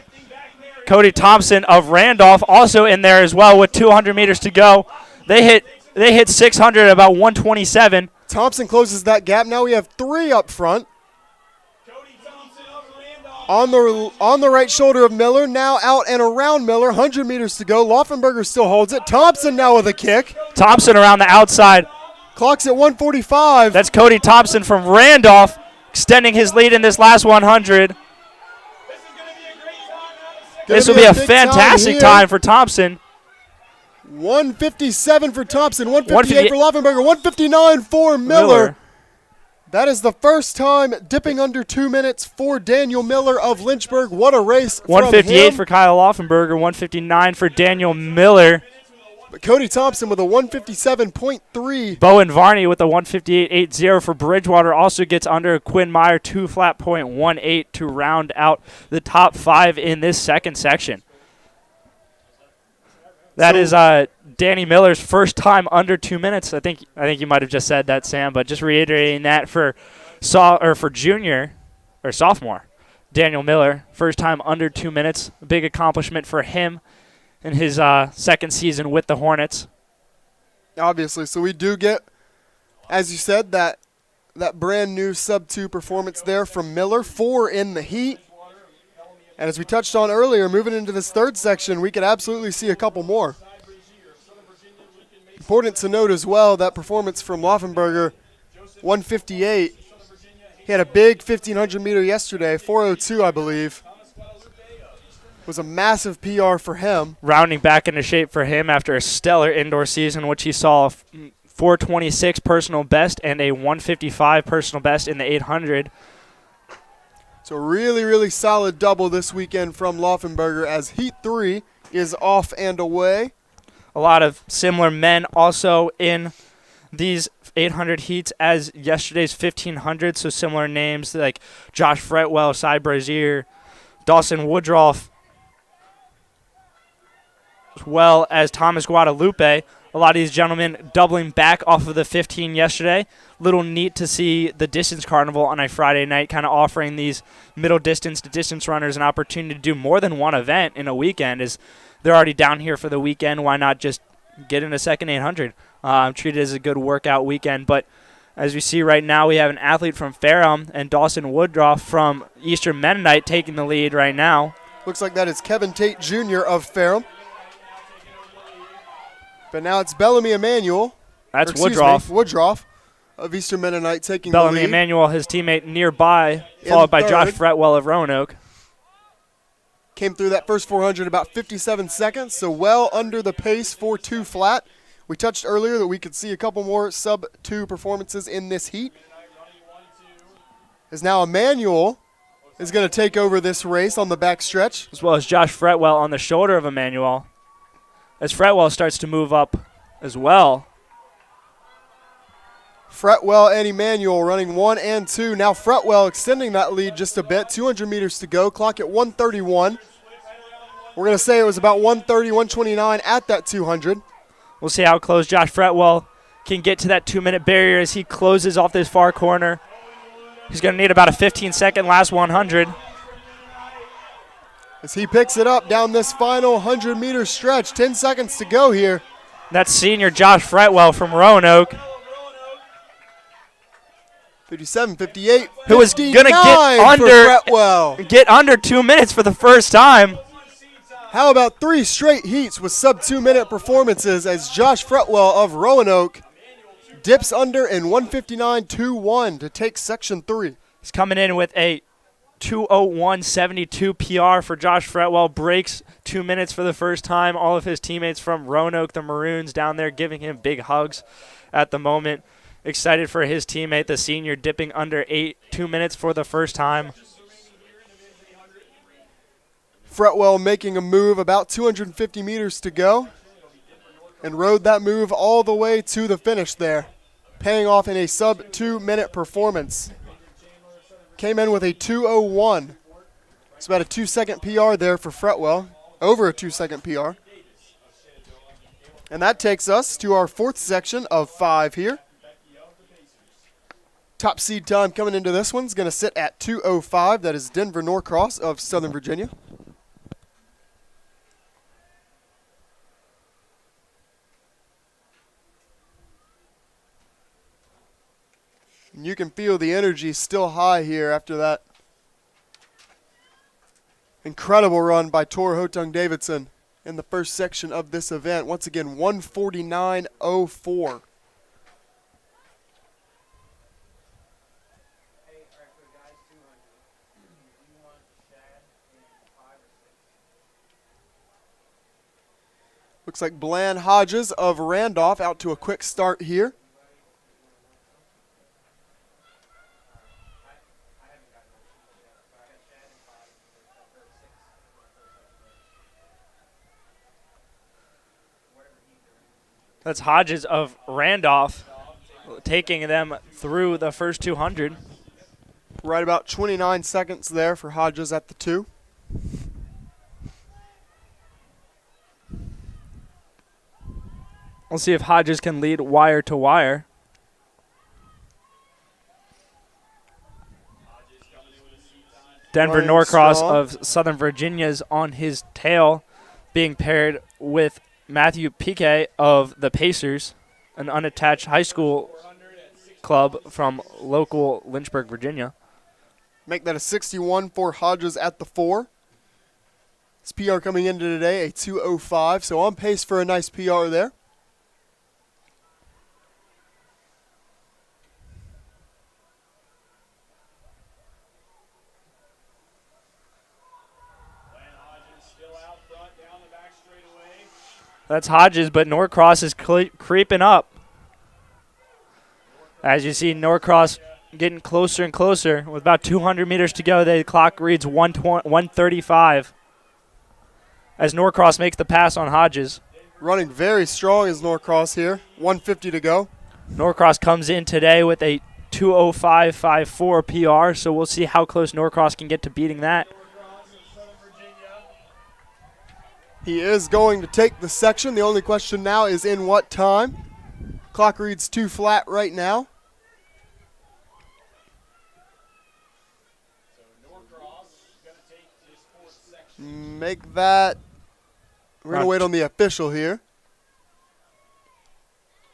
Cody Thompson of Randolph also in there as well with 200 meters to go. They hit 600 at about 127. Thompson closes that gap. Now we have 3 up front. On the right shoulder of Miller, now out and around Miller, 100 meters to go. Laufenberger still holds it. Thompson now with a kick. Thompson around the outside. Clock's at 1:45. That's Cody Thompson from Randolph extending his lead in this last 100. This will be a fantastic time for Thompson. 157 for Thompson, 158 for Laufenberger, 159 for Miller. That is the first time dipping under 2 minutes for Daniel Miller of Lynchburg. What a race from 158 him. for Kyle Laufenberger, 159 for Daniel Miller. But Cody Thompson with a 157.3. Bowen Varney with a 158.80 for Bridgewater also gets under. Quinn Meyer 2.18 to round out the top 5 in this second section. That is Danny Miller's first time under 2 minutes. I think you might have just said that, Sam, but just reiterating that for junior or sophomore Daniel Miller, first time under 2 minutes. A big accomplishment for him in his second season with the Hornets. Obviously, so we do get, as you said, that brand new sub-2 performance there from Miller, 4 in the heat. And as we touched on earlier, moving into this third section, we could absolutely see a couple more. Important to note as well, that performance from Laufenberger, 158. He had a big 1,500 meter yesterday, 4:02, I believe. Was a massive PR for him. Rounding back into shape for him after a stellar indoor season, which he saw 426 personal best and a 155 personal best in the 800. So really, really solid double this weekend from Laufenberger as Heat 3 is off and away. A lot of similar men also in these 800 heats as yesterday's 1,500, so similar names like Josh Fretwell, Cy Brazier, Dawson Woodruff, as well as Thomas Guadalupe. A lot of these gentlemen doubling back off of the 15 yesterday. Little neat to see the distance carnival on a Friday night, kind of offering these middle distance to distance runners an opportunity to do more than one event in a weekend. As they're already down here for the weekend, why not just get in a second 800? Treat it as a good workout weekend. But as we see right now, we have an athlete from Ferrum and Dawson Woodruff from Eastern Mennonite taking the lead right now. Looks like that is Kevin Tate Jr. of Ferrum. But now it's Bellamy Emanuel. That's Woodruff. Woodruff of Eastern Mennonite taking Bellamy the lead. Emanuel, his teammate nearby, followed by Josh Fretwell of Roanoke. Came through that first 400 about 57 seconds, so well under the pace for 2 flat. We touched earlier that we could see a couple more sub-2 performances in this heat. As now Emanuel is going to take over this race on the backstretch. As well as Josh Fretwell on the shoulder of Emmanuel. As Fretwell starts to move up as well. Fretwell and Emmanuel running 1 and 2. Now Fretwell extending that lead just a bit. 200 meters to go. Clock at 1:31. We're going to say it was about 1:30, 1:29 at that 200. We'll see how close Josh Fretwell can get to that 2-minute barrier as he closes off this far corner. He's going to need about a 15-second last 100. As he picks it up down this final 100-meter stretch. 10 seconds to go here. That's senior Josh Fretwell from Roanoke, 57, 58, who is going to get under 2 minutes for the first time. How about 3 straight heats with sub-2-minute performances as Josh Fretwell of Roanoke dips under in 1:59.21 to take Section 3. He's coming in with a 2:01.72 PR for Josh Fretwell. Breaks 2 minutes for the first time. All of his teammates from Roanoke, the Maroons, down there giving him big hugs at the moment. Excited for his teammate, the senior, dipping under 2 minutes for the first time. Fretwell making a move about 250 meters to go and rode that move all the way to the finish there, paying off in a sub-2-minute performance. Came in with a 2:01. It's about a 2-second PR there for Fretwell, over a 2-second PR. And that takes us to our 4th section of 5 here. Top seed time coming into this one's going to sit at 2:05. That is Denver Norcross of Southern Virginia. And you can feel the energy still high here after that incredible run by Tor Hotung Davidson in the first section of this event. Once again, 1:49.04. Looks like Bland Hodges of Randolph out to a quick start here. That's Hodges of Randolph taking them through the first 200. Right about 29 seconds there for Hodges at the 2. We'll see if Hodges can lead wire to wire. Denver Running Norcross strong. of Southern Virginia's on his tail, being paired with Matthew Piquet of the Pacers, an unattached high school club from local Lynchburg, Virginia. Make that a 61 for Hodges at the 4. His PR coming into today, a 2:05, so on pace for a nice PR there. That's Hodges, but Norcross is creeping up. As you see, Norcross getting closer and closer. With about 200 meters to go, the clock reads 1:35 as Norcross makes the pass on Hodges. Running very strong is Norcross here. 150 to go. Norcross comes in today with a 2:05.54 PR, so we'll see how close Norcross can get to beating that. He is going to take the section. The only question now is in what time. Clock reads 2 flat right now. Make that. We're going to wait on the official here.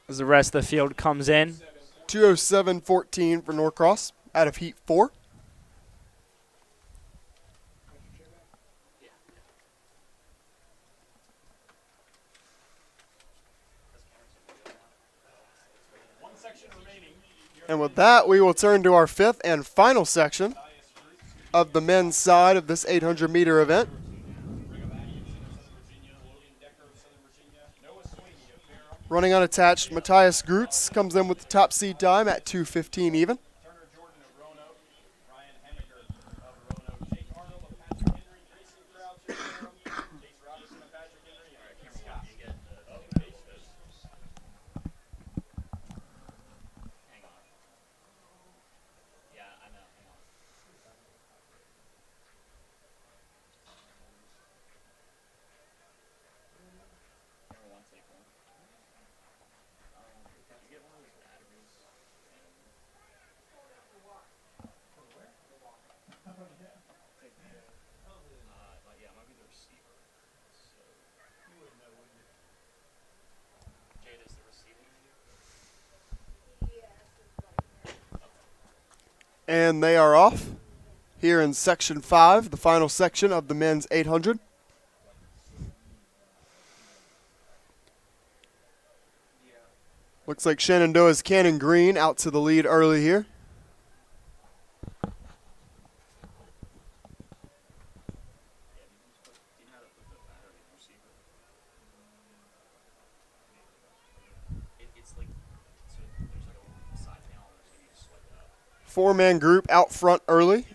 As the rest of the field comes in. 2:07.14 for Norcross out of heat 4. And with that, we will turn to our 5th and final section of the men's side of this 800-meter event. Running unattached, Matthias Grutz comes in with the top seed time at 2:15 even. And they are off here in Section 5, the final section of the men's 800. Looks like Shenandoah's Cannon Green out to the lead early here. Four-man group out front early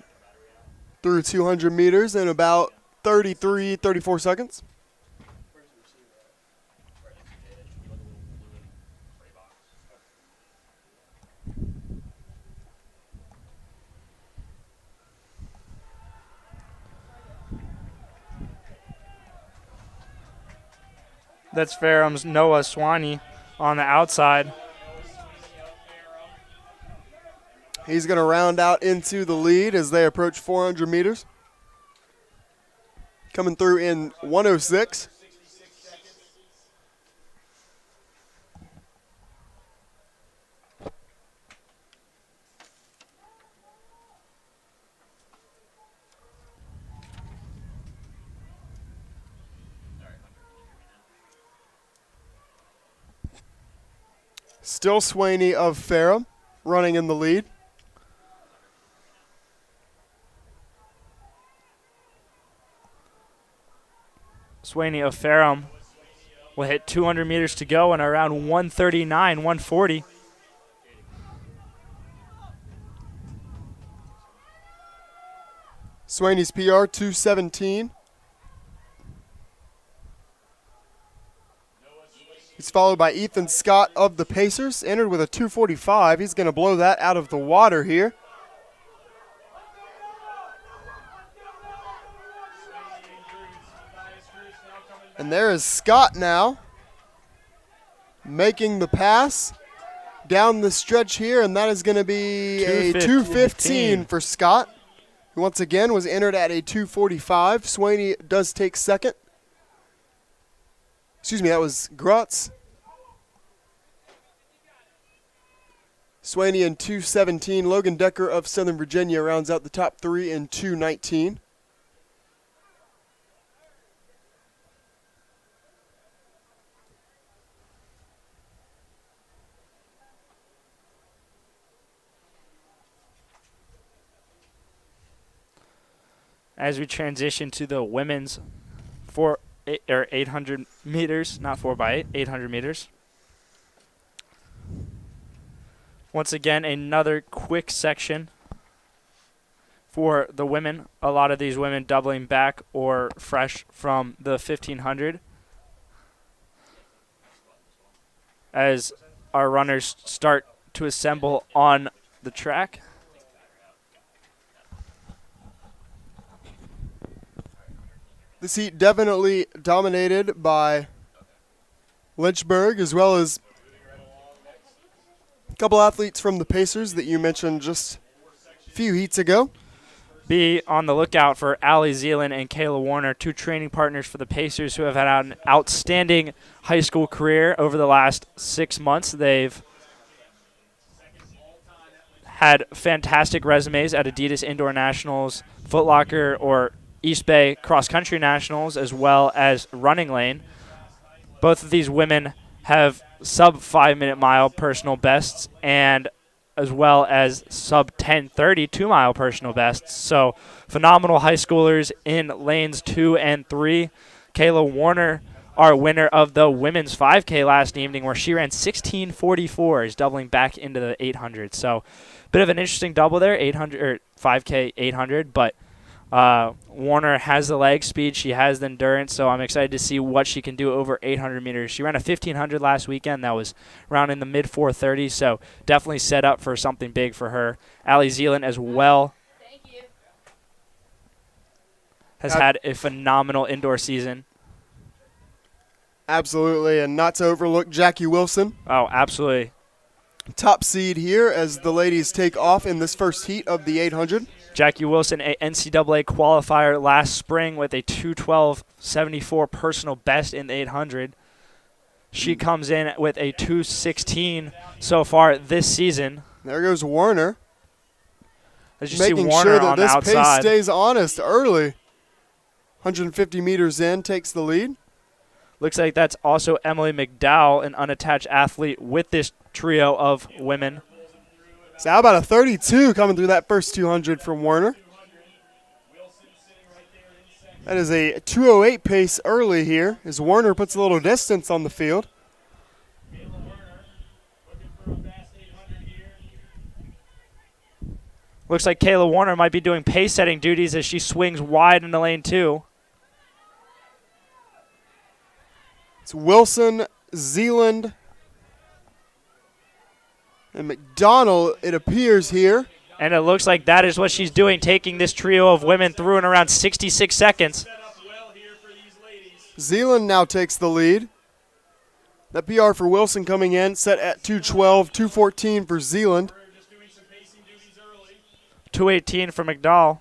through 200 meters in about 33, 34 seconds. That's Ferrum's Noah Swanee on the outside. He's going to round out into the lead as they approach 400 meters. Coming through in 106. Still Swaney of Ferrum running in the lead. Swaney of Ferrum will hit 200 meters to go and around 139, 140. Swaney's PR 217. He's followed by Ethan Scott of the Pacers, entered with a 245. He's going to blow that out of the water here. And there is Scott now making the pass down the stretch here, and that is going to be a 2:15 for Scott, who once again was entered at a 2:45. Swaney does take second. Excuse me, that was Grotz. Swaney in 2:17. Logan Decker of Southern Virginia rounds out the top three in 2:19. As we transition to the women's 800 meters, not 4x8, 800 meters. Once again, another quick section for the women. A lot of these women doubling back or fresh from the 1500. As our runners start to assemble on the track. This heat definitely dominated by Lynchburg, as well as a couple athletes from the Pacers that you mentioned just a few heats ago. Be on the lookout for Allie Zeeland and Kayla Warner, two training partners for the Pacers who have had an outstanding high school career over the last 6 months. They've had fantastic resumes at Adidas Indoor Nationals, Foot Locker, or East Bay Cross Country Nationals, as well as Running Lane. Both of these women have sub 5-minute mile personal bests and as well as sub 10:30 2-mile personal bests. So phenomenal high schoolers in lanes 2 and 3. Kayla Warner, our winner of the women's 5K last evening, where she ran 16:44, is doubling back into the 800. So bit of an interesting double there, 800 or 5K 800, but Warner has the leg speed. She has the endurance, so I'm excited to see what she can do over 800 meters. She ran a 1,500 last weekend. That was around in the mid-430s, so definitely set up for something big for her. Allie Zeeland as well has had a phenomenal indoor season. Absolutely, and not to overlook Jackie Wilson. Oh, absolutely. Top seed here as the ladies take off in this first heat of the 800. Jackie Wilson, a NCAA qualifier last spring with a 2:12.74 personal best in the 800. She comes in with a 2:16 so far this season. There goes Warner. As you see making Warner sure that on the this pace outside. stays honest early. 150 meters in, takes the lead. Looks like that's also Emily McDowell, an unattached athlete with this trio of women. So how about a 32 coming through that first 200 from Werner? That is a 2:08 pace early here as Werner puts a little distance on the field. Looks like Kayla Warner might be doing pace-setting duties as she swings wide into lane 2. It's Wilson, Zealand, and McDonald, it appears here. And it looks like that is what she's doing, taking this trio of women through in around 66 seconds. Zealand now takes the lead. That PR for Wilson coming in, set at 2:12, 2:14 for Zealand. 2:18 for McDowell.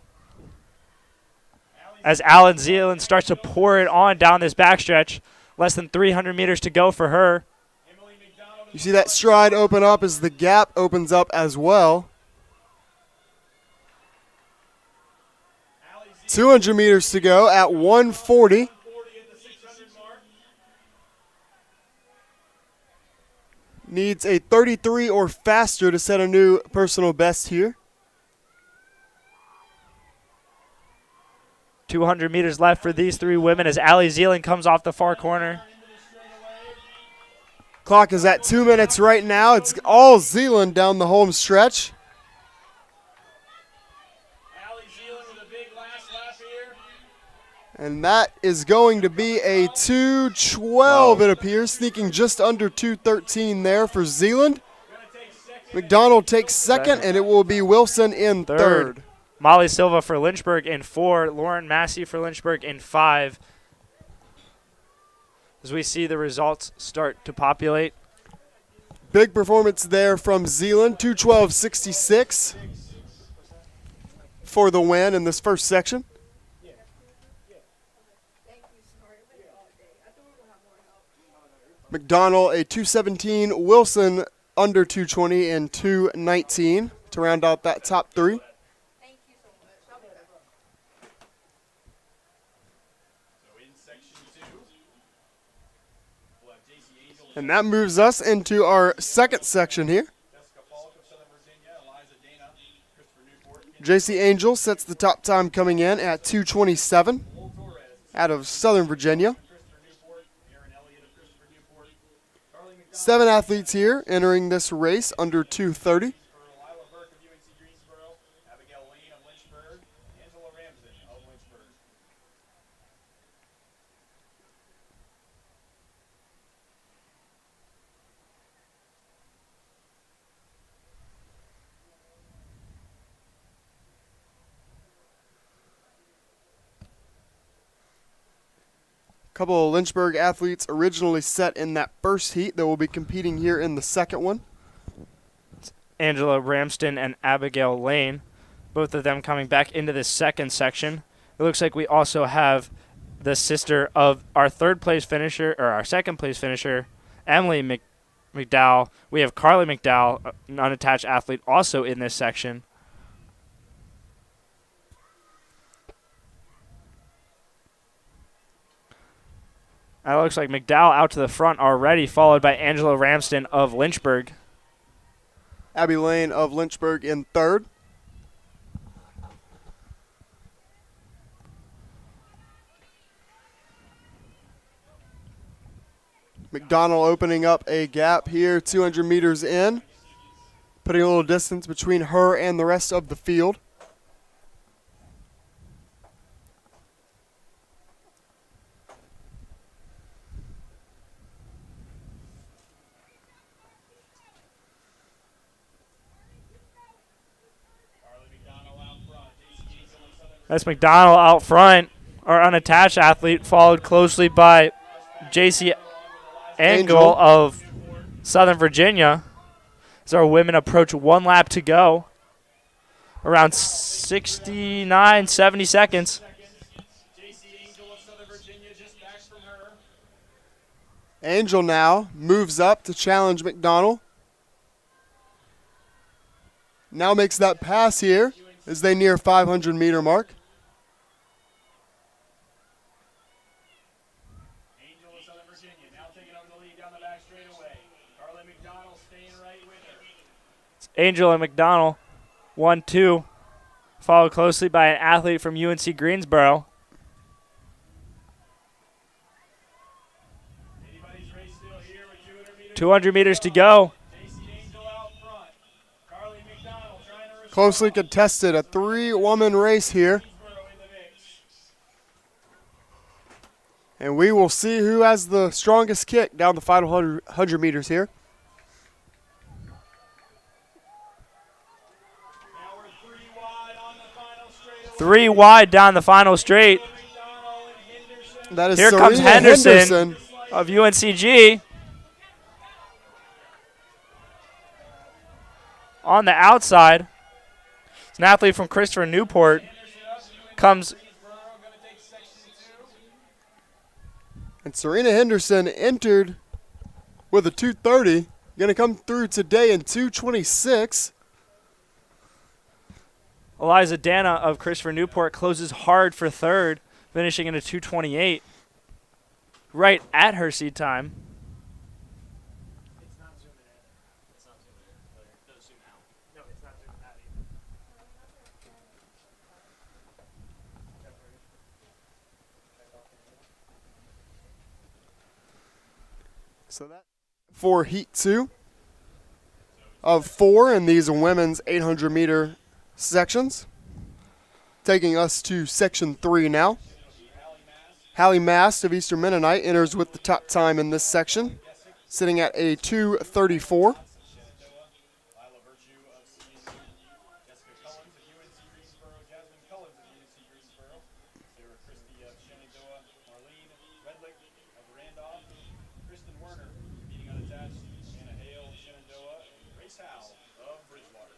As Alan Zealand starts to pour it on down this backstretch. Less than 300 meters to go for her. You see that stride open up as the gap opens up as well. 200 meters to go at 1:40. Needs a 33 or faster to set a new personal best here. 200 meters left for these three women as Allie Zealand comes off the far corner. Clock is at 2 minutes right now. It's all Zealand down the home stretch. And that is going to be a 2:12, it appears, sneaking just under 2:13 there for Zealand. McDonald takes second, and it will be Wilson in third. Molly Silva for Lynchburg in 4. Lauren Massey for Lynchburg in 5. As we see the results start to populate. Big performance there from Zealand, 2:12.66 for the win in this first section. McDonald a 2:17, Wilson under 2:20 and 2:19 to round out that top three. And that moves us into our second section here. JC Angel sets the top time coming in at 2:27 out of Southern Virginia. 7 athletes here entering this race under 2:30. Couple of Lynchburg athletes originally set in that first heat that will be competing here in the second one. Angela Ramston and Abigail Lane, both of them coming back into this second section. It looks like we also have the sister of our second place finisher, Emily McDowell. We have Carly McDowell, an unattached athlete, also in this section. It looks like McDowell out to the front already, followed by Angela Ramston of Lynchburg. Abby Lane of Lynchburg in third. McDonald opening up a gap here, 200 meters in, putting a little distance between her and the rest of the field. That's McDonald out front, our unattached athlete, followed closely by J.C. Angel of Southern Virginia. As our women approach 1 lap to go, around 69, 70 seconds. Angel now moves up to challenge McDonald. Now makes that pass here. as they near 500-meter mark. Angel of Southern Virginia now taking over the lead down the back straightaway. Carly McDonald staying right with her. Angel and McDonald, 1-2, followed closely by an athlete from UNC Greensboro. Anybody's race still here with 200 meters. 200 meters to go. JC Angel out front. Carly McDonald trying to restore. Closely contested, a 3-woman race here. Greensboro in the mix. And we will see who has the strongest kick down the final 100 meters here. Now we're 3 wide on the final straightaway. 3 wide down the final straight. McDonald and Henderson. That is Here comes Serena Henderson of UNCG. On the outside, it's an athlete from Christopher Newport. Comes Greensboro gonna take section 2. And Serena Henderson entered with a 2:30. Going to come through today in 2:26. Eliza Dana of Christopher Newport closes hard for third, finishing in a 2:28. Right at her seed time. So that for heat 2 of 4 in these women's 800-meter sections. Taking us to section 3 now. Hallie Mast of Eastern Mennonite enters with the top time in this section, sitting at a 2:34. Lila Virtue of CSU. Jessica Cullens of UNC Greensboro. Jasmine Cullens of UNC Greensboro. Sarah Christie of Shenandoah. Marlene Redlick of Randolph. Kristen Werner beating unattached. Anna Hale of Shenandoah. And Grace Howell of Bridgewater.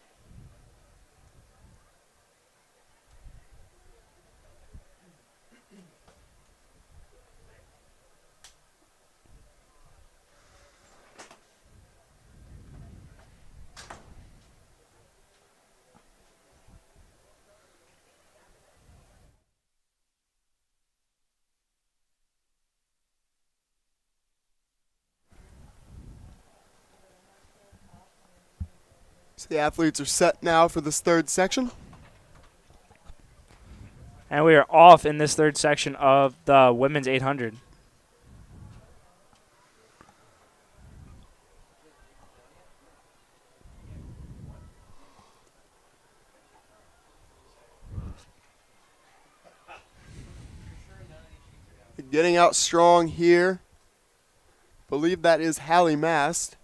So the athletes are set now for this third section. And we are off in this third section of the women's 800. Getting out strong here. Believe that is Hallie Mast.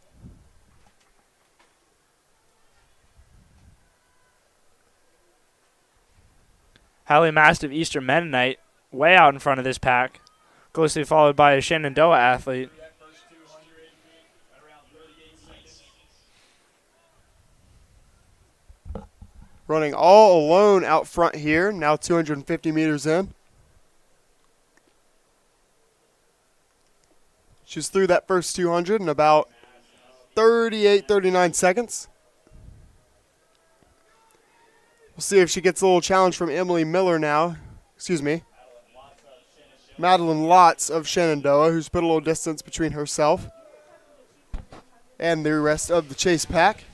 Hallie Mast of Eastern Mennonite, way out in front of this pack, closely followed by a Shenandoah athlete. That first 200 at around 38 seconds. Running all alone out front here, now 250 meters in. She's through that first 200 in about 38, 39 seconds. We'll see if she gets a little challenge from Emily Miller now. Excuse me. Madeline Lotz of Shenandoah, who's put a little distance between herself and the rest of the chase pack.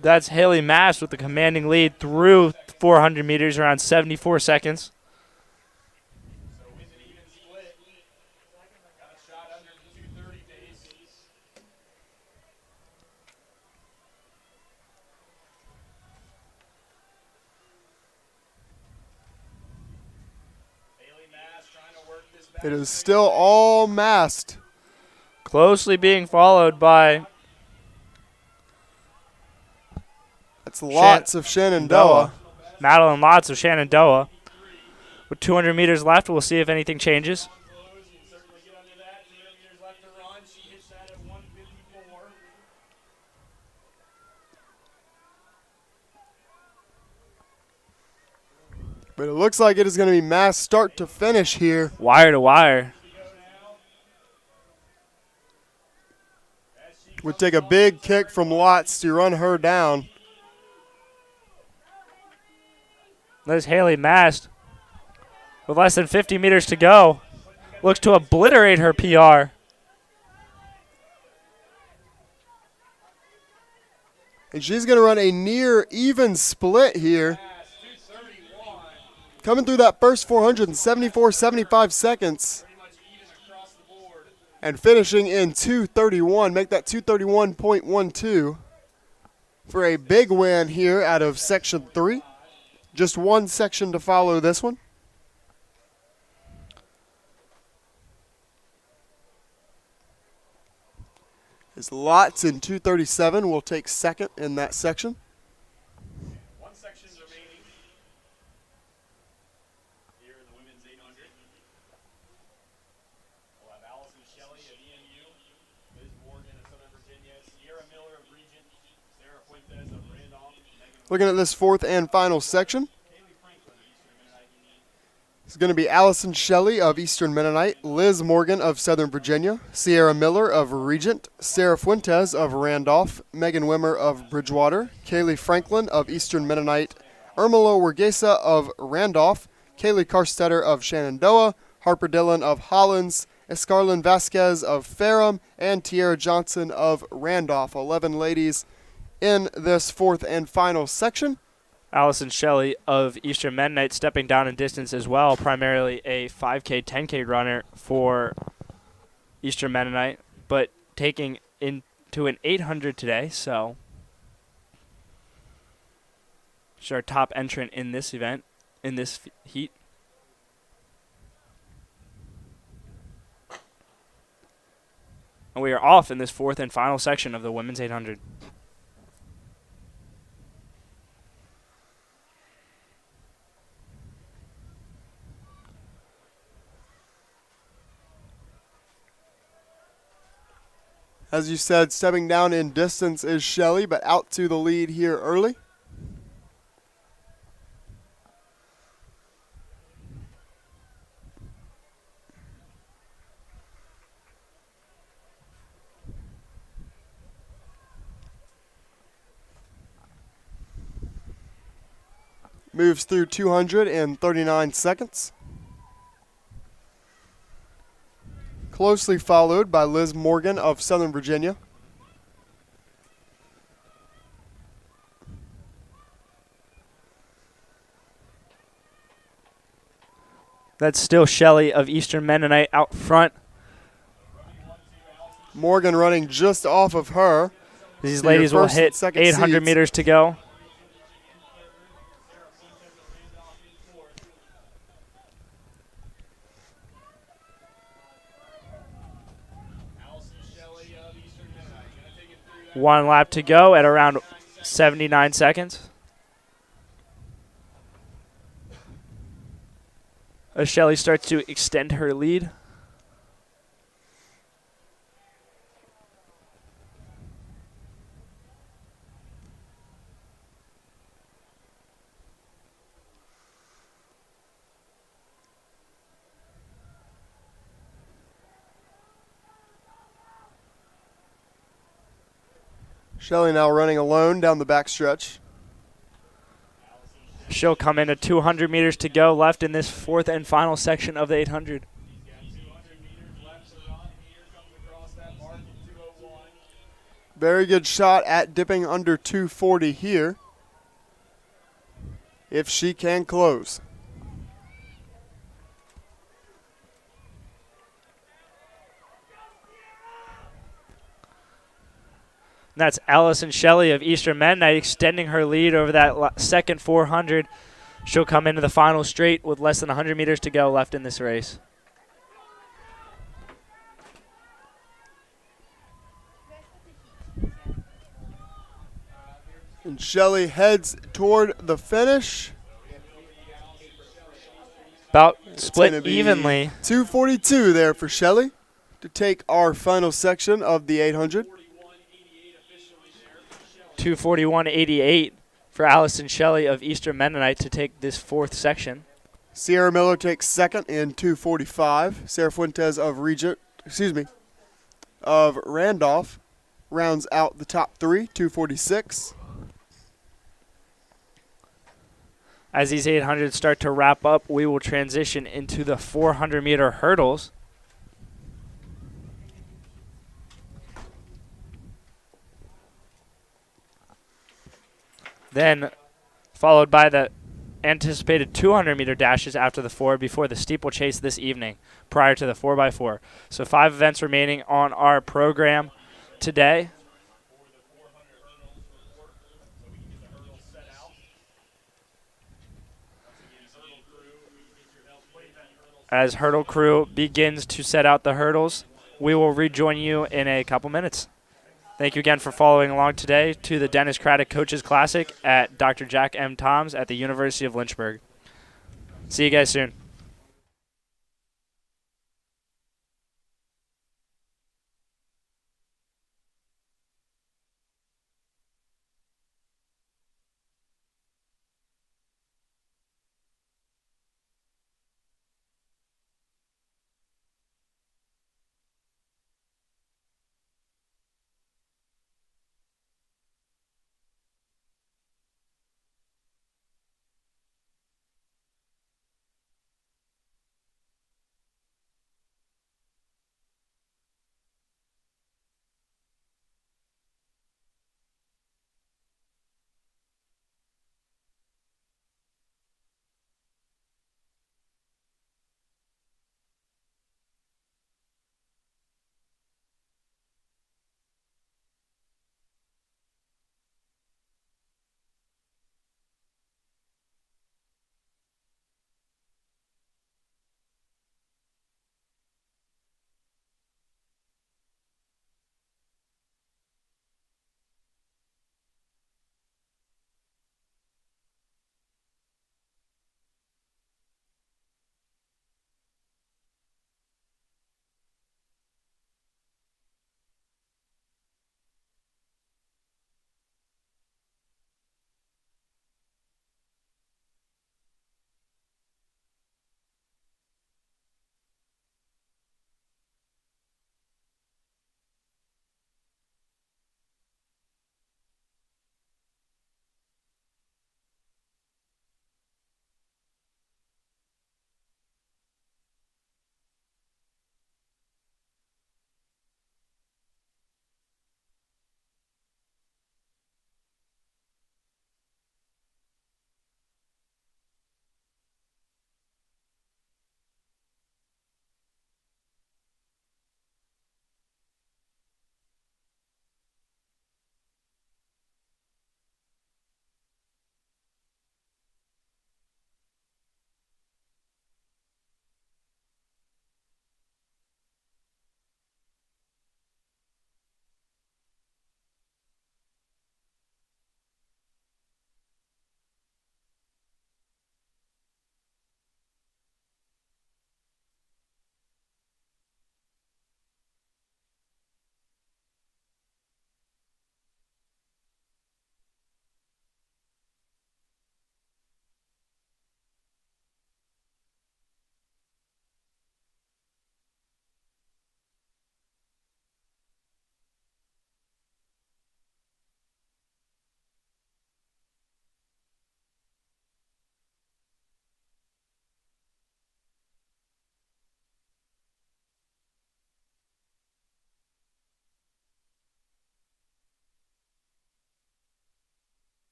That's Haley Mast with the commanding lead through 400 meters, around 74 seconds. So with an even split, got a shot under the 230 pace. Haley Mast trying to work this back. It is still all Mast. Closely being followed by That's lots of Shenandoah. Madeline Lotz of Shenandoah. With 200 meters left, we'll see if anything changes. Close, you can certainly get under that. 200 meters left to run. She hits that at 154. But it looks like it is going to be Mast start to finish here. Wire to wire. Would take a big kick from Lotz to run her down. There's Haley Mast with less than 50 meters to go. Looks to obliterate her PR. And she's going to run a near even split here. Coming through that first 400 in 74.75 seconds. And finishing in 2:31. Make that 2:31.12 for a big win here out of Section 3. Just one section to follow this one. As Lots in 2:37 will take second in that section. One section remaining here in the women's 800. We'll have Allison Shelley of EMU, Liz Morgan of Southern Virginia, Sierra Miller of Regent, Sarah Fuentes of Randolph, Looking at this fourth and final section. It's going to be Allison Shelley of Eastern Mennonite, Liz Morgan of Southern Virginia, Sierra Miller of Regent, Sarah Fuentes of Randolph, Megan Wimmer of Bridgewater, Kaylee Franklin of Eastern Mennonite, Ermelo Wergesa of Randolph, Kaylee Karstetter of Shenandoah, Harper Dillon of Hollins, Escarlin Vasquez of Ferrum, and Tierra Johnson of Randolph. 11 ladies in this fourth and final section. Allison Shelley of Eastern Mennonite stepping down in distance as well, primarily a 5K, 10K runner for Eastern Mennonite, but taking into an 800 today, so she's our top entrant in this event, in this heat. And we are off in this fourth and final section of the women's 800. As you said, stepping down in distance is Shelley, but out to the lead here early. Moves through 200 in 39 seconds. Closely followed by Liz Morgan of Southern Virginia. That's still Shelley of Eastern Mennonite out front. Morgan running just off of her. These So your ladies will first and hit second 800 seeds. meters to go. One lap to go at around 79 seconds. As Shelley starts to extend her lead. Shelley now running alone down the backstretch. She'll come in at 200 meters to go left in this fourth and final section of the 800. Very good shot at dipping under 240 here. If she can close. And that's Allison Shelley of Eastern Mennonite extending her lead over that second 400. She'll come into the final straight with less than 100 meters to go left in this race. And Shelley heads toward the finish. About It's split gonna be evenly. 242 there for Shelley to take our final section of the 800. 241.88 for Allison Shelley of Eastern Mennonite to take this fourth section. Sierra Miller takes second in 245. Sarah Fuentes of of Randolph rounds out the top three, 246. As these 800s start to wrap up, we will transition into the 400-meter hurdles. Then followed by the anticipated 200-meter dashes after the 4 before the steeplechase this evening prior to the 4x4. So 5 events remaining on our program today. As hurdle crew begins to set out the hurdles, we will rejoin you in a couple minutes. Thank you again for following along today to the Dennis Craddock Coaches Classic at Dr. Jack M. Toms at the University of Lynchburg. See you guys soon.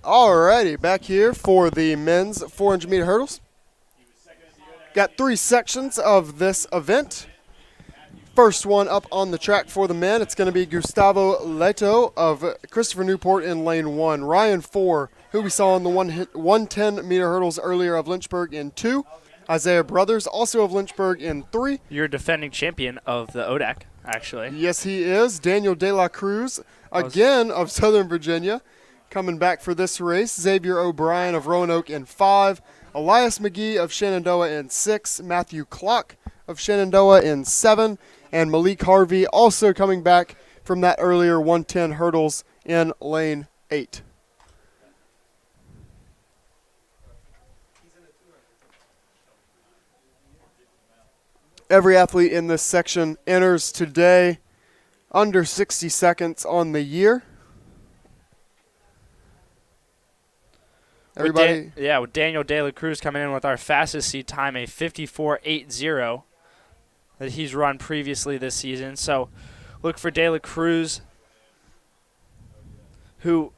Alrighty, back here for the men's 400-meter hurdles. Got 3 sections of this event. First one up on the track for the men, it's going to be Gustavo Leto of Christopher Newport in lane 1. Ryan 4, who we saw in the 110-meter hurdles earlier, of Lynchburg in 2. Isaiah Brothers, also of Lynchburg, in 3. You're defending champion of the ODAC, actually. Yes, he is. Daniel De La Cruz, again of Southern Virginia, Coming back for this race, Xavier O'Brien of Roanoke in 5, Elias McGee of Shenandoah in 6, Matthew Clock of Shenandoah in 7, and Malik Harvey also coming back from that earlier 110 hurdles in lane 8. Every athlete in this section enters today under 60 seconds on the year. Everybody, with Daniel De La Cruz coming in with our fastest seed time, a 54.80 that he's run previously this season. So look for De La Cruz, who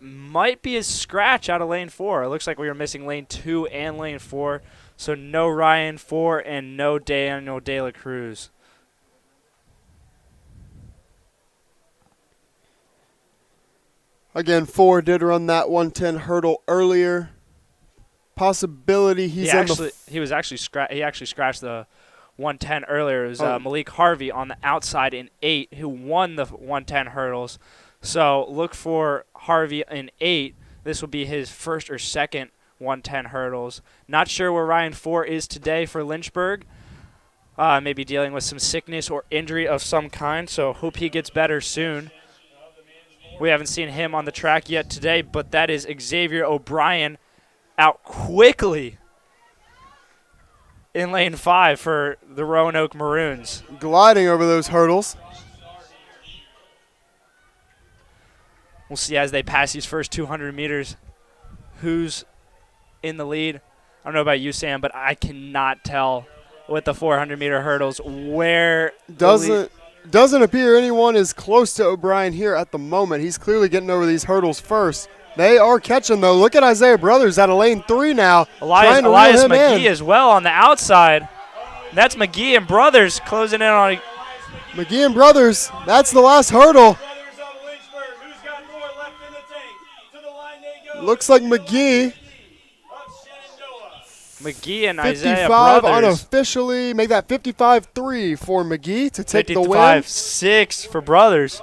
might be a scratch out of lane 4. It looks like we were missing lane 2 and lane 4. So no Ryan 4 and no Daniel De La Cruz. again, 4 did run that 110 hurdle earlier. Possibility he actually scratched the 110 earlier. It was Malik Harvey on the outside in 8 who won the 110 hurdles. So look for Harvey in 8. This will be his first or second 110 hurdles. Not sure where Ryan 4 is today for Lynchburg. Maybe dealing with some sickness or injury of some kind, so hope he gets better soon. We haven't seen him on the track yet today, but that is Xavier O'Brien out quickly in lane 5 for the Roanoke Maroons. Gliding over those hurdles. We'll see as they pass these first 200 meters who's in the lead. I don't know about you, Sam, but I cannot tell with the 400-meter hurdles where doesn't appear anyone is close to O'Brien here at the moment. He's clearly getting over these hurdles first. They are catching, though. Look at Isaiah Brothers out of lane 3 now. Elias McGee as well on the outside. That's McGee and Brothers closing in on McGee and Brothers. That's the last hurdle. Looks like McGee and Isaiah 55 Brothers. Unofficially. Make that 55-3 for McGee to take the win. 55-6 for Brothers.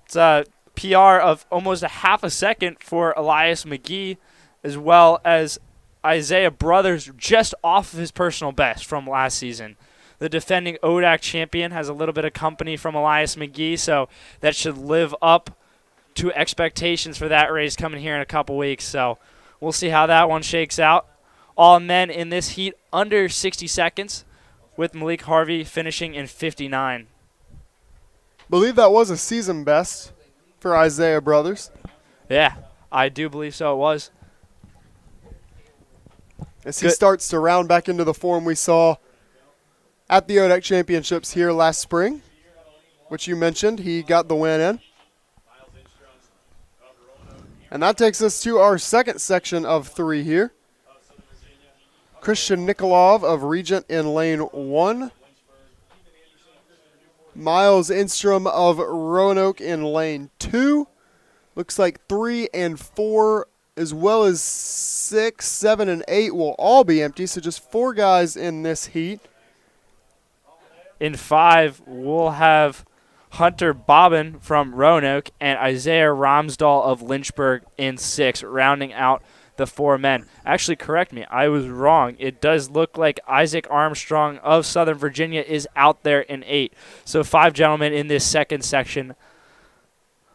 It's a PR of almost a half a second for Elias McGee, as well as Isaiah Brothers just off of his personal best from last season. The defending ODAC champion has a little bit of company from Elias McGee, so that should live up to expectations for that race coming here in a couple weeks. So we'll see how that one shakes out. All men in this heat under 60 seconds, with Malik Harvey finishing in 59. Believe that was a season best for Isaiah Brothers. Yeah, I do believe so it was. As he starts to round back into the form we saw at the ODAC Championships here last spring, which you mentioned, he got the win in. And that takes us to our second section of 3 here. Christian Nikolov of Regent in lane 1. Miles Instrom of Roanoke in lane 2. Looks like 3 and 4, as well as 6, 7, and 8 will all be empty. So just 4 guys in this heat. In 5, we'll have Hunter Bobbin from Roanoke and Isaiah Ramsdahl of Lynchburg in 6, rounding out the 4 men. Actually, correct me, I was wrong. It does look like Isaac Armstrong of Southern Virginia is out there in 8. So 5 gentlemen in this second section.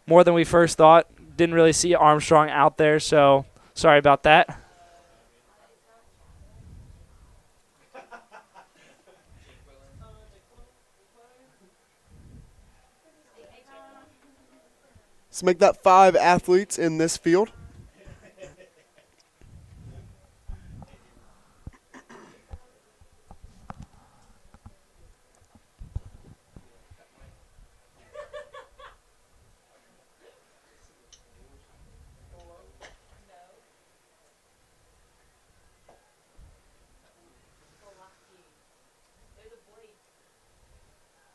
More than we first thought. Didn't really see Armstrong out there, so sorry about that. Let's make that 5 athletes in this field.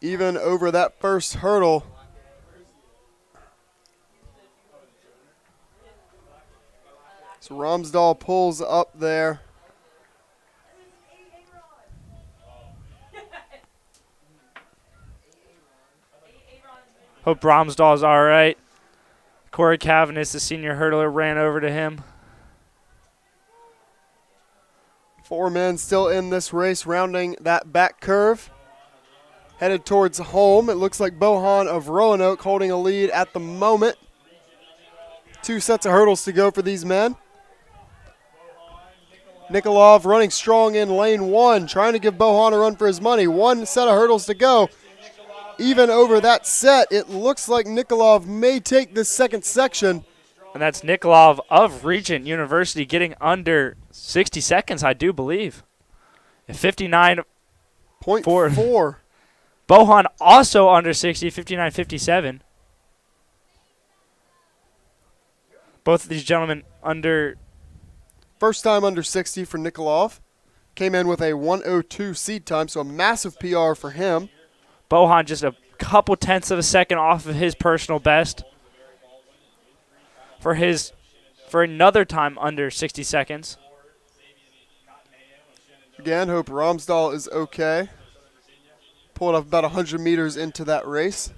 Even over that first hurdle. So Ramsdahl pulls up there. Hope Bromsdahl's all right. Corey Cavanis, the senior hurdler, ran over to him. 4 men still in this race, rounding that back curve. Headed towards home. It looks like Bohan of Roanoke holding a lead at the moment. 2 sets of hurdles to go for these men. Nikolov running strong in lane 1, trying to give Bohan a run for his money. 1 set of hurdles to go. Even over that set, it looks like Nikolov may take this second section. And that's Nikolov of Regent University getting under 60 seconds, I do believe. At 59.4. 0.4. Bohan also under 60, 59.57. Both of these gentlemen under. First time under 60 for Nikolov. Came in with a 1:02 seed time, so a massive PR for him. Bohan just a couple tenths of a second off of his personal best for another time under 60 seconds. Again, hope Romsdahl is okay. Pulled up about 100 meters into that race.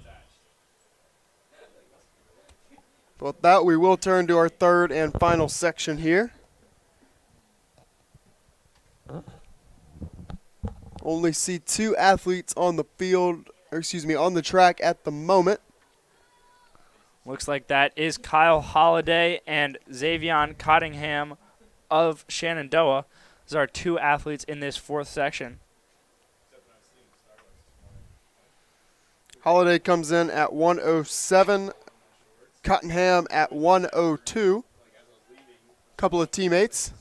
But with that, we will turn to our third and final section here. Only see 2 athletes on the field, on the track at the moment. Looks like that is Kyle Holliday and Xavion Cottingham of Shenandoah. Those are 2 athletes in this 4th section. Holliday comes in at 1:07. Cottingham at 1:02. Couple of teammates.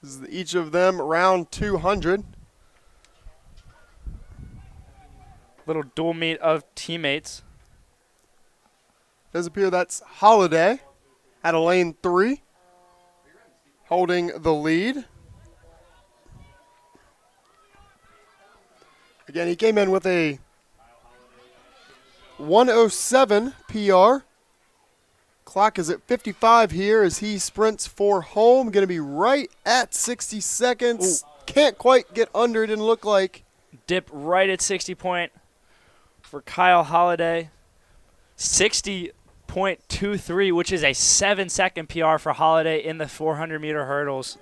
This is each of them around 200. Little dual meet of teammates. Does appear that's Holliday at a lane 3, holding the lead. Again, he came in with a 1:07 PR. Clock is at 55 here as he sprints for home. Going to be right at 60 seconds. Ooh. Can't quite get under, didn't look like. Dip right at 60 point for Kyle Holliday. 60.23, which is a 7-second PR for Holliday in the 400-meter hurdles.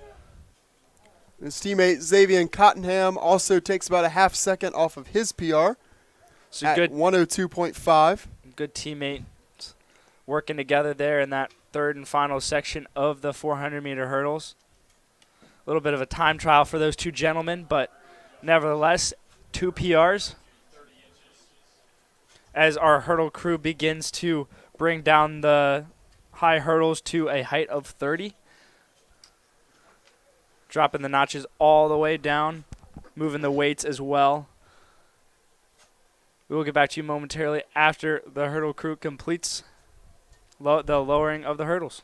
His teammate Xavier Cottingham also takes about a half second off of his PR So at good 1:02.5. Good teammate working together there in that third and final section of the 400-meter hurdles. A little bit of a time trial for those 2 gentlemen, but nevertheless, 2 PRs as our hurdle crew begins to bring down the high hurdles to a height of 30. Dropping the notches all the way down, moving the weights as well. We will get back to you momentarily after the hurdle crew completes the lowering of the hurdles.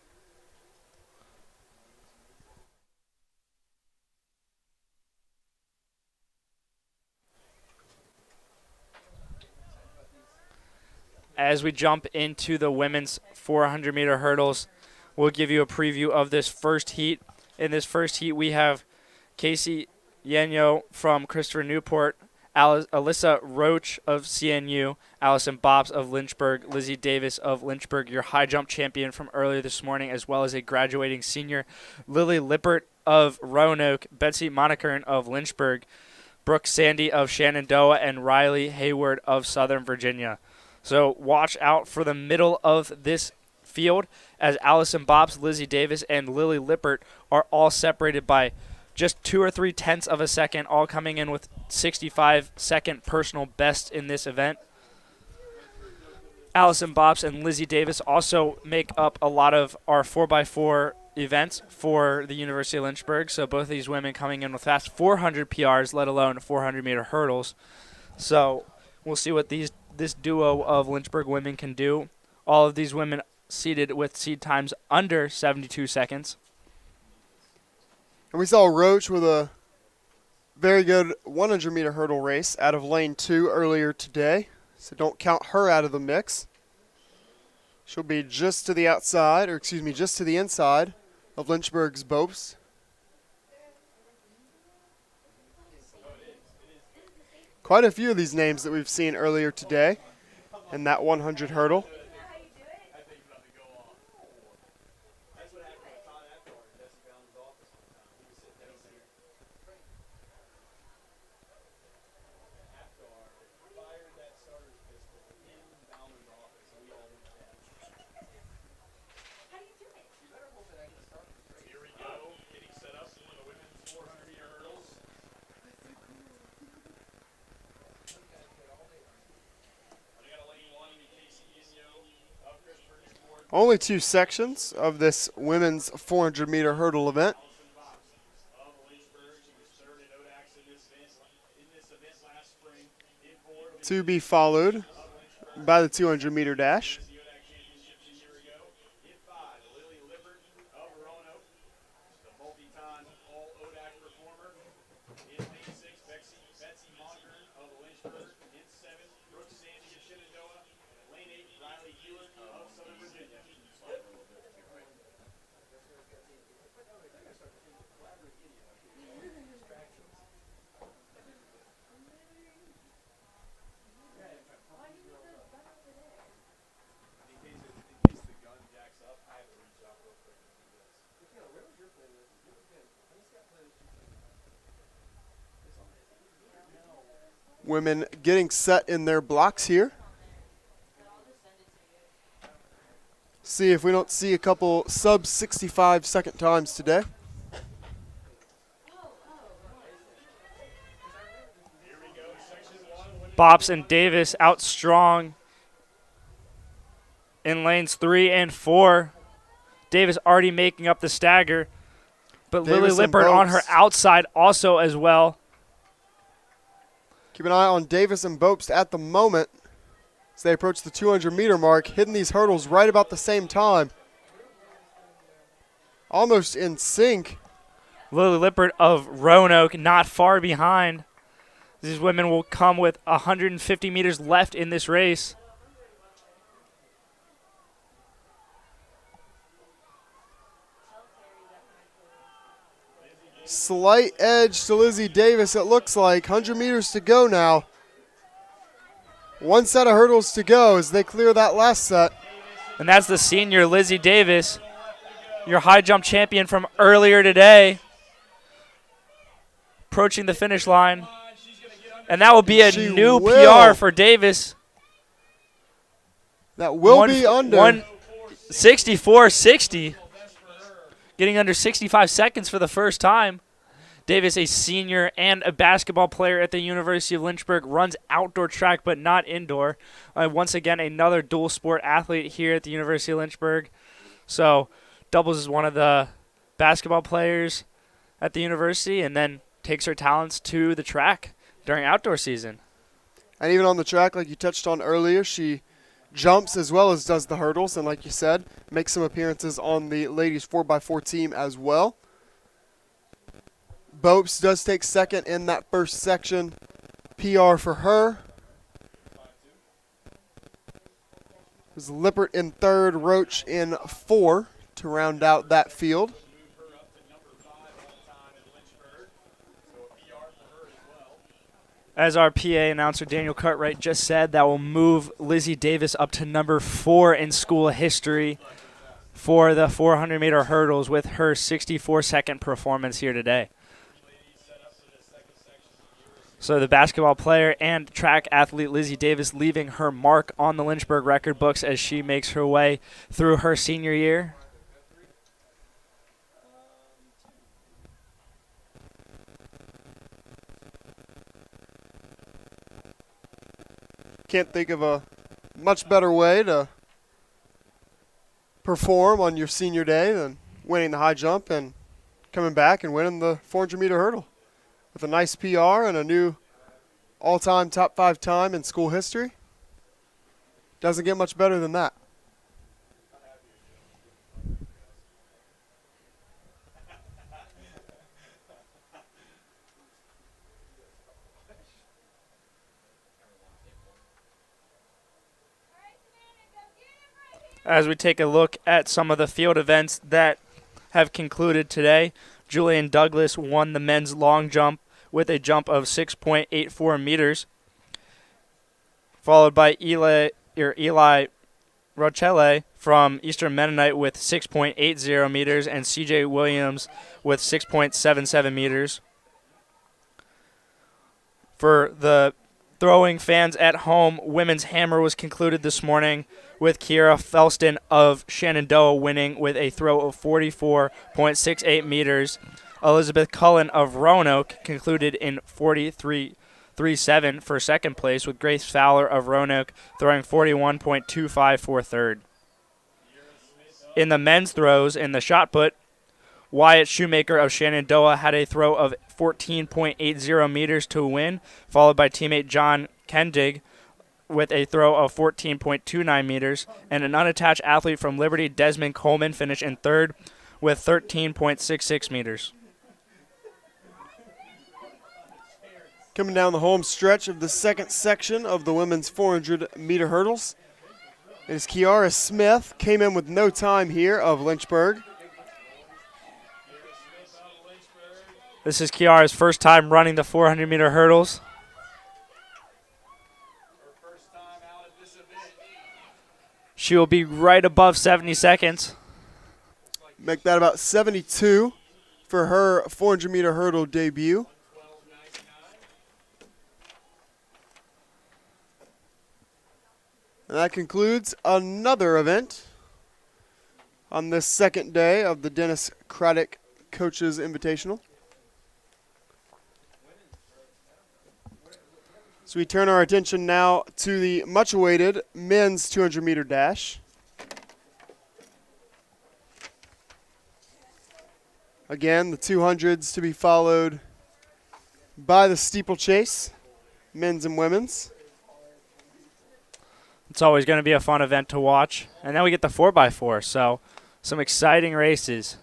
As we jump into the women's 400-meter hurdles, we'll give you a preview of this first heat. In this first heat, we have Casey Yenyo from Christopher Newport, Alyssa Roach of CNU, Allison Bops of Lynchburg, Lizzie Davis of Lynchburg, your high jump champion from earlier this morning, as well as a graduating senior, Lily Lippert of Roanoke, Betsy Monakern of Lynchburg, Brooke Sandy of Shenandoah, and Riley Hayward of Southern Virginia. So watch out for the middle of this field as Allison Bops, Lizzie Davis, and Lily Lippert are all separated by just 2 or 3 tenths of a second, all coming in with 65-second personal best in this event. Allison Bops and Lizzie Davis also make up a lot of our 4x4 events for the University of Lynchburg. So both of these women coming in with fast 400 PRs, let alone 400-meter hurdles. So we'll see what this duo of Lynchburg women can do. All of these women seeded with seed times under 72 seconds. And we saw Roach with a very good 100-meter hurdle race out of lane 2 earlier today. So don't count her out of the mix. She'll be just to the outside, or excuse me, just to the inside of Lynchburg's Bopes. Quite a few of these names that we've seen earlier today in that 100 hurdle. Here we go. Getting set up for the women's 400-meter hurdles. We got a lane 1, Casey Inyo of Christopher's Ford. Only 2 sections of this women's 400-meter hurdle event. Of Lynchburg. She was third in ODAX in this event last spring. In fourth, To be followed by the 200-meter dash. the ODAX championships a year ago. In 5, Lily Lippert of Roanoke, the multi-time all ODAC performer. In lane 6, Betsy Mongren of Lynchburg. In 7, Brooke Sandy of Shenandoah. And lane 8, Riley Heeler of Southern Virginia. Women getting set in their blocks here. See if we don't see a couple sub 65 second times today. Bops and Davis out strong in lanes 3 and 4. Davis already making up the stagger, but Lily Davis and Lippert on her Bopes. outside also as well. Keep an eye on Davis and Bopes at the moment as they approach the 200-meter mark, hitting these hurdles right about the same time. Almost in sync. Lily Lippert of Roanoke not far behind. These women will come with 150 meters left in this race. Slight edge to Lizzie Davis, it looks like. 100 meters to go now. One set of hurdles to go as they clear that last set. And that's the senior Lizzie Davis, your high jump champion from earlier today, approaching the finish line. And that will be a She new will. PR for Davis. That will be under. 1:64.60. Getting under 65 seconds for the first time. Davis, a senior and a basketball player at the University of Lynchburg, runs outdoor track but not indoor. Once again, another dual sport athlete here at the University of Lynchburg. So doubles as one of the basketball players at the university and then takes her talents to the track during outdoor season. And even on the track, like you touched on earlier, she jumps as well as does the hurdles. And like you said, makes some appearances on the ladies 4x4 team as well. Bopes does take second in that first section. PR for her. There's Lippert in third, Roach in 4 to round out that field. As our PA announcer Daniel Cartwright just said, that will move Lizzie Davis up to number 4 in school history for the 400-meter hurdles with her 64-second performance here today. So the basketball player and track athlete Lizzie Davis leaving her mark on the Lynchburg record books as she makes her way through her senior year. Can't think of a much better way to perform on your senior day than winning the high jump and coming back and winning the 400-meter hurdle with a nice PR and a new all-time top 5 time in school history. Doesn't get much better than that. as we take a look at some of the field events that have concluded today, Julian Douglas won the men's long jump with a jump of 6.84 meters, followed by Eli Rochelle from Eastern Mennonite with 6.80 meters and CJ Williams with 6.77 meters. For the throwing fans at home, women's hammer was concluded this morning with Kiera Felston of Shenandoah winning with a throw of 44.68 meters. Elizabeth Cullen of Roanoke concluded in 43.37 for second place, with Grace Fowler of Roanoke throwing 41.25 for third. In the men's throws in the shot put, Wyatt Shoemaker of Shenandoah had a throw of 14.80 meters to win, followed by teammate John Kendig with a throw of 14.29 meters, and an unattached athlete from Liberty, Desmond Coleman, finished in third with 13.66 meters. Coming down the home stretch of the second section of the women's 400-meter hurdles is Kiara Smith. Came in with no time here of Lynchburg. This is Kiara's first time running the 400-meter hurdles. She will be right above 70 seconds. Make that about 72 for her 400-meter hurdle debut. And that concludes another event on this second day of the Dennis Craddock Coaches Invitational. So we turn our attention now to the much-awaited men's 200-meter dash. Again, the 200s to be followed by the steeplechase, men's and women's. It's always going to be a fun event to watch. And then we get the 4x4, so some exciting races.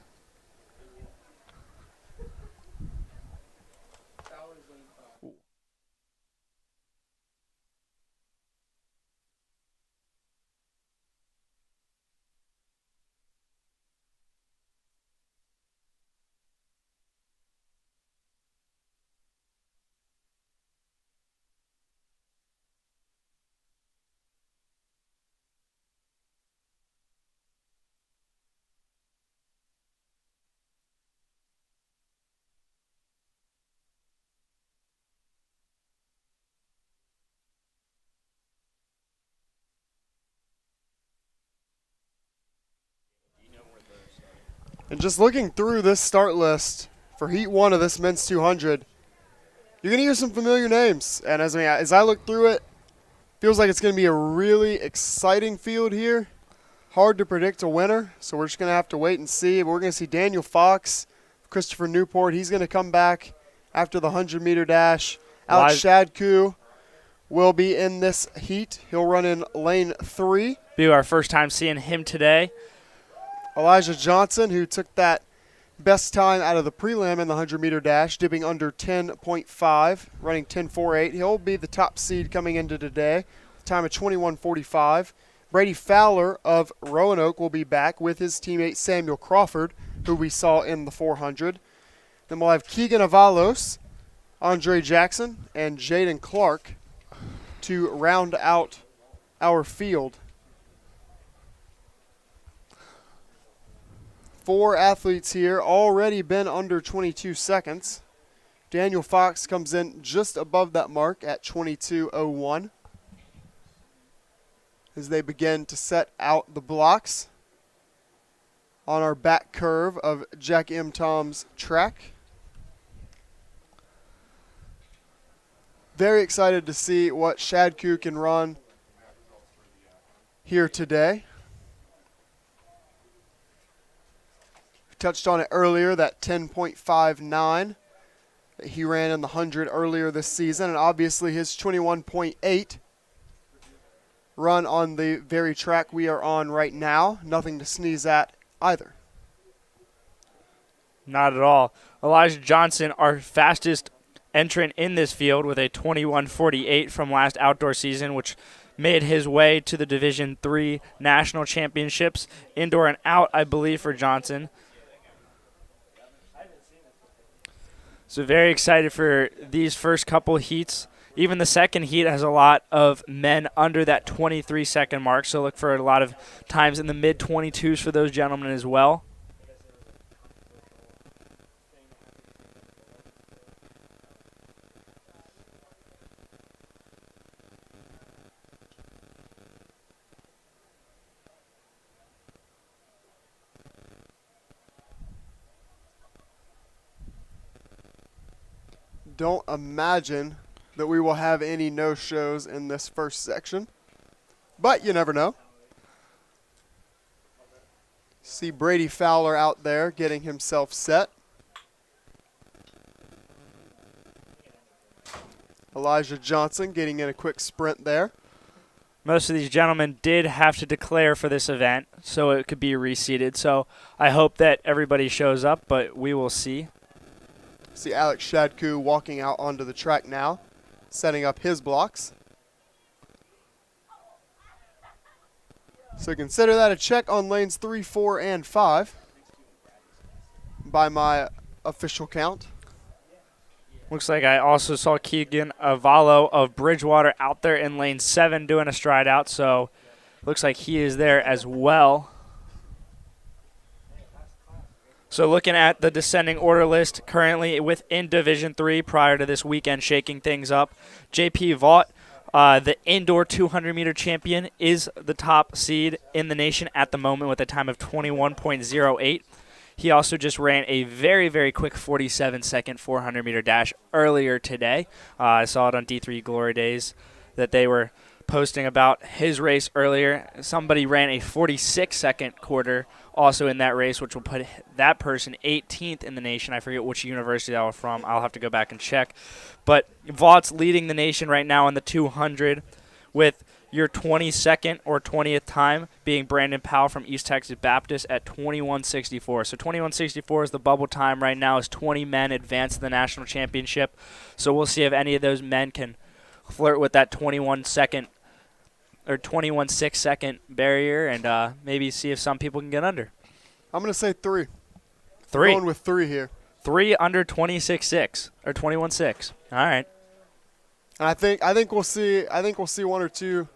And just looking through this start list for Heat 1 of this men's 200, you're going to hear some familiar names. And as I look through it, feels like it's going to be a really exciting field here. Hard to predict a winner, so we're just going to have to wait and see. But we're going to see Daniel Fox, Christopher Newport. He's going to come back after the 100-meter dash. Alex Shadku will be in this heat. He'll run in lane 3. Be our first time seeing him today. Elijah Johnson, who took that best time out of the prelim in the 100-meter dash, dipping under 10.5, running 10.48. He'll be the top seed coming into today, time of 21.45. Brady Fowler of Roanoke will be back with his teammate Samuel Crawford, who we saw in the 400. Then we'll have Keegan Avalos, Andre Jackson, and Jaden Clark to round out our field. 4 athletes here, already been under 22 seconds. Daniel Fox comes in just above that mark at 22:01 as they begin to set out the blocks on our back curve of Jack M. Tom's track. Very excited to see what Shadku can run here today. Touched on it earlier, that 10.59 that he ran in the 100 earlier this season, and obviously his 21.8 run on the very track we are on right now. Nothing to sneeze at either. Not at all. Elijah Johnson, our fastest entrant in this field with a 21.48 from last outdoor season, which made his way to the Division III National Championships, indoor and out, I believe, for Johnson. So very excited for these first couple heats. Even the second heat has a lot of men under that 23-second mark, so look for a lot of times in the mid-22s for those gentlemen as well. Don't imagine that we will have any no-shows in this first section, but you never know. See Brady Fowler out there getting himself set. Elijah Johnson getting in a quick sprint there. Most of these gentlemen did have to declare for this event, so it could be reseeded. So I hope that everybody shows up, but we will see. See Alex Shadku walking out onto the track now, setting up his blocks. So consider that a check on lanes 3, 4, and 5 by my official count. Looks like I also saw Keegan Avalo of Bridgewater out there in lane 7 doing a stride out, so looks like he is there as well. So looking at the descending order list currently within Division III prior to this weekend shaking things up, JP Vaught, the indoor 200-meter champion, is the top seed in the nation at the moment with a time of 21.08. He also just ran a very, very quick 47-second 400-meter dash earlier today. I saw it on D3 Glory Days that they were posting about his race earlier. Somebody ran a 46-second quarter also in that race, which will put that person 18th in the nation. I forget which university that was from. I'll have to go back and check. But Vaught's leading the nation right now in the 200 with your 22nd or 20th time being Brandon Powell from East Texas Baptist at 21:64. So 21:64 is the bubble time right now as 20 men advance to the national championship. So we'll see if any of those men can flirt with that 21-second or 21.6-second barrier and maybe see if some people can get under. I'm going to say 3. 3. Going with 3 here. 3 under 26.6 or 21.6. All right. And I think we'll see one or two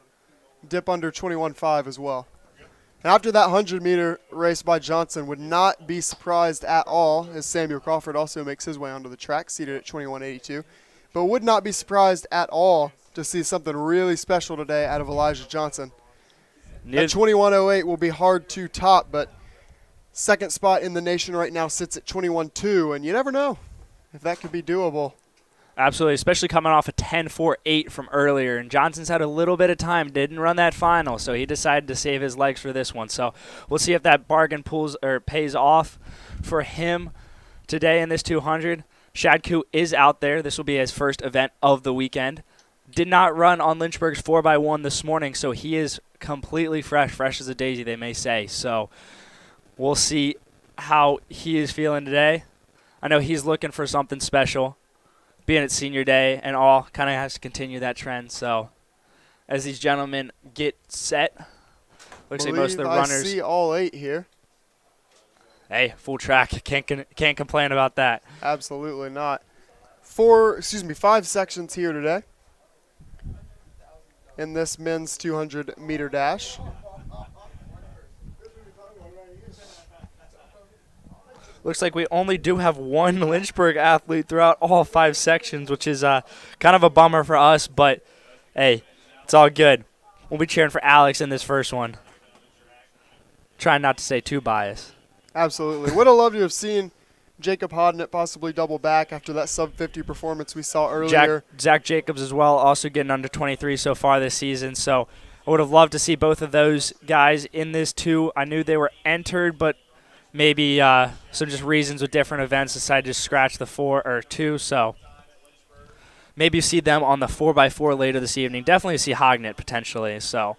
dip under 21.5 as well. And after that 100-meter race by Johnson, would not be surprised at all, as Samuel Crawford also makes his way onto the track, seated at 21.82. But would not be surprised at all to see something really special today out of Elijah Johnson. At 21.08 will be hard to top, but second spot in the nation right now sits at 21.2, and you never know if that could be doable. Absolutely, especially coming off a 10.48 from earlier. And Johnson's had a little bit of time, didn't run that final, so he decided to save his legs for this one. So we'll see if that bargain pulls or pays off for him today in this 200. Shadku is out there. This will be his first event of the weekend. Did not run on Lynchburg's 4x1 this morning, so he is completely fresh as a daisy, they may say. So we'll see how he is feeling today. I know he's looking for something special. Being at senior day and all kind of has to continue that trend. So as these gentlemen get set, looks like most of the runners. I see all 8 here. Hey, full track. Can't complain about that. Absolutely not. 5 sections here today in this men's 200-meter dash. Looks like we only do have one Lynchburg athlete throughout all 5 sections, which is kind of a bummer for us, but hey, it's all good. We'll be cheering for Alex in this first one. Trying not to say too biased. Absolutely. Would have loved to have seen Jacob Hodnett possibly double back after that sub-50 performance we saw earlier. Zach Jacobs as well, also getting under 23 so far this season, so I would have loved to see both of those guys in this too. I knew they were entered, but maybe some just reasons with different events decided to scratch the 4 or 2, so maybe you see them on the 4x4 later this evening. Definitely see Hognett potentially, so.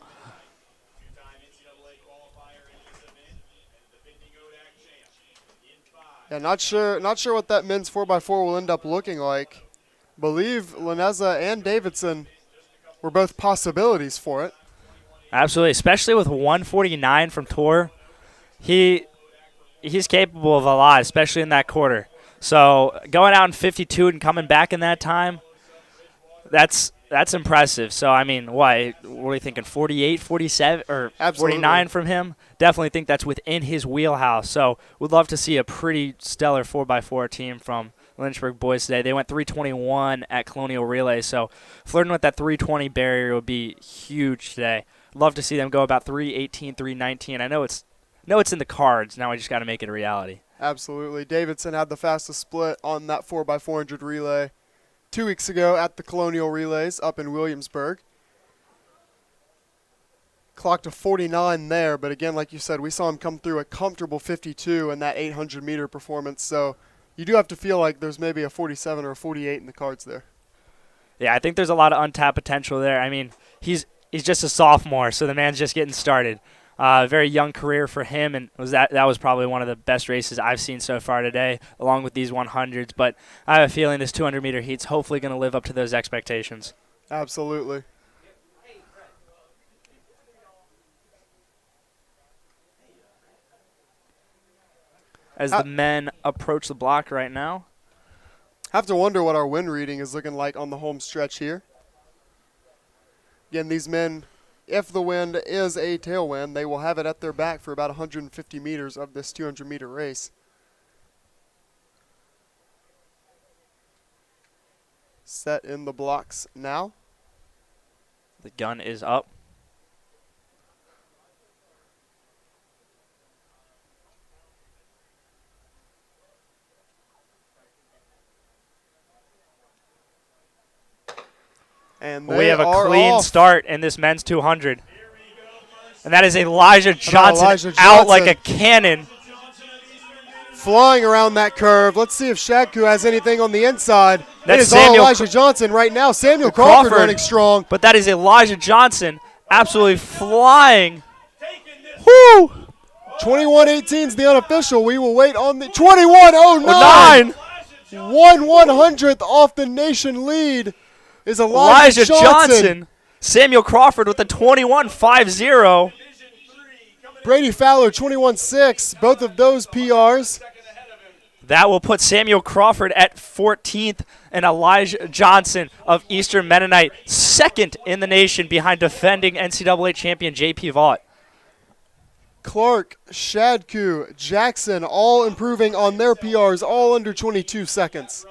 Yeah, not sure what that men's 4x4 will end up looking like. Believe Laneza and Davidson were both possibilities for it. Absolutely, especially with 149 from Tor. He's capable of a lot, especially in that quarter. So going out in 52 and coming back in that time, that's impressive. So, I mean, what are you thinking, 48, 47, or Absolutely. 49 from him? Definitely think that's within his wheelhouse. So would love to see a pretty stellar 4x4 team from Lynchburg boys today. They went 321 at Colonial Relay, so flirting with that 320 barrier would be huge today. Love to see them go about 318, 319. I know it's in the cards. Now I just got to make it a reality. Absolutely. Davidson had the fastest split on that 4x400 relay 2 weeks ago at the Colonial Relays up in Williamsburg. Clocked a 49 there, but again, like you said, we saw him come through a comfortable 52 in that 800-meter performance, so you do have to feel like there's maybe a 47 or a 48 in the cards there. Yeah, I think there's a lot of untapped potential there. I mean, he's just a sophomore, so the man's just getting started. Very young career for him, and that was probably one of the best races I've seen so far today, along with these 100s. But I have a feeling this 200-meter heat's hopefully going to live up to those expectations. Absolutely. As the men approach the block right now. Have to wonder what our wind reading is looking like on the home stretch here. Again, these men, if the wind is a tailwind, they will have it at their back for about 150 meters of this 200-meter race. Set in the blocks now. The gun is up. And We have a clean start in this men's 200. And that is Elijah Johnson out like a cannon. Flying around that curve. Let's see if Shadku has anything on the inside. That's it is Samuel all Elijah Johnson right now. Samuel Crawford running strong. But that is Elijah Johnson absolutely flying. Woo! 21:18 is the unofficial. We will wait on the 21:09. 1/100th off the nation lead is Elijah Johnson. Samuel Crawford with a 21.50. Brady Fowler 21.6. Both of those PRs. That will put Samuel Crawford at 14th and Elijah Johnson of Eastern Mennonite second in the nation behind defending NCAA champion J.P. Vaught. Clark, Shadku, Jackson all improving on their PRs, all under 22 seconds.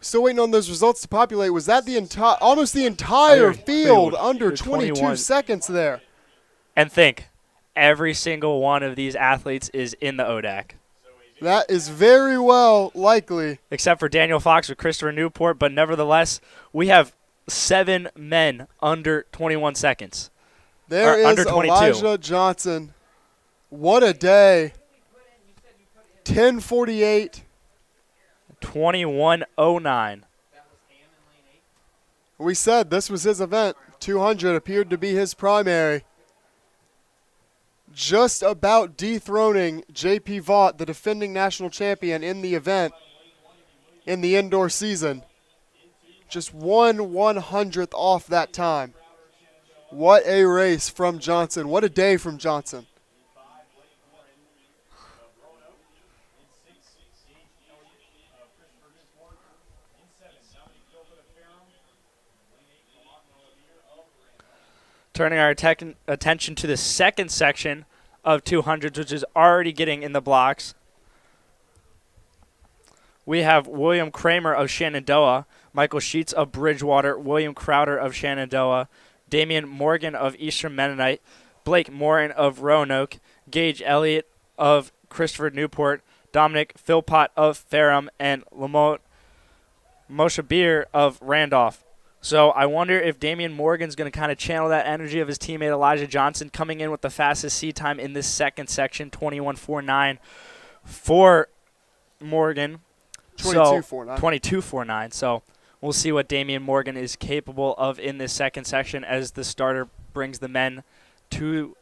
Still waiting on those results to populate. Was that almost the entire field under 22 seconds there? And think, every single one of these athletes is in the ODAC. That is very well likely. Except for Daniel Fox or Christopher Newport, but nevertheless, we have 7 men under 21 seconds. There is under 22. Elijah Johnson. What a day. 10:48. 21:09. We said this was his event. 200 appeared to be his primary. Just about dethroning J.P. Vaught, the defending national champion in the event in the indoor season. Just 1/100th off that time. What a race from Johnson. What a day from Johnson. Turning our attention to the second section of 200s, which is already getting in the blocks. We have William Kramer of Shenandoah, Michael Sheets of Bridgewater, William Crowder of Shenandoah, Damian Morgan of Eastern Mennonite, Blake Morin of Roanoke, Gage Elliott of Christopher Newport, Dominic Philpott of Ferrum, and Lamont Moshabir of Randolph. So I wonder if Damian Morgan's going to kind of channel that energy of his teammate Elijah Johnson, coming in with the fastest seed time in this second section, 21:49 for Morgan. 22:49. 22:49. So we'll see what Damian Morgan is capable of in this second section as the starter brings the men to.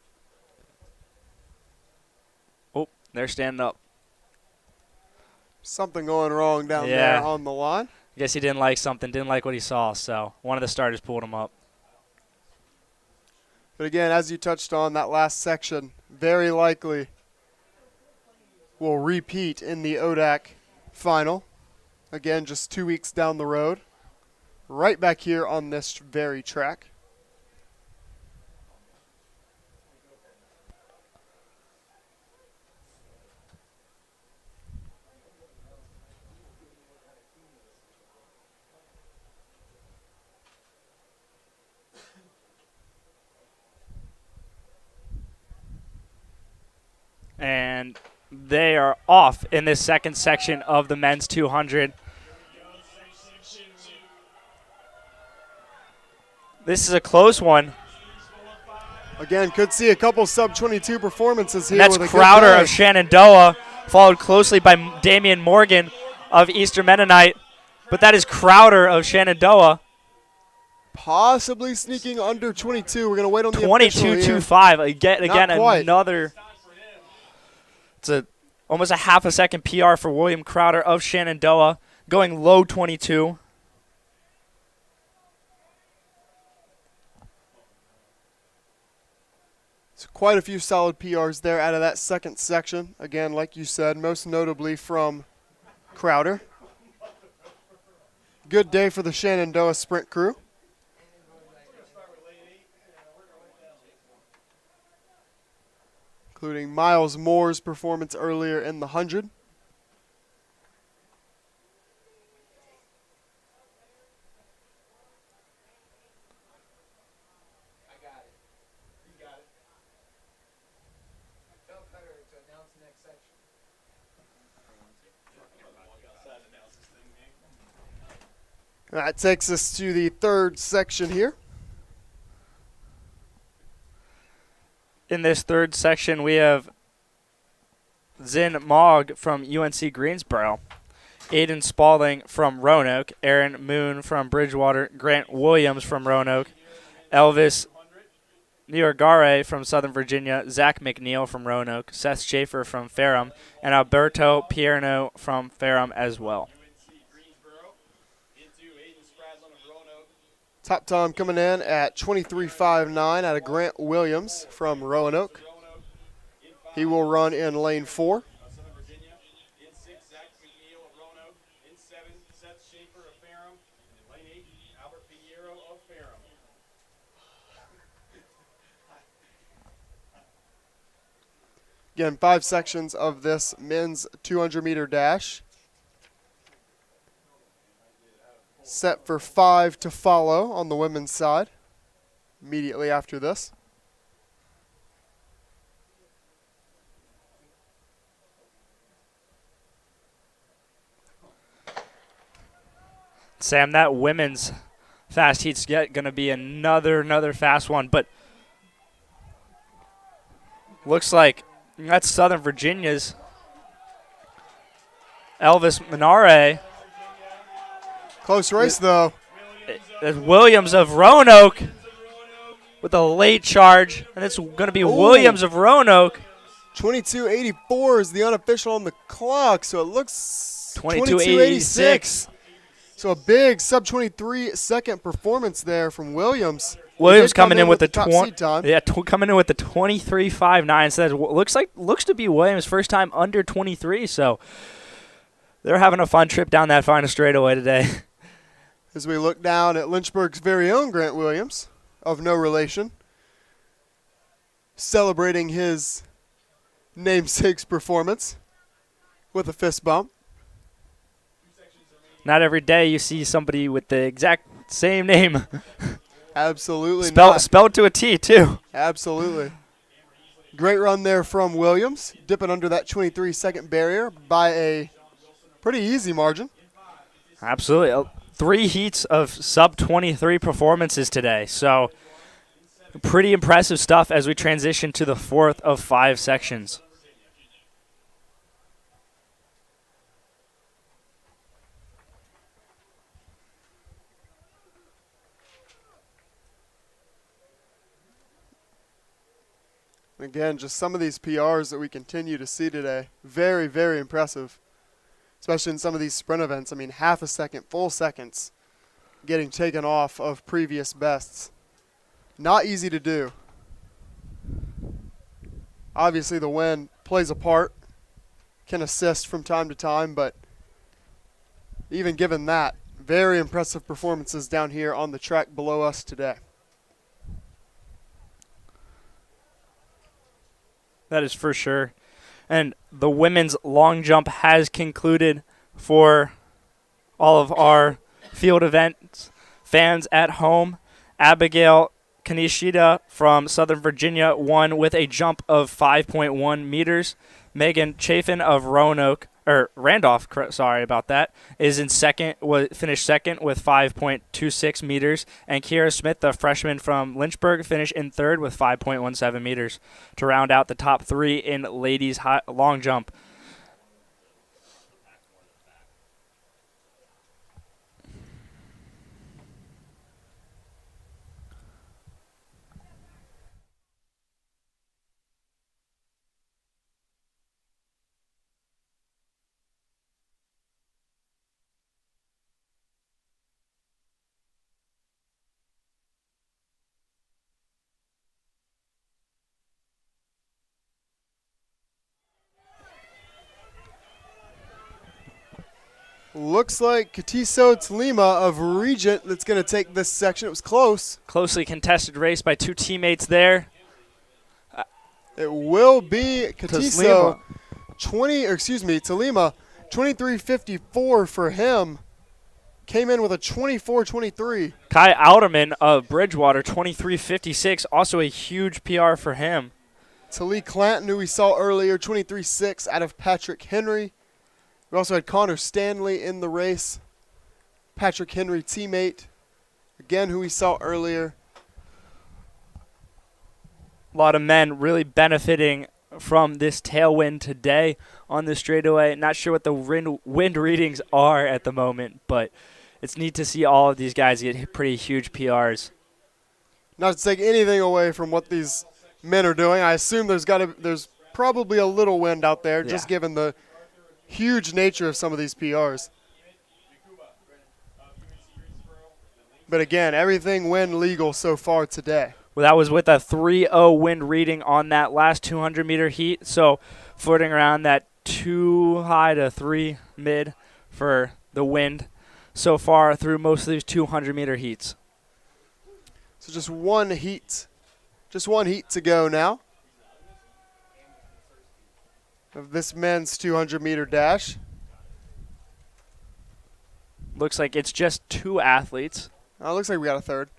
Oh, they're standing up. Something going wrong down there on the line. I guess he didn't like something, didn't like what he saw, so one of the starters pulled him up. But again, as you touched on, that last section very likely will repeat in the ODAC final. Again, just 2 weeks down the road. Right back here on this very track. And they are off in this second section of the men's 200. This is a close one. Again, could see a couple sub-22 performances here. And that's with a Crowder good day. of Shenandoah, followed closely by Damian Morgan of Eastern Mennonite. But that is Crowder of Shenandoah. Possibly sneaking under 22. We're going to wait on the official here. 22.25. Again, quite. another. It's almost a half a second PR for William Crowder of Shenandoah, going low 22. So quite a few solid PRs there out of that second section. Again, like you said, most notably from Crowder. Good day for the Shenandoah sprint crew. Including Miles Moore's performance earlier in the 100. That takes us to the third section here. In this third section, we have Zin Mogg from UNC Greensboro, Aiden Spalding from Roanoke, Aaron Moon from Bridgewater, Grant Williams from Roanoke, Elvis Niorgare from Southern Virginia, Zach McNeil from Roanoke, Seth Schaefer from Ferrum, and Alberto Pierno from Ferrum as well. Top time coming in at 23.59 out of Grant Williams from Roanoke. He will run in lane 4. Again, 5 sections of this men's 200-meter dash. Set for 5 to follow on the women's side immediately after this. Sam, that women's fast heat's going to be another fast one, but looks like that's Southern Virginia's Elvis Minare. Close race, though. There's Williams of Roanoke with a late charge, and it's going to be Williams of Roanoke. 22.84 is the unofficial on the clock, so it looks 22.86. So a big sub-23 second performance there from Williams. Williams coming in with the top seed time. coming in with the 23.59. So that looks to be Williams' first time under 23. So they're having a fun trip down that final straightaway today. As we look down at Lynchburg's very own Grant Williams, of no relation, celebrating his namesake's performance with a fist bump. Not every day you see somebody with the exact same name. Absolutely Spelled to a T, too. Absolutely. Great run there from Williams, dipping under that 23-second barrier by a pretty easy margin. Absolutely. 3 heats of sub-23 performances today. So pretty impressive stuff as we transition to the fourth of 5 sections. Again, just some of these PRs that we continue to see today. Very, very impressive. Especially in some of these sprint events. I mean, half a second, full seconds getting taken off of previous bests. Not easy to do. Obviously, the wind plays a part, can assist from time to time, but even given that, very impressive performances down here on the track below us today. That is for sure. And the women's long jump has concluded for all of our field events fans at home. Abigail Kanishida from Southern Virginia won with a jump of 5.1 meters. Megan Chafin of Randolph, sorry about that, is in second. Finished second with 5.26 meters, and Kiera Smith, the freshman from Lynchburg, finished in third with 5.17 meters to round out the top three in ladies long jump. Looks like Katiso Tlima of Regent that's going to take this section. It was close. Closely contested race by two teammates there. It will be Katiso, Tlima, 23:54 for him. Came in with a 24:23. Kai Alderman of Bridgewater, 23:56, also a huge PR for him. Talee Clanton, who we saw earlier, 23:6 out of Patrick Henry. We also had Connor Stanley in the race. Patrick Henry teammate, again, who we saw earlier. A lot of men really benefiting from this tailwind today on the straightaway. Not sure what the wind readings are at the moment, but it's neat to see all of these guys get pretty huge PRs. Not to take anything away from what these men are doing. I assume there's probably a little wind out there, just given the huge nature of some of these PRs. But again, everything wind legal so far today. Well, that was with a 3-0 wind reading on that last 200-meter heat, so floating around that 2 high to 3 mid for the wind so far through most of these 200-meter heats. So just one heat to go now of this men's 200-meter dash. Looks like it's just 2 athletes. Looks like we got a third.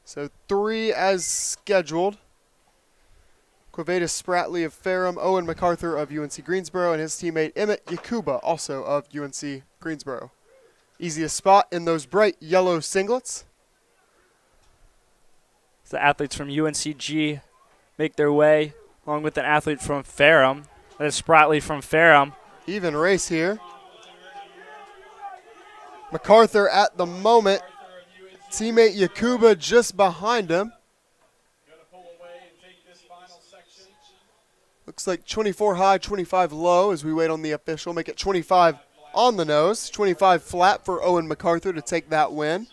So 3 as scheduled. Quavitas Spratley of Ferrum, Owen MacArthur of UNC Greensboro, and his teammate Emmett Yakuba, also of UNC Greensboro. Easiest spot in those bright yellow singlets. The athletes from UNCG make their way, along with an athlete from Ferrum. That is Spratley from Ferrum. Even race here. MacArthur at the moment. Teammate Yakuba just behind him. Looks like 24 high, 25 low as we wait on the official. Make it 25 on the nose. 25 flat for Owen MacArthur to take that win.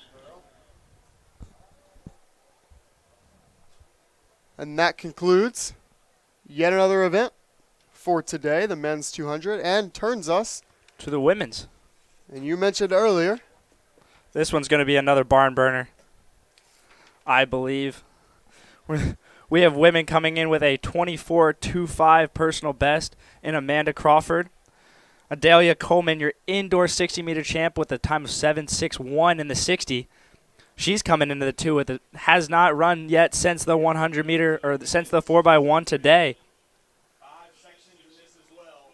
And that concludes yet another event for today, the men's 200, and turns us to the women's. And you mentioned earlier, this one's going to be another barn burner, I believe. We have women coming in with a 24.25 personal best in Amanda Crawford. Adalia Coleman, your indoor 60-meter champ with a time of 7.61 in the 60. She's coming into the 2 has not run yet since the 100-meter or since the 4x1 today. 5 sections in this as well.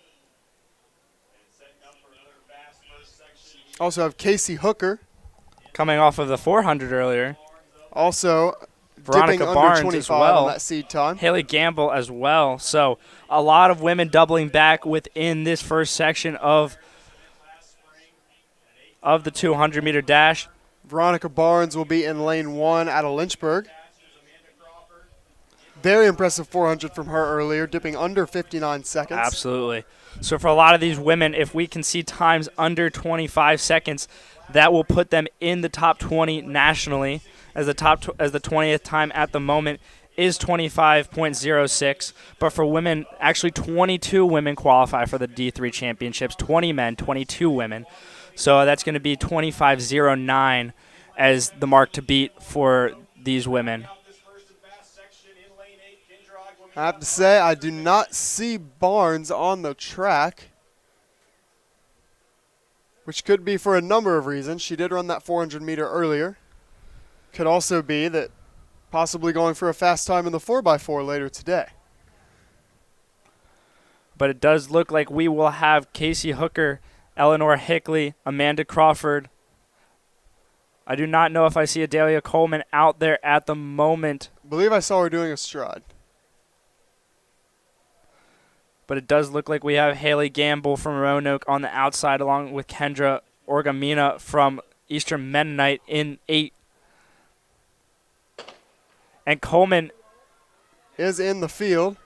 And setting up for another fast first section. also have Casey Hooker, Coming off of the 400 earlier. also Veronica dipping Barnes under as 25 well. on that seed time. Haley Gamble as well. So a lot of women doubling back within this first section of the 200-meter dash. Veronica Barnes will be in lane 1 out of Lynchburg. Very impressive 400 from her earlier, dipping under 59 seconds. Absolutely. So for a lot of these women, if we can see times under 25 seconds, that will put them in the top 20 nationally. as the 20th time at the moment is 25.06. But for women, actually 22 women qualify for the D3 championships, 20 men, 22 women. So that's going to be 25.09 as the mark to beat for these women. I have to say, I do not see Barnes on the track, which could be for a number of reasons. She did run that 400 meter earlier. Could also be that possibly going for a fast time in the 4x4 later today. But it does look like we will have Casey Hooker, Eleanor Hickley, Amanda Crawford. I do not know if I see Adalia Coleman out there at the moment. I believe I saw her doing a stride. But it does look like we have Haley Gamble from Roanoke on the outside, along with Kendra Orgamina from Eastern Mennonite in 8. And Coleman is in the field.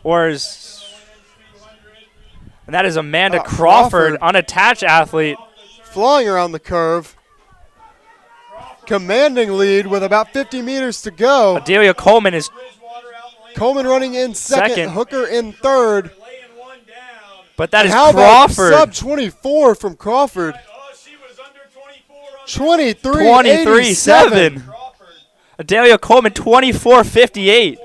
And that is Amanda Crawford, unattached athlete. Flying around the curve. Commanding lead with about 50 meters to go. Adelia Coleman is running in second. Hooker in third. But that is how Crawford. About sub 24 from Crawford. 23.87. Adelia Coleman 24.58.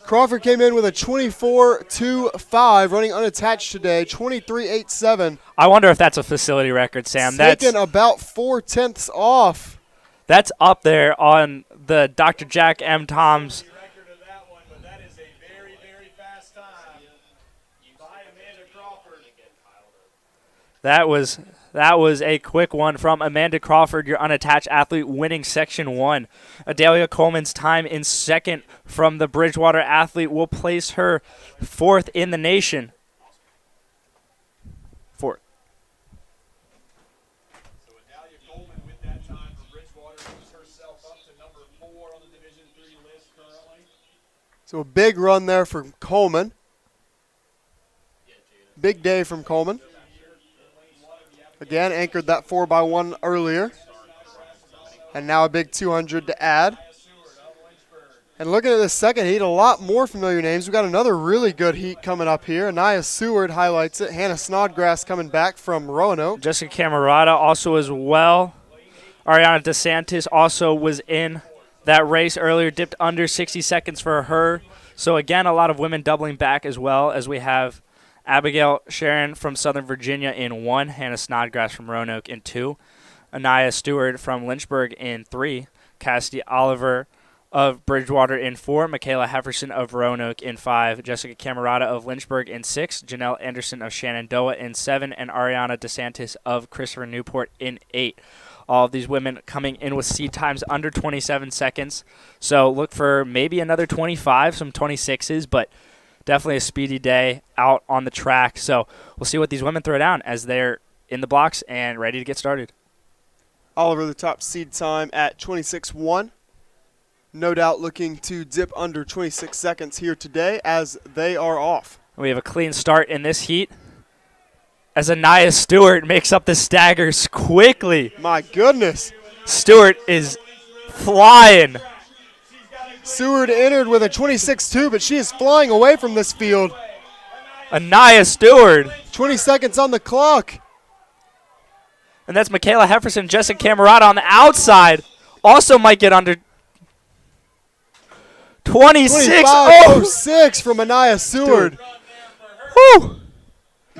Crawford came in with a 24.25, running unattached today, 23.87. I wonder if that's a facility record, Sam. Taken about 4/10 off. That's up there on the Dr. Jack M. Toms. That was a quick one from Amanda Crawford, your unattached athlete, winning Section 1. Adelia Coleman's time in second from the Bridgewater athlete will place her 4th in the nation. 4th. So Adelia Coleman with that time for Bridgewater moves herself up to number 4 on the Division III list currently. So a big run there from Coleman. Big day from Coleman. Again, anchored that 4x1 earlier. And now a big 200 to add. And looking at this second heat, a lot more familiar names. We've got another really good heat coming up here. Anaya Seward highlights it. Hannah Snodgrass coming back from Roanoke. Jessica Camerata also as well. Ariana DeSantis also was in that race earlier, dipped under 60 seconds for her. So again, a lot of women doubling back as well, as we have Abigail Sharon from Southern Virginia in 1, Hannah Snodgrass from Roanoke in 2, Anaya Stewart from Lynchburg in 3, Cassidy Oliver of Bridgewater in 4, Michaela Hefferson of Roanoke in 5, Jessica Camerata of Lynchburg in 6, Janelle Anderson of Shenandoah in 7, and Ariana DeSantis of Christopher Newport in 8. All of these women coming in with seed times under 27 seconds. So look for maybe another 25, some 26s, but definitely a speedy day out on the track. So we'll see what these women throw down as they're in the blocks and ready to get started. Oliver, the top seed time at 26.1. No doubt looking to dip under 26 seconds here today as they are off. We have a clean start in this heat as Anaya Stewart makes up the staggers quickly. My goodness. Stewart is flying. Seward entered with a 26.2, but she is flying away from this field. Anaya Stewart. 20 seconds on the clock. And that's Michaela Hefferson, Jessica Camerata on the outside. Also might get under 26. 25.06 from Anaya Seward. Woo!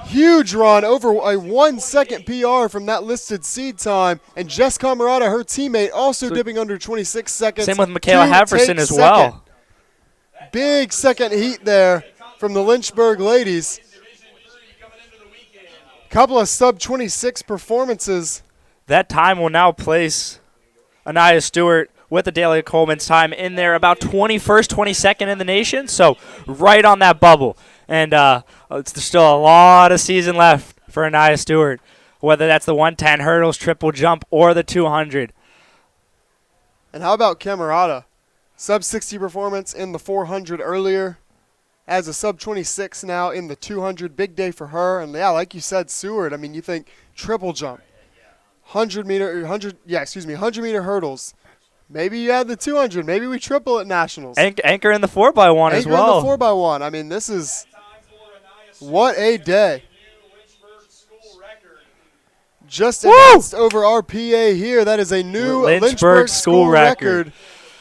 Huge run, over a 1 second PR from that listed seed time. And Jess Camerata, her teammate, also dipping under 26 seconds. Same with Michaela Hefferson as well. Big second heat there from the Lynchburg ladies. Couple of sub 26 performances. That time will now place Anaya Stewart with Adelia Coleman's time in there about 21st, 22nd in the nation. So right on that bubble. And there's still a lot of season left for Anaya Stewart, whether that's the 110 hurdles, triple jump, or the 200. And how about Camerata? Sub 60 performance in the 400 earlier. has a sub 26 now in the 200. Big day for her. And yeah, like you said, Seward, I mean, you think triple jump, 100 meter hurdles. Maybe you add the 200. Maybe we triple at nationals. Anchor in the 4x1 as well. Anchor in the 4x1. I mean, this is what a day. Just announced over our PA here. That is a new Lynchburg school record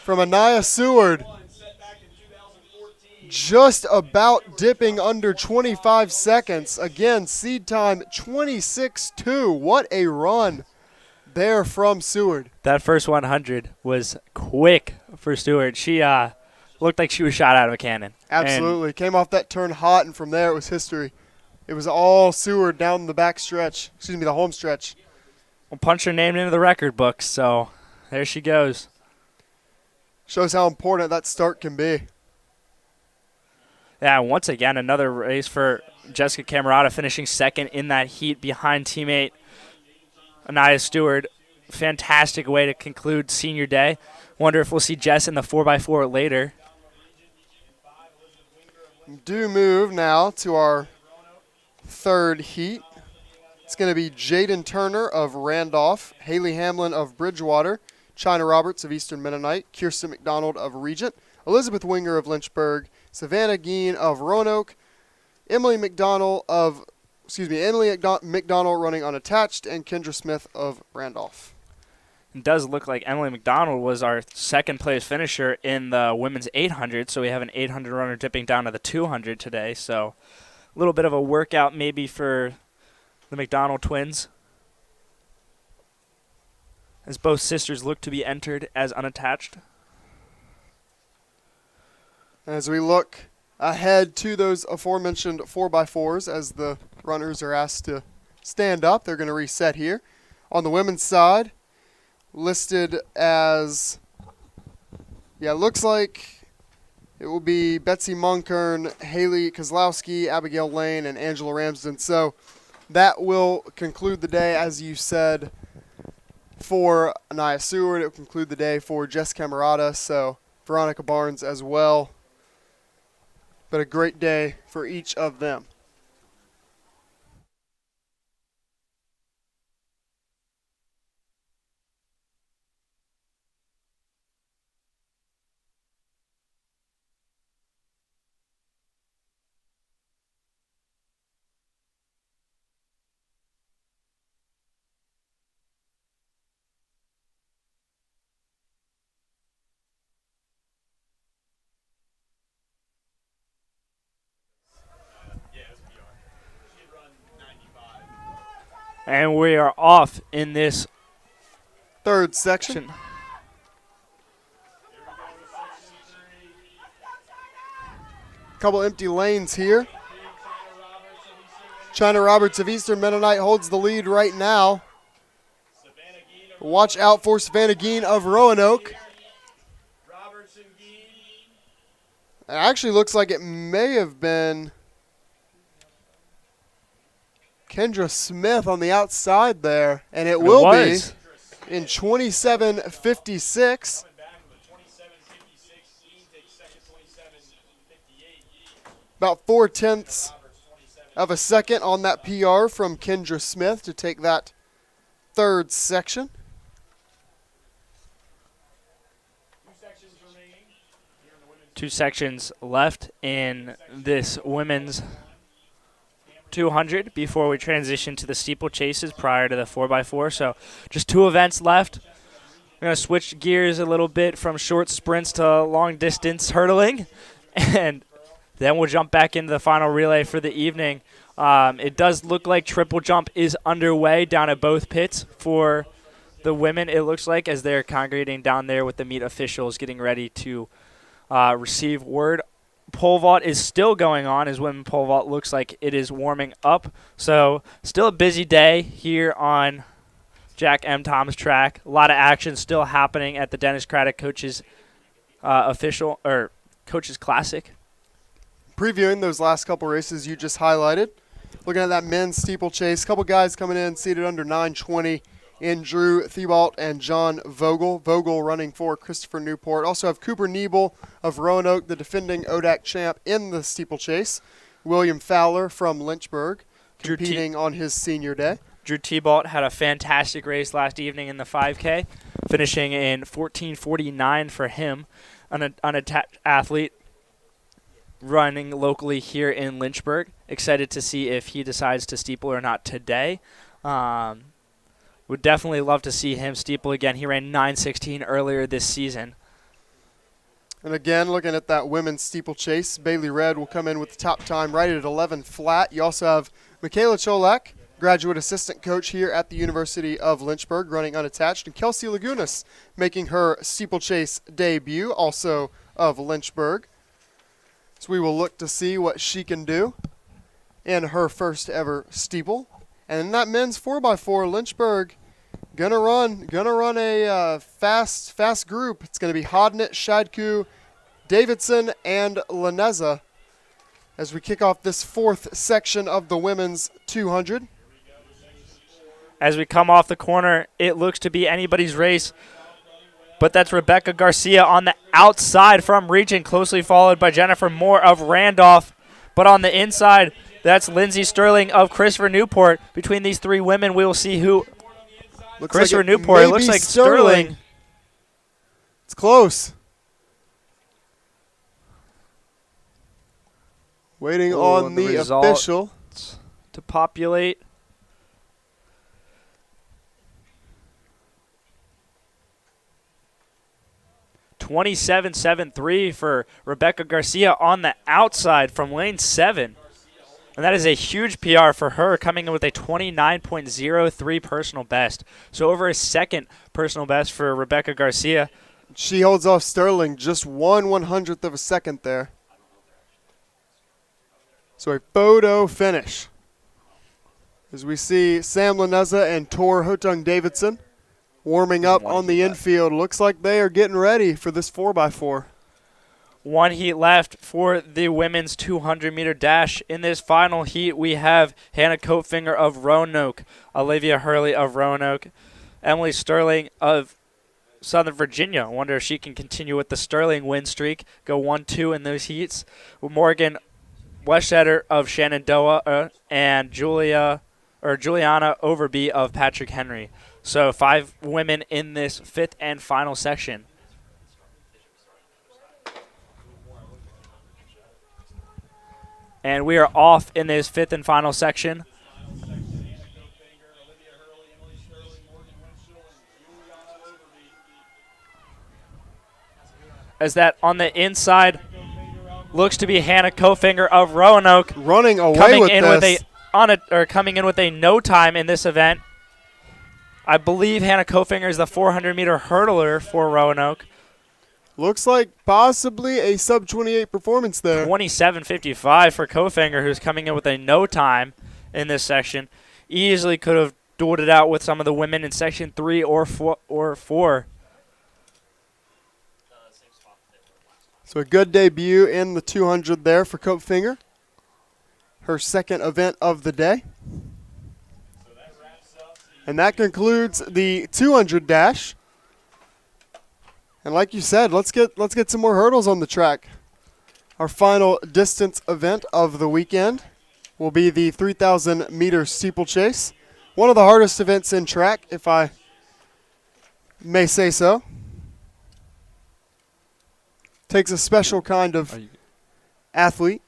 from Anaya Seward. Just about dipping under 25 seconds. Again, seed time 26.2. What a run there from Seward. That first 100 was quick for Stewart. She looked like she was shot out of a cannon. Absolutely. Came off that turn hot, and from there it was history. It was all Seward down the back stretch. The home stretch. We'll punch her name into the record books, so there she goes. Shows how important that start can be. Yeah, once again, another race for Jessica Camerata, finishing second in that heat behind teammate Anaya Stewart. Fantastic way to conclude senior day. Wonder if we'll see Jess in the 4x4 later. Do move now to our third heat. It's going to be Jaden Turner of Randolph, Haley Hamlin of Bridgewater, China Roberts of Eastern Mennonite, Kirsten McDonald of Regent, Elizabeth Winger of Lynchburg, Savannah Geen of Roanoke, Emily McDonald running unattached, and Kendra Smith of Randolph. It does look like Emily McDonald was our second place finisher in the women's 800, so we have an 800 runner dipping down to the 200 today. So a little bit of a workout maybe for the McDonald twins, as both sisters look to be entered as unattached. As we look ahead to those aforementioned 4x4s, as the runners are asked to stand up, they're going to reset here. On the women's side, listed as, looks like it will be Betsy Munkern, Haley Kozlowski, Abigail Lane, and Angela Ramsden. So that will conclude the day, as you said, for Anaya Seward. It will conclude the day for Jess Camerata, so Veronica Barnes as well. But a great day for each of them. And we are off in this third section. Couple empty lanes here. China Roberts of Eastern Mennonite holds the lead right now. Watch out for Savannah Geen of Roanoke. It actually looks like it may have been Kendra Smith on the outside there, and it will be in 27:56. About 4/10 of a second on that PR from Kendra Smith to take that third section. Two sections left in this women's 200 before we transition to the steeplechases prior to the 4x4. So just two events left. We're going to switch gears a little bit from short sprints to long distance hurdling, and then we'll jump back into the final relay for the evening. It does look like triple jump is underway down at both pits for the women, it looks like, as they're congregating down there with the meet officials getting ready to receive word. Pole vault is still going on as women pole vault looks like it is warming up. So still a busy day here on Jack M. Thomas track. A lot of action still happening at the Dennis Craddock Coaches Coaches Classic. Previewing those last couple races you just highlighted. Looking at that men's steeplechase. Couple guys coming in seated under 920 in Drew Thibault and John Vogel. Vogel running for Christopher Newport. Also have Cooper Niebel of Roanoke, the defending ODAC champ in the steeplechase. William Fowler from Lynchburg, competing on his senior day. Drew Thibault had a fantastic race last evening in the 5K, finishing in 14:49 for him, an unattached athlete running locally here in Lynchburg. Excited to see if he decides to steeple or not today. Would definitely love to see him steeple again. He ran 9:16 earlier this season. And again, looking at that women's steeplechase, Bailey Red will come in with the top time right at 11 flat. You also have Michaela Cholak, graduate assistant coach here at the University of Lynchburg, running unattached, and Kelsey Lagunas making her steeplechase debut, also of Lynchburg. So we will look to see what she can do in her first ever steeple. And in that men's 4x4, Lynchburg gonna run a fast group. It's gonna be Hodnett, Shadku, Davidson, and Laneza as we kick off this fourth section of the women's 200. As we come off the corner, it looks to be anybody's race, but that's Rebecca Garcia on the outside from region, closely followed by Jennifer Moore of Randolph. But on the inside, that's Lindsay Sterling of Christopher Newport. Between these three women, we will see who. Christopher Newport, it looks like Sterling. It's close. Waiting on the official to populate. .27.73 for Rebecca Garcia on the outside from lane 7. And that is a huge PR for her, coming in with a 29.03 personal best. So over a second personal best for Rebecca Garcia. She holds off Sterling just 1/100th of a second there. So a photo finish. As we see Sam Laneza and Tor Hotung Davidson warming up on the infield. Looks like they are getting ready for this 4x4. One heat left for the women's 200-meter dash. In this final heat, we have Hannah Coatfinger of Roanoke, Olivia Hurley of Roanoke, Emily Sterling of Southern Virginia. I wonder if she can continue with the Sterling win streak, go 1-2 in those heats. Morgan Westsetter of Shenandoah and Juliana Overby of Patrick Henry. So 5 women in this fifth and final section. And we are off in this fifth and final section. As that on the inside looks to be Hannah Coatfinger of Roanoke running away with this. Coming in with a no time in this event. I believe Hannah Coatfinger is the 400-meter hurdler for Roanoke. Looks like possibly a sub-28 performance there. 27.55 for Coatfinger, who's coming in with a no time in this section. Easily could have dueled it out with some of the women in section 3 or 4. So a good debut in the 200 there for Coatfinger. Her second event of the day. And that concludes the 200 dash. And like you said, let's get some more hurdles on the track. Our final distance event of the weekend will be the 3,000 meter steeplechase. One of the hardest events in track, if I may say so. Takes a special kind of athlete.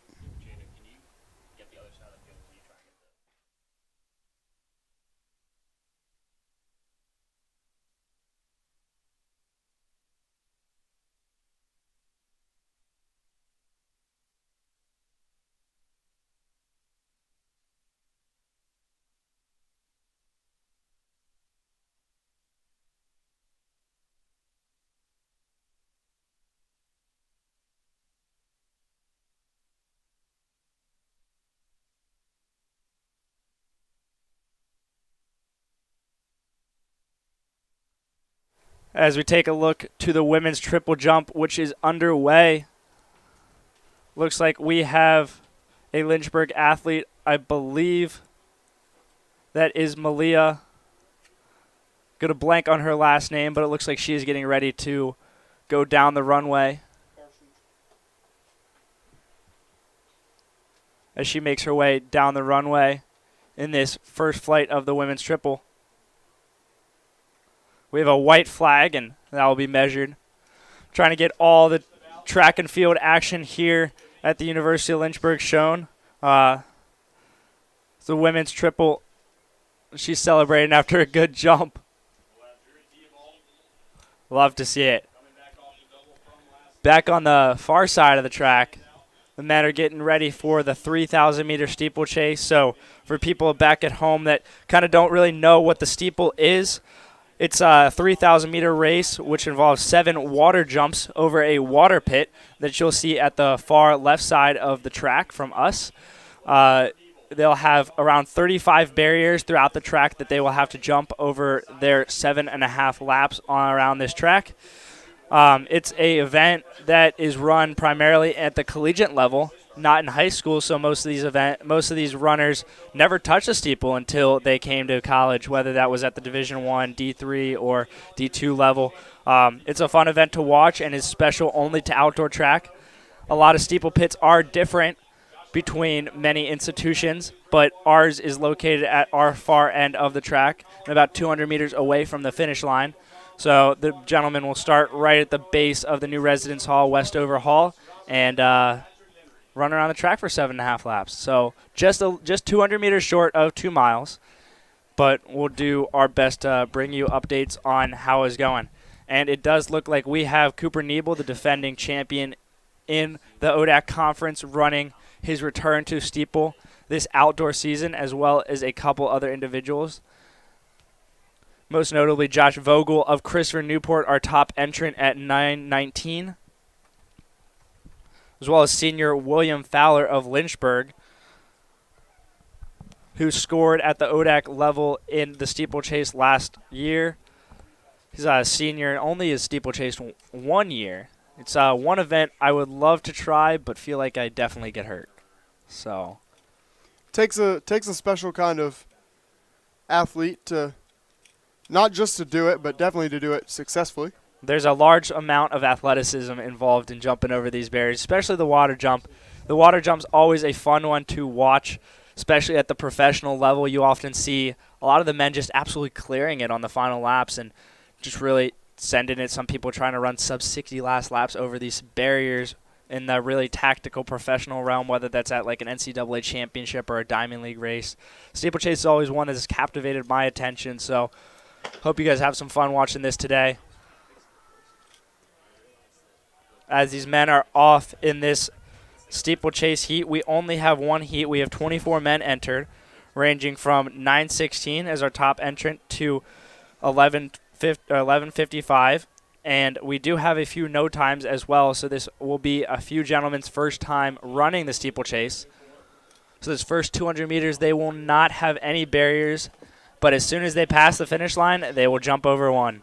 As we take a look to the women's triple jump, which is underway. Looks like we have a Lynchburg athlete, I believe that is Malia Going to blank on her last name, but it looks like she is getting ready to go down the runway as she makes her way down the runway in this first flight of the women's triple. We have a white flag, and that will be measured. Trying to get all the track and field action here at the University of Lynchburg shown. The women's triple, she's celebrating after a good jump. Love to see it. Back on the far side of the track, the men are getting ready for the 3,000-meter steeplechase. So for people back at home that kind of don't really know what the steeple is, it's a 3,000-meter race which involves 7 water jumps over a water pit that you'll see at the far left side of the track from us. They'll have around 35 barriers throughout the track that they will have to jump over their 7.5 laps around this track. It's a event that is run primarily at the collegiate level, not in high school. So most of these runners never touched a steeple until they came to college, whether that was at the Division I, D3, or D2 level. It's a fun event to watch and is special only to outdoor track. A lot of steeple pits are different between many institutions, but ours is located at our far end of the track and about 200 meters away from the finish line. So the gentleman will start right at the base of the new residence hall, Westover Hall, and run around the track for 7.5 laps. So just 200 meters short of 2 miles, but we'll do our best to bring you updates on how it's going. And it does look like we have Cooper Niebel, the defending champion in the ODAC conference, running his return to steeple this outdoor season, as well as a couple other individuals. Most notably, Josh Vogel of Christopher Newport, our top entrant at 9:19, as well as senior William Fowler of Lynchburg, who scored at the ODAC level in the steeplechase last year. He's a senior and only has steeplechase 1 year. It's one event I would love to try, but feel like I definitely get hurt. So takes a special kind of athlete to not just to do it, but definitely to do it successfully. There's a large amount of athleticism involved in jumping over these barriers, especially the water jump. The water jump's always a fun one to watch, especially at the professional level. You often see a lot of the men just absolutely clearing it on the final laps and just really sending it. Some people trying to run sub-60 last laps over these barriers in the really tactical professional realm, whether that's at like an NCAA championship or a Diamond League race. Steeplechase is always one that has captivated my attention, so hope you guys have some fun watching this today. As these men are off in this steeplechase heat, we only have one heat. We have 24 men entered, ranging from 9:16 as our top entrant to 11:55. And we do have a few no times as well, so this will be a few gentlemen's first time running the steeplechase. So this first 200 meters, they will not have any barriers, but as soon as they pass the finish line, they will jump over one.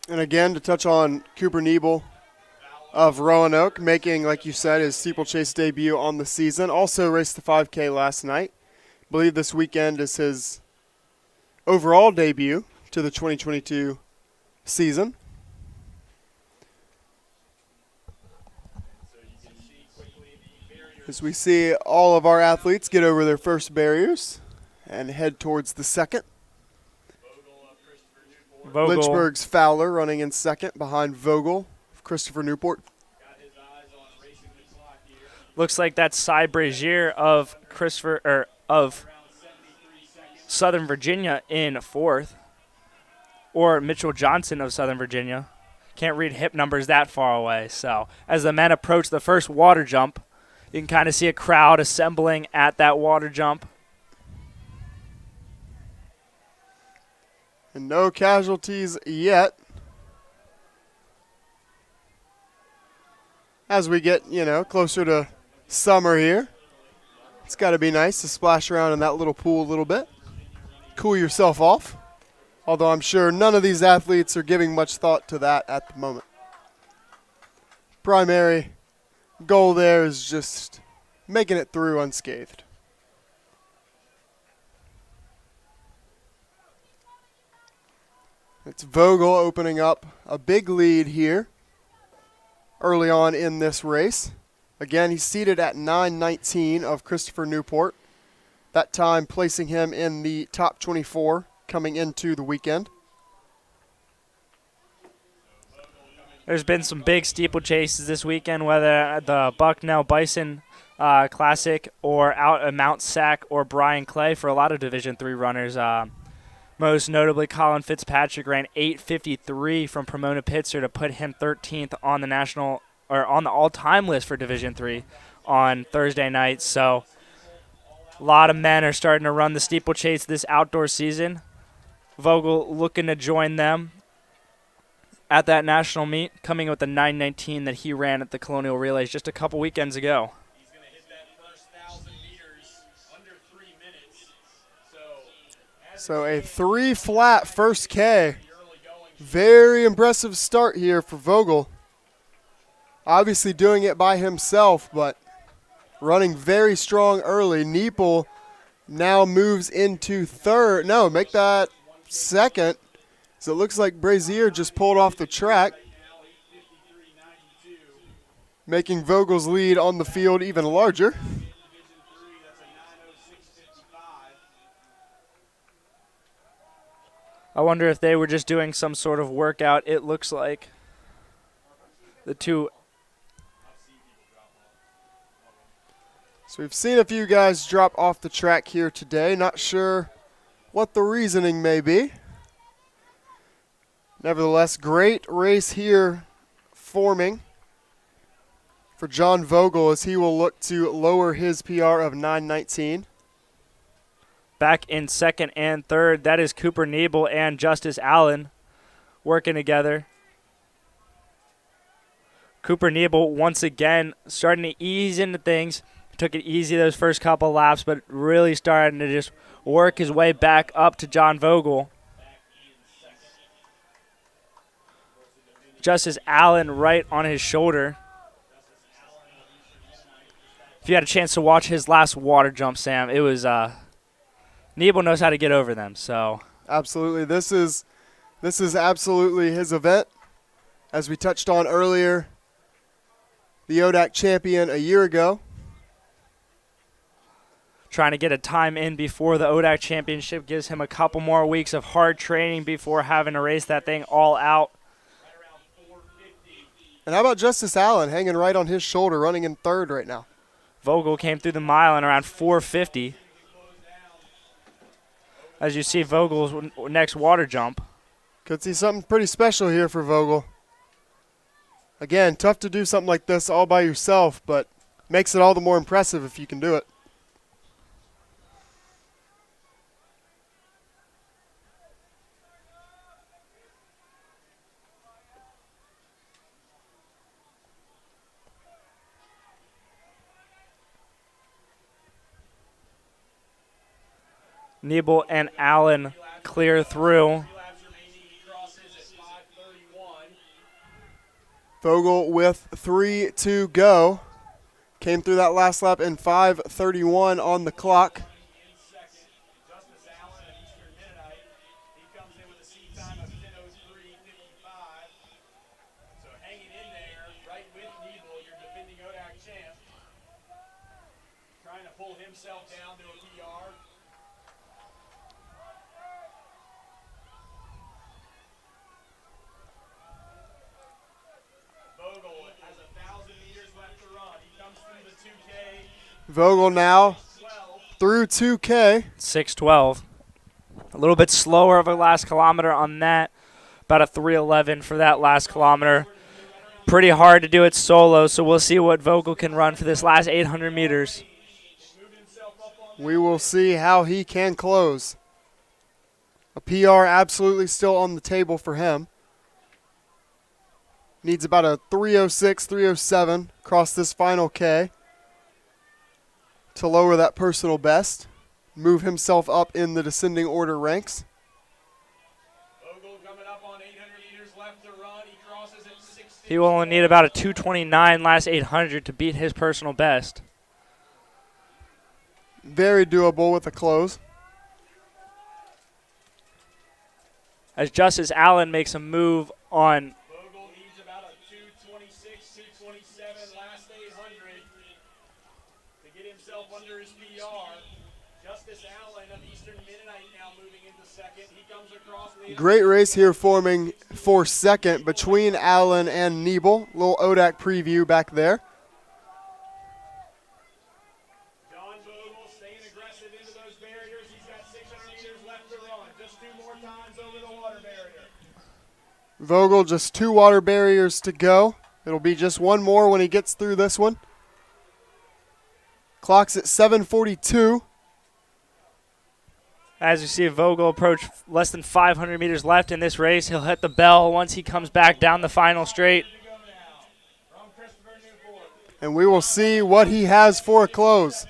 And again, to touch on Cooper Niebel of Roanoke, making, like you said, his steeplechase debut on the season. Also raced the 5K last night. I believe this weekend is his overall debut to the 2022 season. As we see all of our athletes get over their first barriers and head towards the second. Vogel. Lynchburg's Fowler running in second behind Vogel of Christopher Newport. Looks like that's Cy Brazier of Southern Virginia in fourth, or Mitchell Johnson of Southern Virginia. Can't read hip numbers that far away. So as the men approach the first water jump, you can kind of see a crowd assembling at that water jump. And no casualties yet. As we get, closer to summer here, it's got to be nice to splash around in that little pool a little bit. Cool yourself off. Although I'm sure none of these athletes are giving much thought to that at the moment. Primary goal there is just making it through unscathed. It's Vogel opening up a big lead here early on in this race. Again, he's seated at 9:19 of Christopher Newport. That time placing him in the top 24 coming into the weekend. There's been some big steeplechases this weekend, whether at the Bucknell Bison Classic or out at Mount Sac or Brian Clay for a lot of Division III runners. Most notably, Colin Fitzpatrick ran 8:53 from Pomona Pitzer to put him 13th on the national or on the all-time list for Division III on Thursday night. So a lot of men are starting to run the steeplechase this outdoor season. Vogel looking to join them at that national meet, coming with the 9:19 that he ran at the Colonial Relays just a couple weekends ago. He's going to hit that first 1,000 meters under 3 minutes. So a 3 flat first K. Very impressive start here for Vogel. Obviously doing it by himself, but running very strong early. Neepel now moves into third. No, make that second. So it looks like Brazier just pulled off the track, making Vogel's lead on the field even larger. I wonder if they were just doing some sort of workout. It looks like the two. So we've seen a few guys drop off the track here today. Not sure what the reasoning may be. Nevertheless, great race here forming for John Vogel as he will look to lower his PR of 9:19. Back in second and third, that is Cooper Nebel and Justice Allen working together. Cooper Nebel once again starting to ease into things. Took it easy those first couple laps, but really starting to just work his way back up to John Vogel. Justice Allen right on his shoulder. If you had a chance to watch his last water jump, Sam, it was Nebel knows how to get over them. So absolutely, this is absolutely his event. As we touched on earlier, the ODAC champion a year ago. Trying to get a time in before the ODAC championship gives him a couple more weeks of hard training before having to race that thing all out. And how about Justice Allen hanging right on his shoulder, running in third right now? Vogel came through the mile in around 4:50. As you see Vogel's next water jump. Could see something pretty special here for Vogel. Again, tough to do something like this all by yourself, but makes it all the more impressive if you can do it. Nebel and Allen clear through. Vogel with 3 to go. Came through that last lap in 5:31 on the clock. Trying to pull himself down to a PR. Vogel has 1,000 meters left to run. He comes through the 2K. Vogel now through 2K. 6:12. A little bit slower of a last kilometer on that. About a 3:11 for that last kilometer. Pretty hard to do it solo, so we'll see what Vogel can run for this last 800 meters. We will see how he can close. A PR absolutely still on the table for him. Needs about a 3:06, 3:07 across this final K to lower that personal best, move himself up in the descending order ranks. Vogel coming up on 800 meters left to run. He crosses at 6. He will only need about a 2:29 last 800 to beat his personal best. Very doable with a close. as Justice Allen makes a move on. Vogel needs about a 226, 227 last 800 to get himself under his PR. Justice Allen of Eastern Mennonite now moving into second. He comes across the Great race here forming for second between Allen and Niebel. Little ODAC preview back there. John Vogel staying aggressive into those barriers. He's got 600 meters left to run. Just 2 more times over the water barrier. Vogel, just 2 water barriers to go. It'll be just 1 more when he gets through this one. Clock's at 7:42. As you see Vogel approach less than 500 meters left in this race, he'll hit the bell once he comes back down the final straight. And we will see what he has for a close.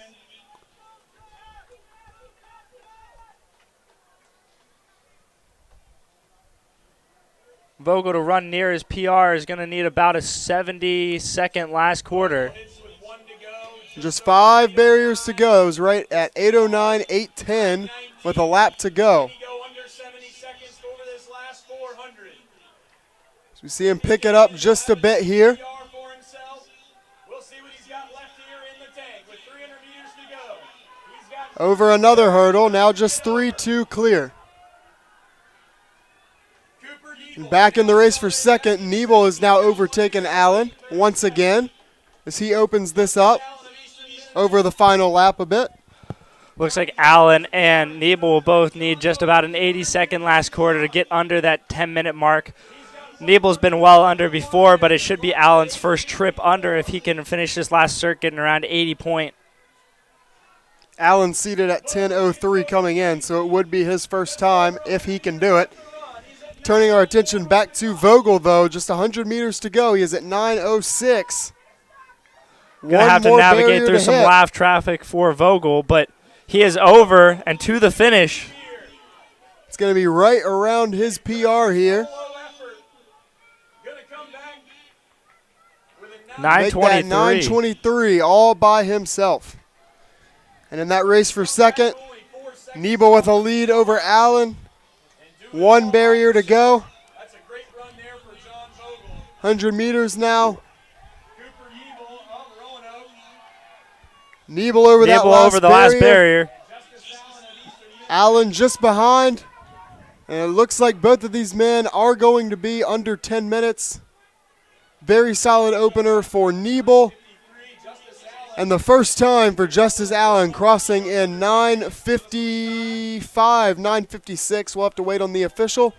Vogel to run near his PR is going to need about a 70-second last quarter. Just 5 barriers to go. Is right at 8:09, 8:10 with a lap to go. So we see him pick it up just a bit here. Over another hurdle, now just 3-2 clear. And back in the race for second, Niebel has now overtaken Allen once again as he opens this up over the final lap a bit. Looks like Allen and Niebel will both need just about an 80-second last quarter to get under that 10-minute mark. Niebel's been well under before, but it should be Allen's first trip under if he can finish this last circuit in around 80 point. Allen seated at 10:03 coming in, so it would be his first time if he can do it. Turning our attention back to Vogel, though, just 100 meters to go. He is at 9:06. Gonna have to navigate through some laugh traffic for Vogel, but he is over and to the finish. It's going to be right around his PR here. 9:23. 9:23 all by himself. And in that race for second, Niebel with a lead over Allen. 1 barrier to go. 100 meters now. Niebel over that last barrier. Allen just behind. And it looks like both of these men are going to be under 10 minutes. Very solid opener for Niebel. And the first time for Justice Allen crossing in 9:55, 9:56. We'll have to wait on the official.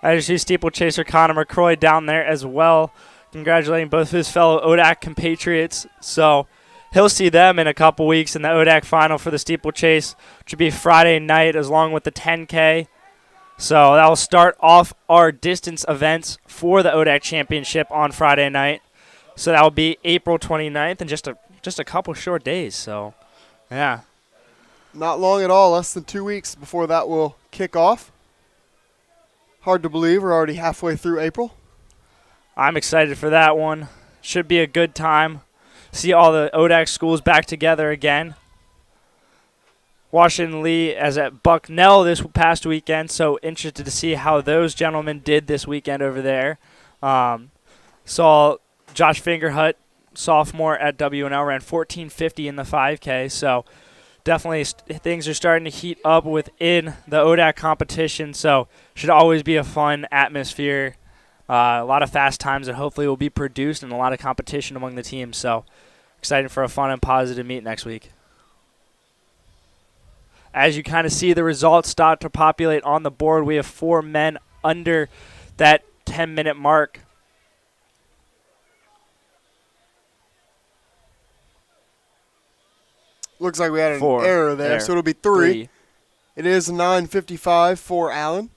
I just see steeplechaser Connor McCroy down there as well, congratulating both of his fellow ODAC compatriots. So he'll see them in a couple weeks in the ODAC final for the steeplechase, which will be Friday night along with the 10K. So that will start off our distance events for the ODAC championship on Friday night. So that will be April 29th in just a couple short days. So, yeah. Not long at all, less than 2 weeks before that will kick off. Hard to believe we're already halfway through April. I'm excited for that one. Should be a good time. See all the ODAC schools back together again. Washington Lee is at Bucknell this past weekend, so interested to see how those gentlemen did this weekend over there. Saw Josh Fingerhut, sophomore at WNL, ran 14:50 in the 5K, so definitely things are starting to heat up within the ODAC competition, so should always be a fun atmosphere. A lot of fast times that hopefully will be produced and a lot of competition among the teams, so excited for a fun and positive meet next week. As you kind of see the results start to populate on the board, we have 4 men under that 10-minute mark. Looks like we had an error there, so it'll be 3. It is 9:55 for Allen.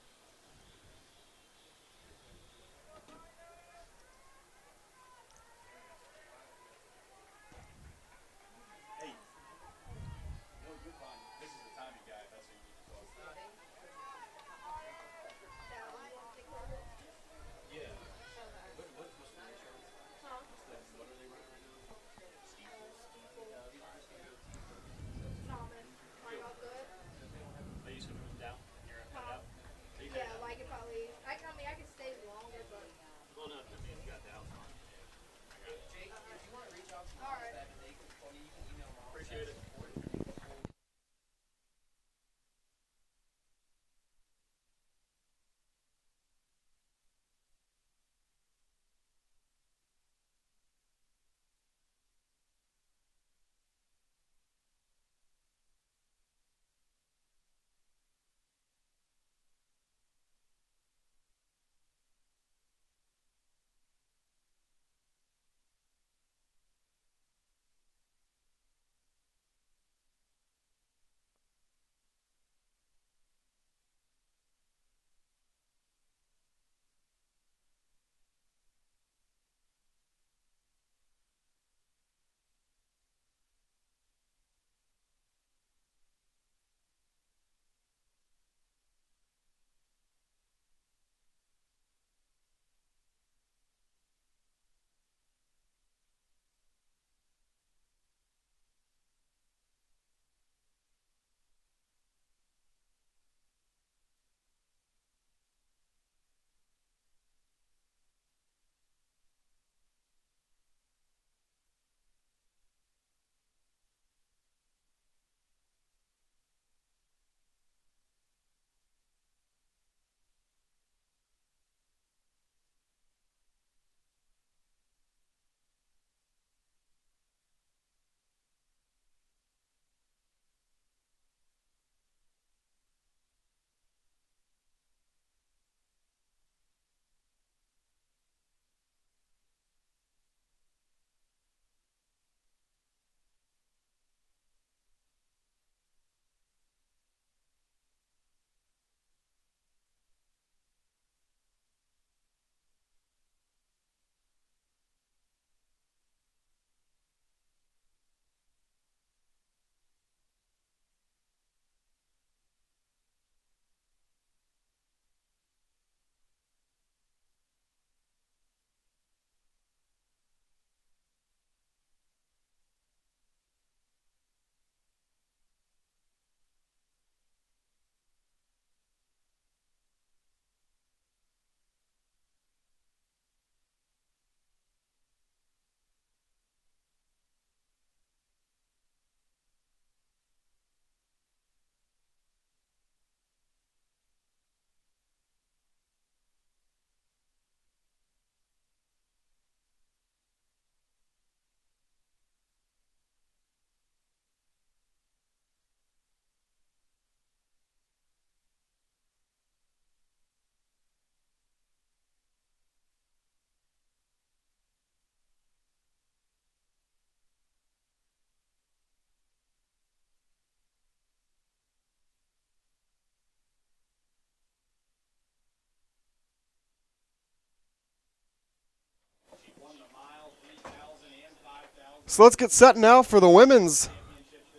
So let's get set now for the women's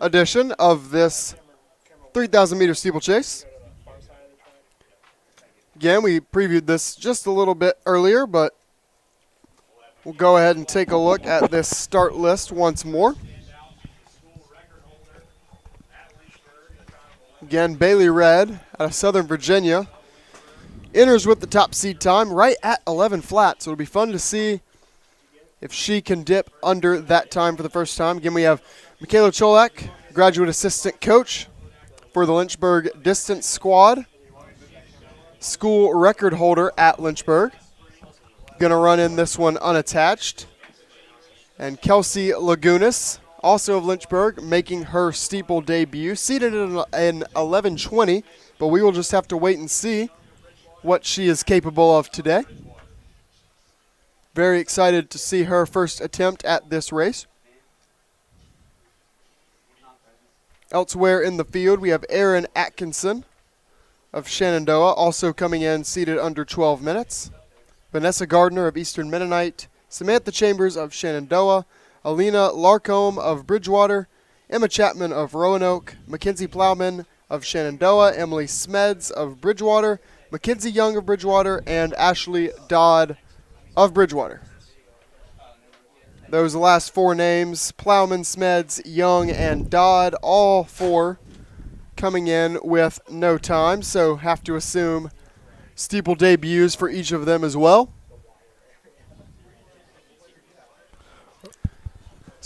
edition of this 3,000 meter steeplechase. Again, we previewed this just a little bit earlier, but we'll go ahead and take a look at this start list once more. Again, Bailey Red out of Southern Virginia enters with the top seed time right at 11 flat, so it'll be fun to see if she can dip under that time for the first time. Again, we have Michaela Cholak, graduate assistant coach for the Lynchburg distance squad, school record holder at Lynchburg. Going to run in this one unattached. And Kelsey Lagunas, also of Lynchburg, making her steeple debut, seated in 11:20, but we will just have to wait and see what she is capable of today. Very excited to see her first attempt at this race. Elsewhere in the field, we have Erin Atkinson of Shenandoah, also coming in seated under 12 minutes. Vanessa Gardner of Eastern Mennonite, Samantha Chambers of Shenandoah, Alina Larcombe of Bridgewater, Emma Chapman of Roanoke, Mackenzie Plowman of Shenandoah, Emily Smeds of Bridgewater, Mackenzie Young of Bridgewater, and Ashley Dodd of Bridgewater. Those last four names, Plowman, Smeds, Young, and Dodd, all four coming in with no time, so have to assume steeple debuts for each of them as well.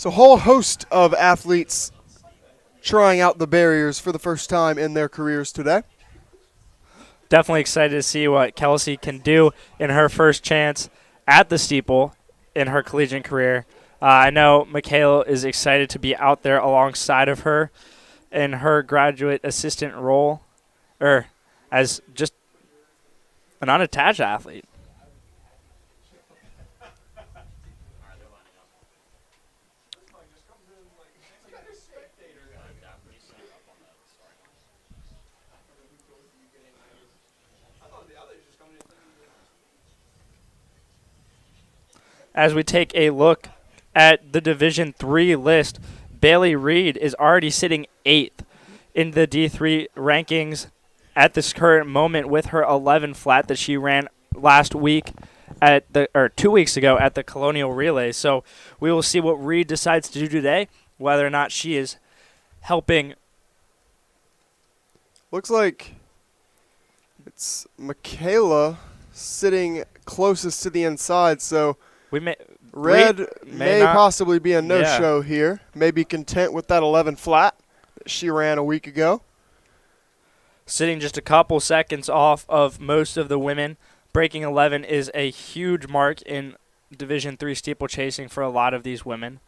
So a whole host of athletes trying out the barriers for the first time in their careers today. Definitely excited to see what Kelsey can do in her first chance at the steeple in her collegiate career. I know Michaela is excited to be out there alongside of her in her graduate assistant role, or as just an unattached athlete. As we take a look at the Division III list, Bailey Reed is already sitting 8th in the D3 rankings at this current moment with her 11 flat that she ran last week or 2 weeks ago at the Colonial Relay. So we will see what Reed decides to do today, whether or not she is helping. Looks like it's Michaela sitting closest to the inside, so Red may possibly be a no-show here. May be content with that 11 flat that she ran a week ago. Sitting just a couple seconds off of most of the women. Breaking 11 is a huge mark in Division III steeplechasing for a lot of these women.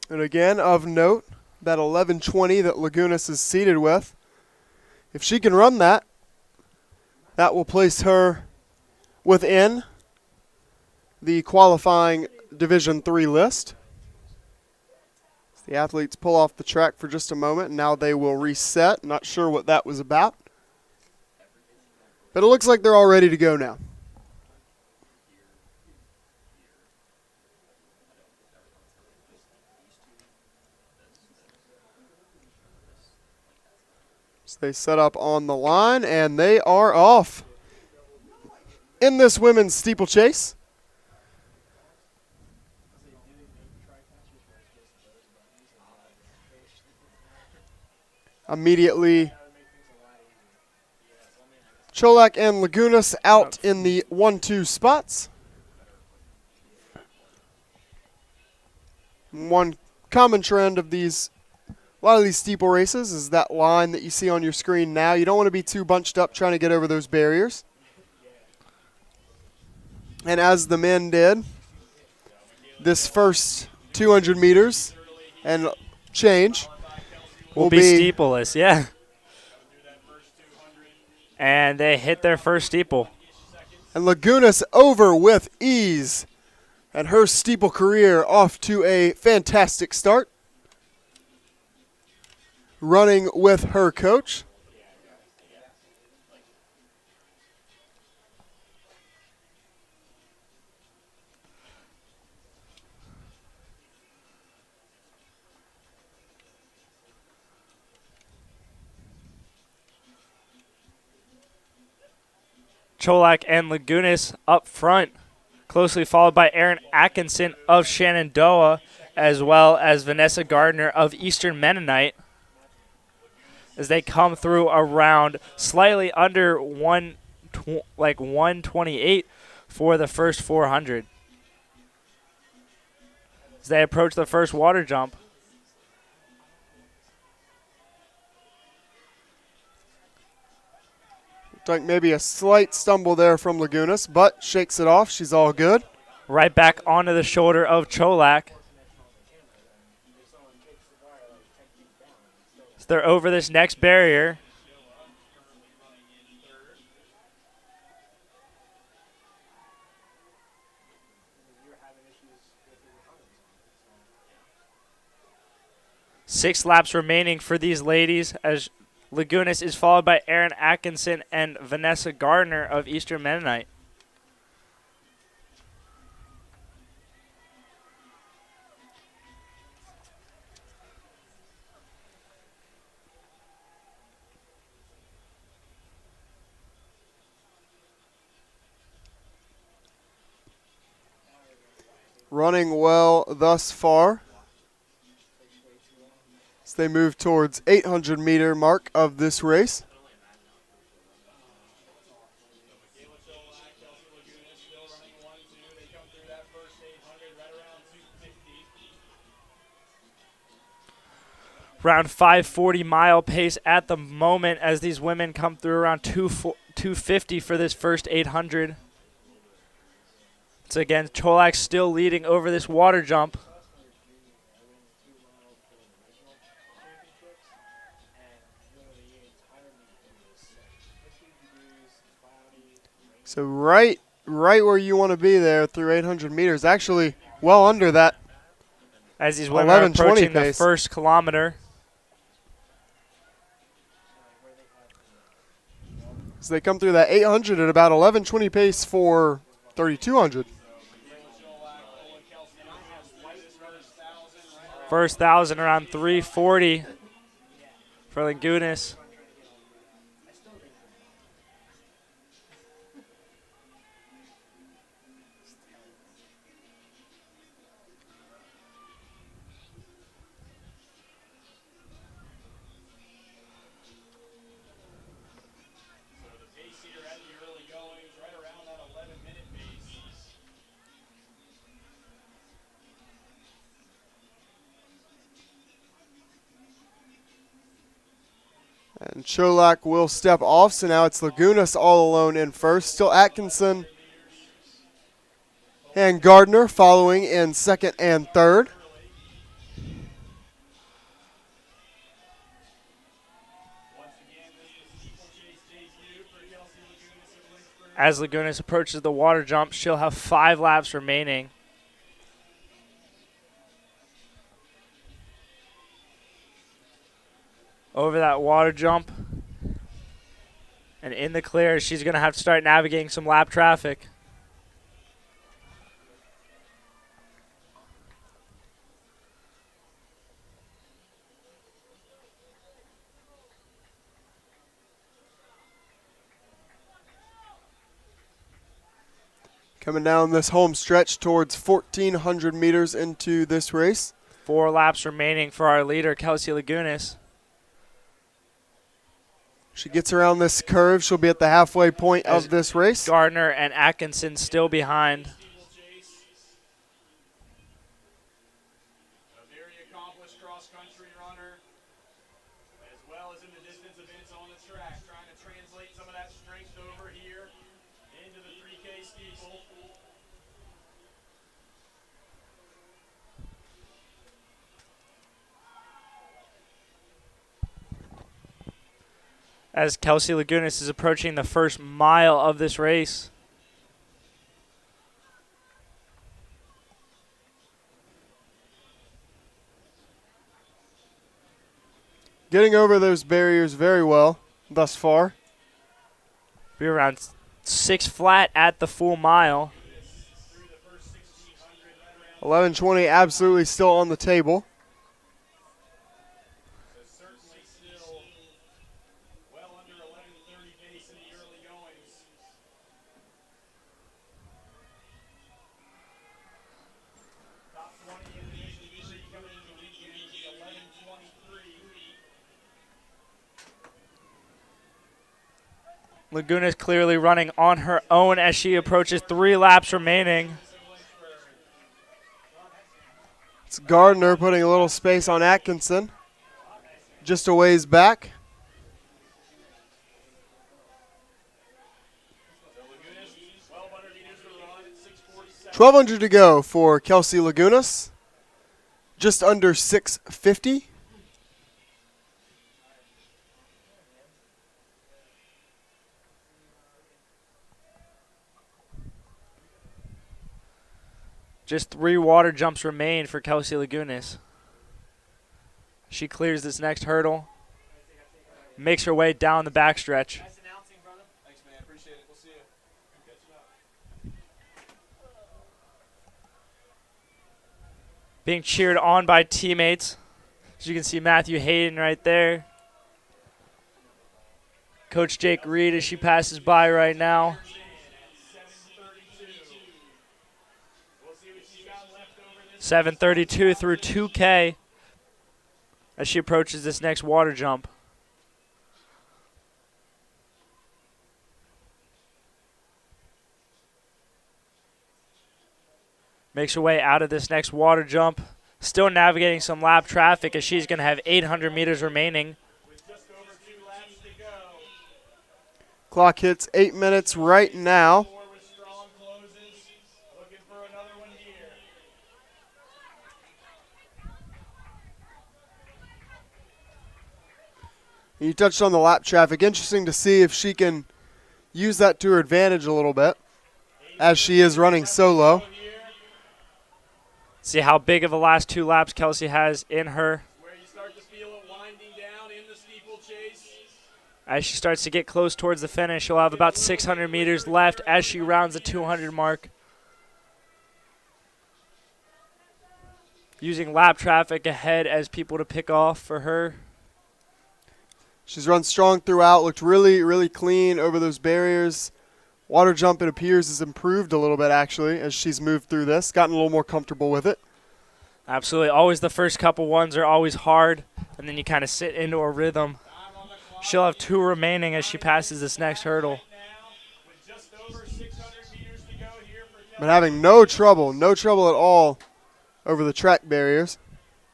And again, of note, that 11:20 that Lagunas is seated with, if she can run that, that will place her within the qualifying Division III list. The athletes pull off the track for just a moment, and now they will reset. Not sure what that was about. But it looks like they're all ready to go now. So they set up on the line, and they are off. In this women's steeplechase, immediately Cholak and Lagunas out in the 1-2 spots. One common trend of a lot of these steeple races is that line that you see on your screen now. You don't want to be too bunched up trying to get over those barriers. And as the men did, this first 200 meters and change will be steepleless, yeah. And they hit their first steeple. And Lagunas over with ease. And her steeple career off to a fantastic start. Running with her coach. Cholak and Lagunas up front, closely followed by Erin Atkinson of Shenandoah, as well as Vanessa Gardner of Eastern Mennonite, as they come through around slightly under 128 for the first 400. As they approach the first water jump. Like maybe a slight stumble there from Lagunas, but shakes it off. She's all good. Right back onto the shoulder of Cholak. So they're over this next barrier. Six laps remaining for these ladies as Lagunas is followed by Erin Atkinson and Vanessa Gardner of Eastern Mennonite. Running well thus far. As they move towards 800-meter mark of this race. Around 540 mile pace at the moment as these women come through around 250 for this first 800. So again, Cholak still leading over this water jump. So right where you want to be there through 800 meters. Actually, well under that. As these women are 11:20 approaching the pace. first kilometer. So they come through that 800 at about 11:20 pace for 3200. First 1,000 around 340 for Lagunas. And Cholak will step off, so now it's Lagunas all alone in first. Still Atkinson and Gardner following in second and third. As Lagunas approaches the water jump, she'll have 5 laps remaining. Over that water jump. And in the clear, she's going to have to start navigating some lap traffic. Coming down this home stretch towards 1,400 meters into this race. 4 laps remaining for our leader, Kelsey Lagunas. She gets around this curve. She'll be at the halfway point of this race. Gardner and Atkinson still behind. A very accomplished cross-country runner, as well as in the distance events on the track, trying to translate some of that strength over here into the 3K steeple. As Kelsey Lagunas is approaching the first mile of this race. Getting over those barriers very well thus far. Be around 6 flat at the full mile. 11:20 absolutely still on the table. Certainly still well under 11:30 pace in the early goings. Top 20 in the division coming into the weekend, 11:23. Laguna's clearly running on her own as she approaches 3 laps remaining. It's Gardner putting a little space on Atkinson. Just a ways back. 1,200 to go for Kelsey Lagunas. Just under 650. Just 3 water jumps remain for Kelsey Lagunas. She clears this next hurdle. Makes her way down the backstretch. Nice announcing, brother. Thanks, man. Appreciate it. We'll see you. Being cheered on by teammates. As you can see Matthew Hayden right there. Coach Jake Reed as she passes by right now. 7:32 through 2K as she approaches this next water jump. Makes her way out of this next water jump. Still navigating some lap traffic as she's going to have 800 meters remaining. With just over 2 laps to go. Clock hits 8 minutes right now. 4 with strong closes. Looking for another one here. You touched on the lap traffic. Interesting to see if she can use that to her advantage a little bit as she is running solo. See how big of the last 2 laps Kelsey has in her. Where you start to feel it winding down in the steeplechase. As she starts to get close towards the finish, she'll have about 600 meters left as she rounds the 200 mark. Using lap traffic ahead as people to pick off for her. She's run strong throughout, looked really, really clean over those barriers. Water jump, it appears, has improved a little bit, actually, as she's moved through this, gotten a little more comfortable with it. Absolutely. Always the first couple ones are always hard, and then you kind of sit into a rhythm. She'll have 2 remaining as she passes this next hurdle. With just over 600 meters to go here for But having no trouble at all over the track barriers.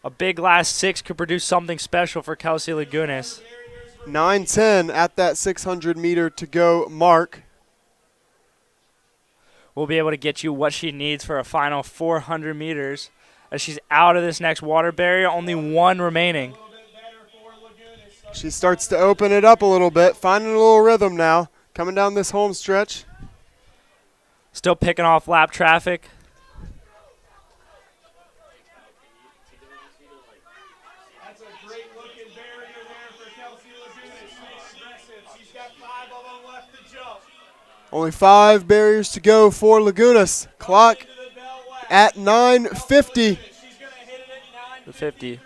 A big last 6 could produce something special for Kelsey Lagunas. 9:10 at that 600 meter to go mark. Will be able to get you what she needs for a final 400 meters. As she's out of this next water barrier, only 1 remaining. She starts to open it up a little bit, finding a little rhythm now, coming down this home stretch. Still picking off lap traffic. That's a great looking barrier there for Kelsey Lagunas. She's aggressive. She's got 5 of them left to jump. Only 5 barriers to go for Lagunas. Clock Into the bell lap. at 9:50. She's going to hit it at The 50. 9:53.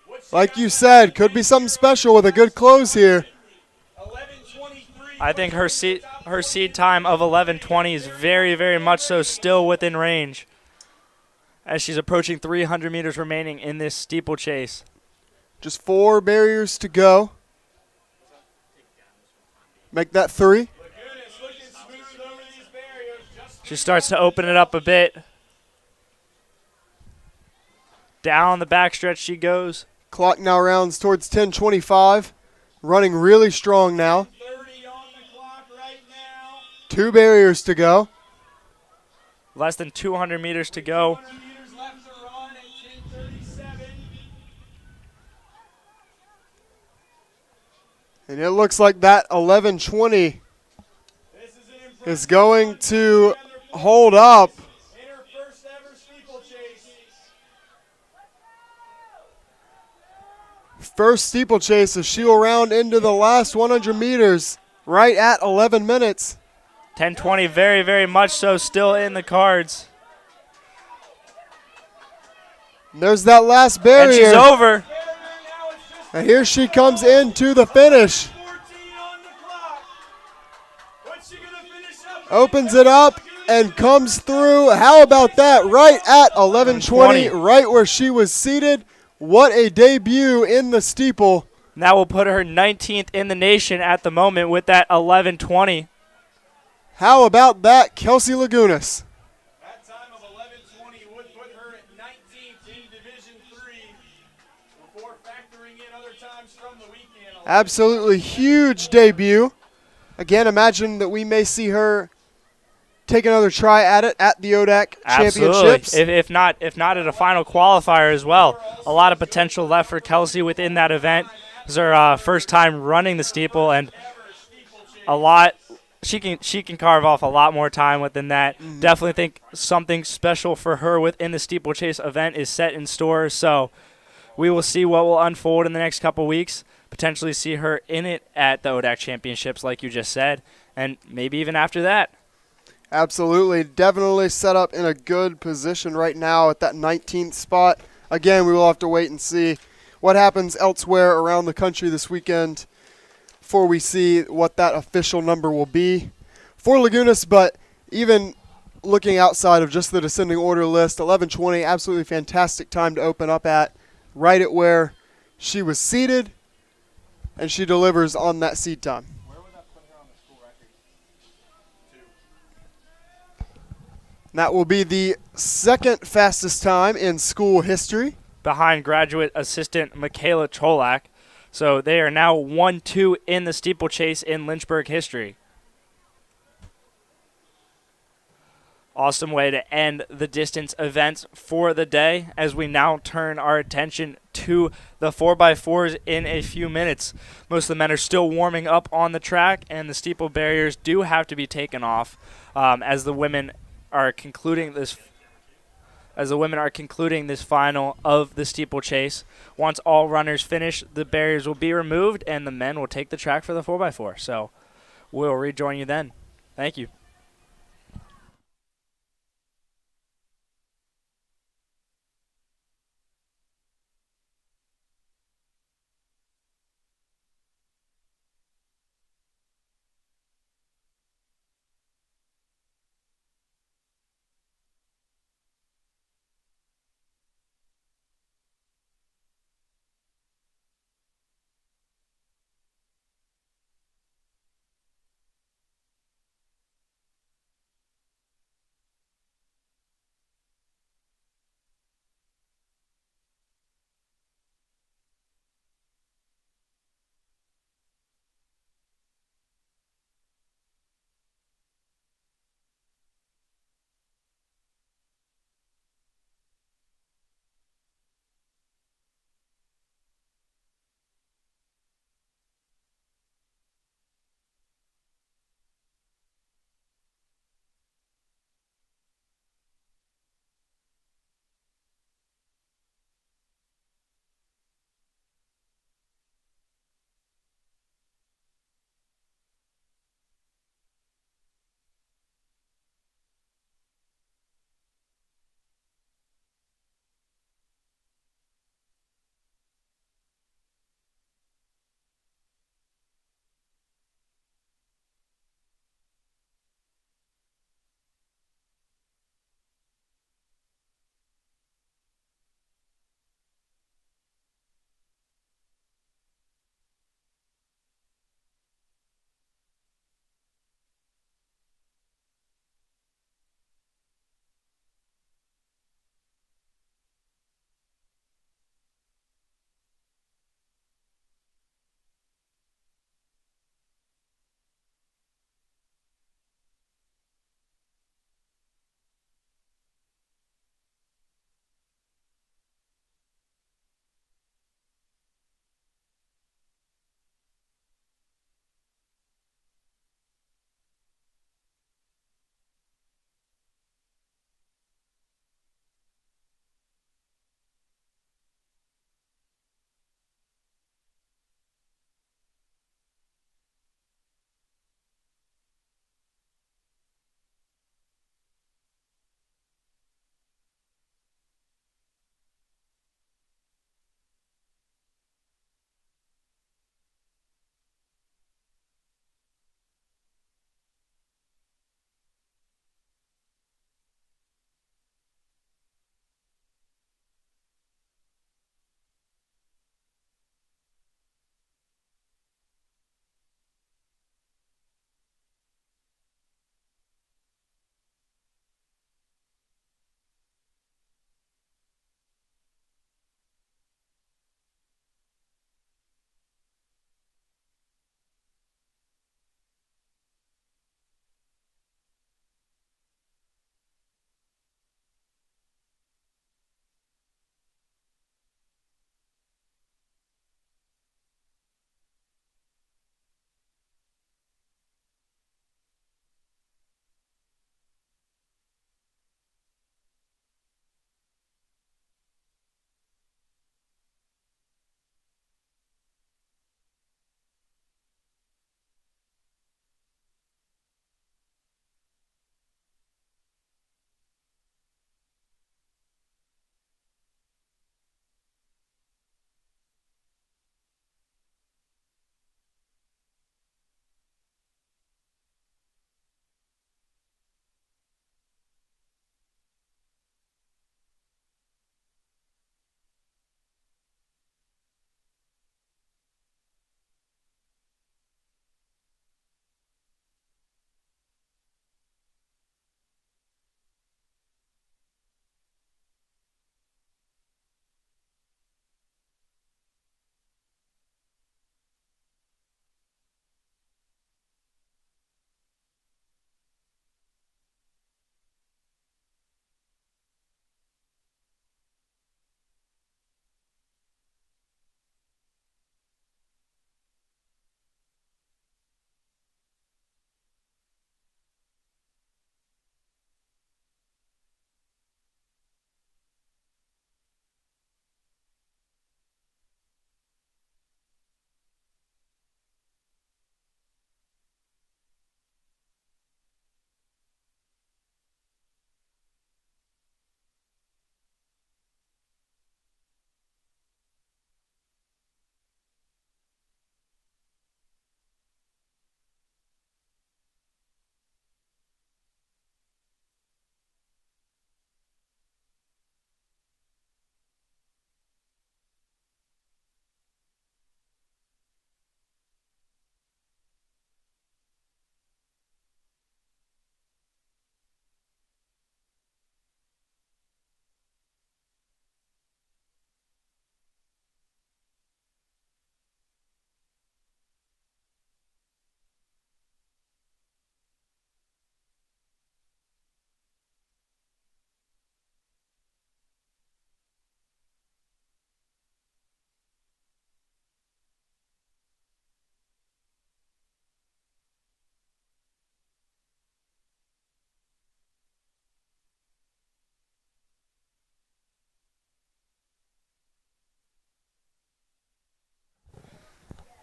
What's she Like got you for said, could be something special with a good close here. 11:23. I think her seed time of 11:20 is very, very much so still within range. As she's approaching 300 meters remaining in this steeplechase. Just 4 barriers to go. Make that 3. Lagunas looking smooth over these barriers. Just She starts to open it up a bit. Down the backstretch she goes. Clock now rounds towards 10:25. Running really strong now. 30 on the clock right now. 2 barriers to go. Less than 200 meters to go. 100 meters left to run at 10:37. And it looks like that 11:20 This is an impressive is going run to for hold up. in her first ever steeplechase. First steeplechase as she will round into the last 100 meters right at 11 minutes. 10:20, very, very much so still in the cards. And there's that last And barrier. she's over. Barrier now it's just And here she comes into the finish. 14 on the clock. What's she gonna finish up with? Opens it up and comes through. How about that? Right at 11:20, right where she was seated. What a debut in the steeple. And that will put her 19th in the nation at the moment with that 11:20. How about that, Kelsey Lagunas? That time of 11:20 would put her at 19th in Division III before factoring in other times from the weekend. Absolutely huge debut. Again, imagine that we may see her take another try at it at the ODAC Championships. If not at a final qualifier as well. A lot of potential left for Kelsey within that event. It's her first time running the steeple, and a lot. She can carve off a lot more time within that. Definitely think something special for her within the steeplechase event is set in store. So we will see what will unfold in the next couple weeks. Potentially see her in it at the ODAC Championships, like you just said, and maybe even after that. Absolutely. Definitely set up in a good position right now at that 19th spot. Again, we will have to wait and see what happens elsewhere around the country this weekend before we see what that official number will be for Lagunas. But even looking outside of just the descending order list, 11:20, absolutely fantastic time to open up at, right at where she was seated, and she delivers on that seat time. Where would that put her on the school record? That will be the second fastest time in school history. behind graduate assistant Michaela Cholak. So they are now 1-2 in the steeplechase in Lynchburg history. Awesome way to end the distance events for the day as we now turn our attention to the 4x4s in a few minutes. Most of the men are still warming up on the track, and the steeple barriers do have to be taken off as the women are concluding this final of the steeplechase. Once all runners finish, the barriers will be removed, and the men will take the track for the 4x4. So we'll rejoin you then. Thank you.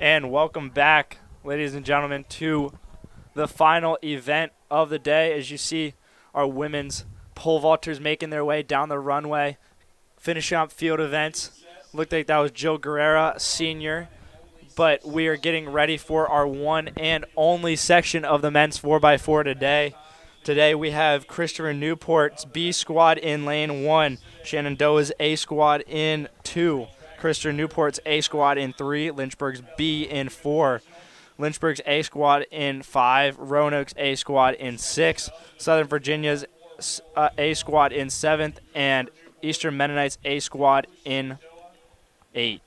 And welcome back, ladies and gentlemen, to the final event of the day. As you see, our women's pole vaulters making their way down the runway, finishing up field events. Looked like that was Jill Guerrera, senior. But we are getting ready for our one and only section of the men's 4x4 today. Today we have Christopher Newport's B squad in lane 1, Shenandoah's A squad in 2, Christopher Newport's A squad in 3, Lynchburg's B in 4, Lynchburg's A squad in 5, Roanoke's A squad in 6, Southern Virginia's A squad in 7th, and Eastern Mennonite's A squad in 8.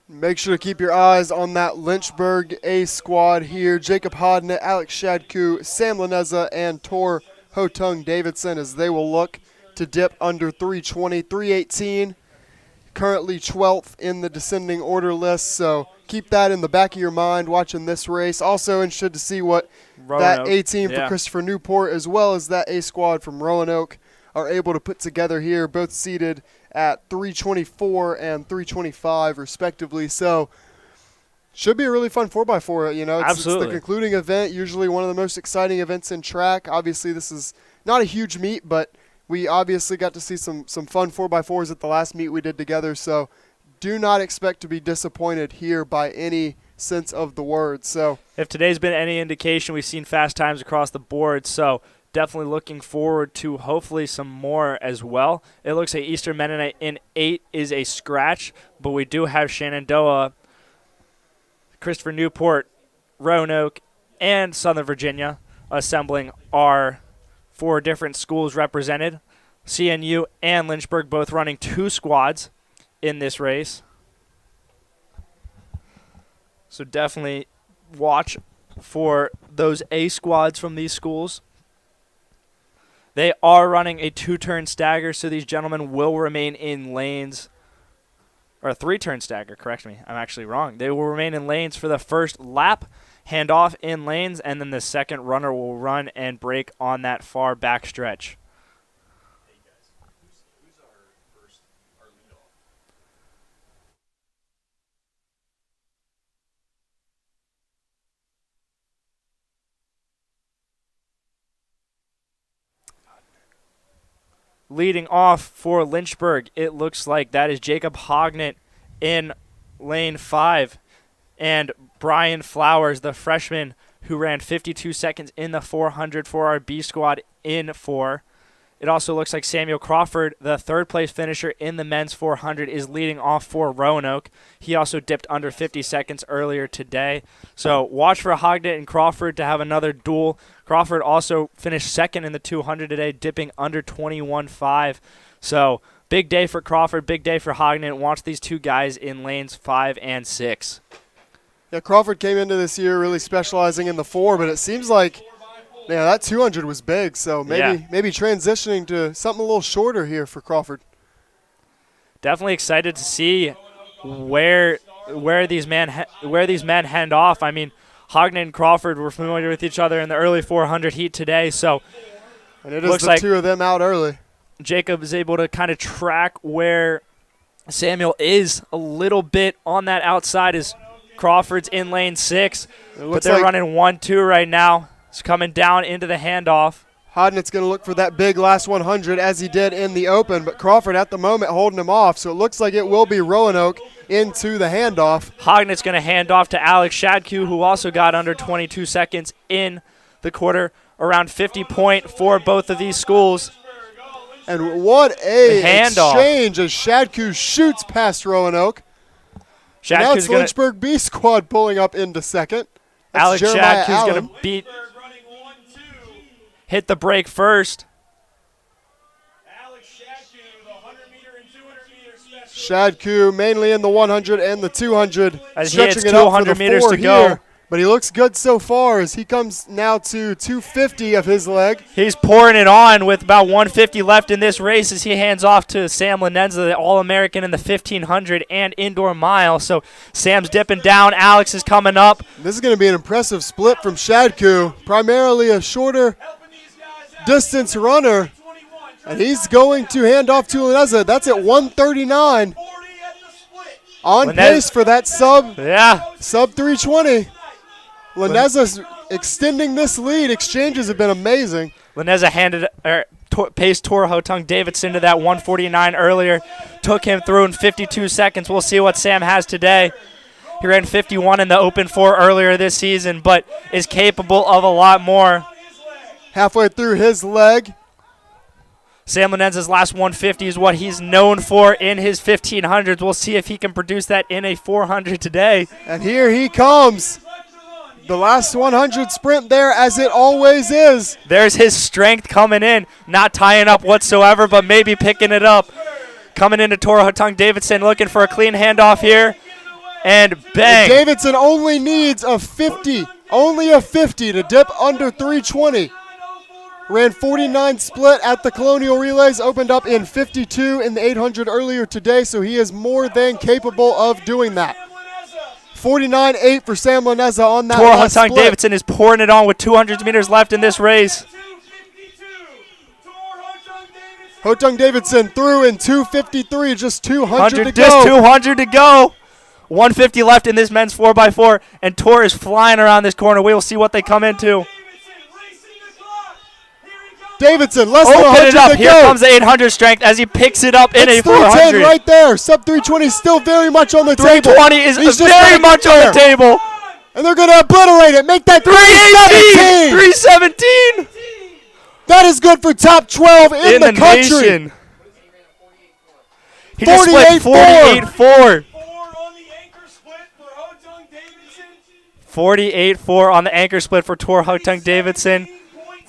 Make sure to keep your eyes on that Lynchburg A squad here. Jacob Hodnett, Alex Shadku, Sam Laneza, and Tor Hotung Davidson as they will look to dip under 320, 318. Currently 12th in the descending order list, so keep that in the back of your mind watching this race. Also interested to see what that A team for Christopher Newport as well as that A squad from Roanoke are able to put together here, both seated at 324 and 325 respectively. So should be a really fun 4x4. You know, it's the concluding event, usually one of the most exciting events in track. Obviously this is not a huge meet, but we obviously got to see some fun 4x4s at the last meet we did together. So do not expect to be disappointed here by any sense of the word. So if today's been any indication, we've seen fast times across the board. So definitely looking forward to hopefully some more as well. It looks like Eastern Mennonite in 8 is a scratch, but we do have Shenandoah, Christopher Newport, Roanoke, and Southern Virginia assembling our 4 different schools represented. CNU and Lynchburg both running 2 squads in this race. So definitely watch for those A squads from these schools. They are running a 2-turn stagger, so these gentlemen will remain in lanes. Or a 3-turn stagger, correct me. I'm actually wrong. They will remain in lanes for the first lap, hand off in lanes, and then the second runner will run and break on that far back stretch. Hey guys, who's our leadoff? Leading off for Lynchburg, it looks like that is Jacob Hognett in lane 5. And Brian Flowers, the freshman who ran 52 seconds in the 400 for our B squad in 4. It also looks like Samuel Crawford, the third-place finisher in the men's 400, is leading off for Roanoke. He also dipped under 50 seconds earlier today. So watch for Hognett and Crawford to have another duel. Crawford also finished second in the 200 today, dipping under 21.5. So big day for Crawford, big day for Hognett. Watch these 2 guys in lanes 5 and 6. Yeah, Crawford came into this year really specializing in the 4, but it seems like that 200 was big, so maybe transitioning to something a little shorter here for Crawford. Definitely excited to see where these men hand off. I mean, Hognett and Crawford were familiar with each other in the early 400 heat today, so and it is the 2 of them out early. Jacob is able to kind of track where Samuel is a little bit on that outside as Crawford's in lane 6, but they're running 1-2 right now. It's coming down into the handoff. Hodnett's going to look for that big last 100 as he did in the open, but Crawford at the moment holding him off, so it looks like it will be Roanoke into the handoff. Hognett's going to hand off to Alex Shadku, who also got under 22 seconds in the quarter, around 50 point for both of these schools. And what a exchange as Shadku shoots past Roanoke. Now it's Lynchburg B squad pulling up into second. Alex Shadku's going to hit the brake first. Shadku mainly in the 100 and the 200, as stretching he it has up for the 200 meters to here, go. But he looks good so far as he comes now to 250 of his leg. He's pouring it on with about 150 left in this race as he hands off to Sam Lanenza, the All-American in the 1500 and indoor mile. So Sam's dipping down. Alex is coming up. This is going to be an impressive split from Shadku, primarily a shorter distance runner. And he's going to hand off to Laneza. That's at 139. On Linez- pace for that sub 320. Linez's extending this lead. Exchanges have been amazing. Lineza paced Tor Hotung Davidson to that 149 earlier. Took him through in 52 seconds. We'll see what Sam has today. He ran 51 in the Open 4 earlier this season, but is capable of a lot more. Halfway through his leg. Sam Lineza's last 150 is what he's known for in his 1500s. We'll see if he can produce that in a 400 today. And here he comes. The last 100 sprint there, as it always is. There's his strength coming in, not tying up whatsoever, but maybe picking it up. Coming into Tor Hotung Davidson, looking for a clean handoff here. And bang. Davidson only needs a 50. Only a 50 to dip under 320. Ran 49 split at the Colonial Relays, opened up in 52 in the 800 earlier today, so he is more than capable of doing that. 49.8 for Sam Lineza on that Tor last Hotung split. Davidson is pouring it on with 200 meters left in this race. Hotung Davidson through in 2:53, just 200 to Just go. 200 to go. 150 left in this men's 4x4, and Tor is flying around this corner. We will see what they come into. Davidson, less than Open 100 it up. to Here go. comes the 800 strength as he picks it up in It's a 310 400. right there. Sub 320 still very much on the table. 320 is He's just very gotta much get on the there. table. And they're going to obliterate it. Make that 318, 317. 317 That is good for top 12 in the country. nation. He just split 48-4. 48-4. 48-4 48-4 on the anchor split for Tor Hotung Davidson.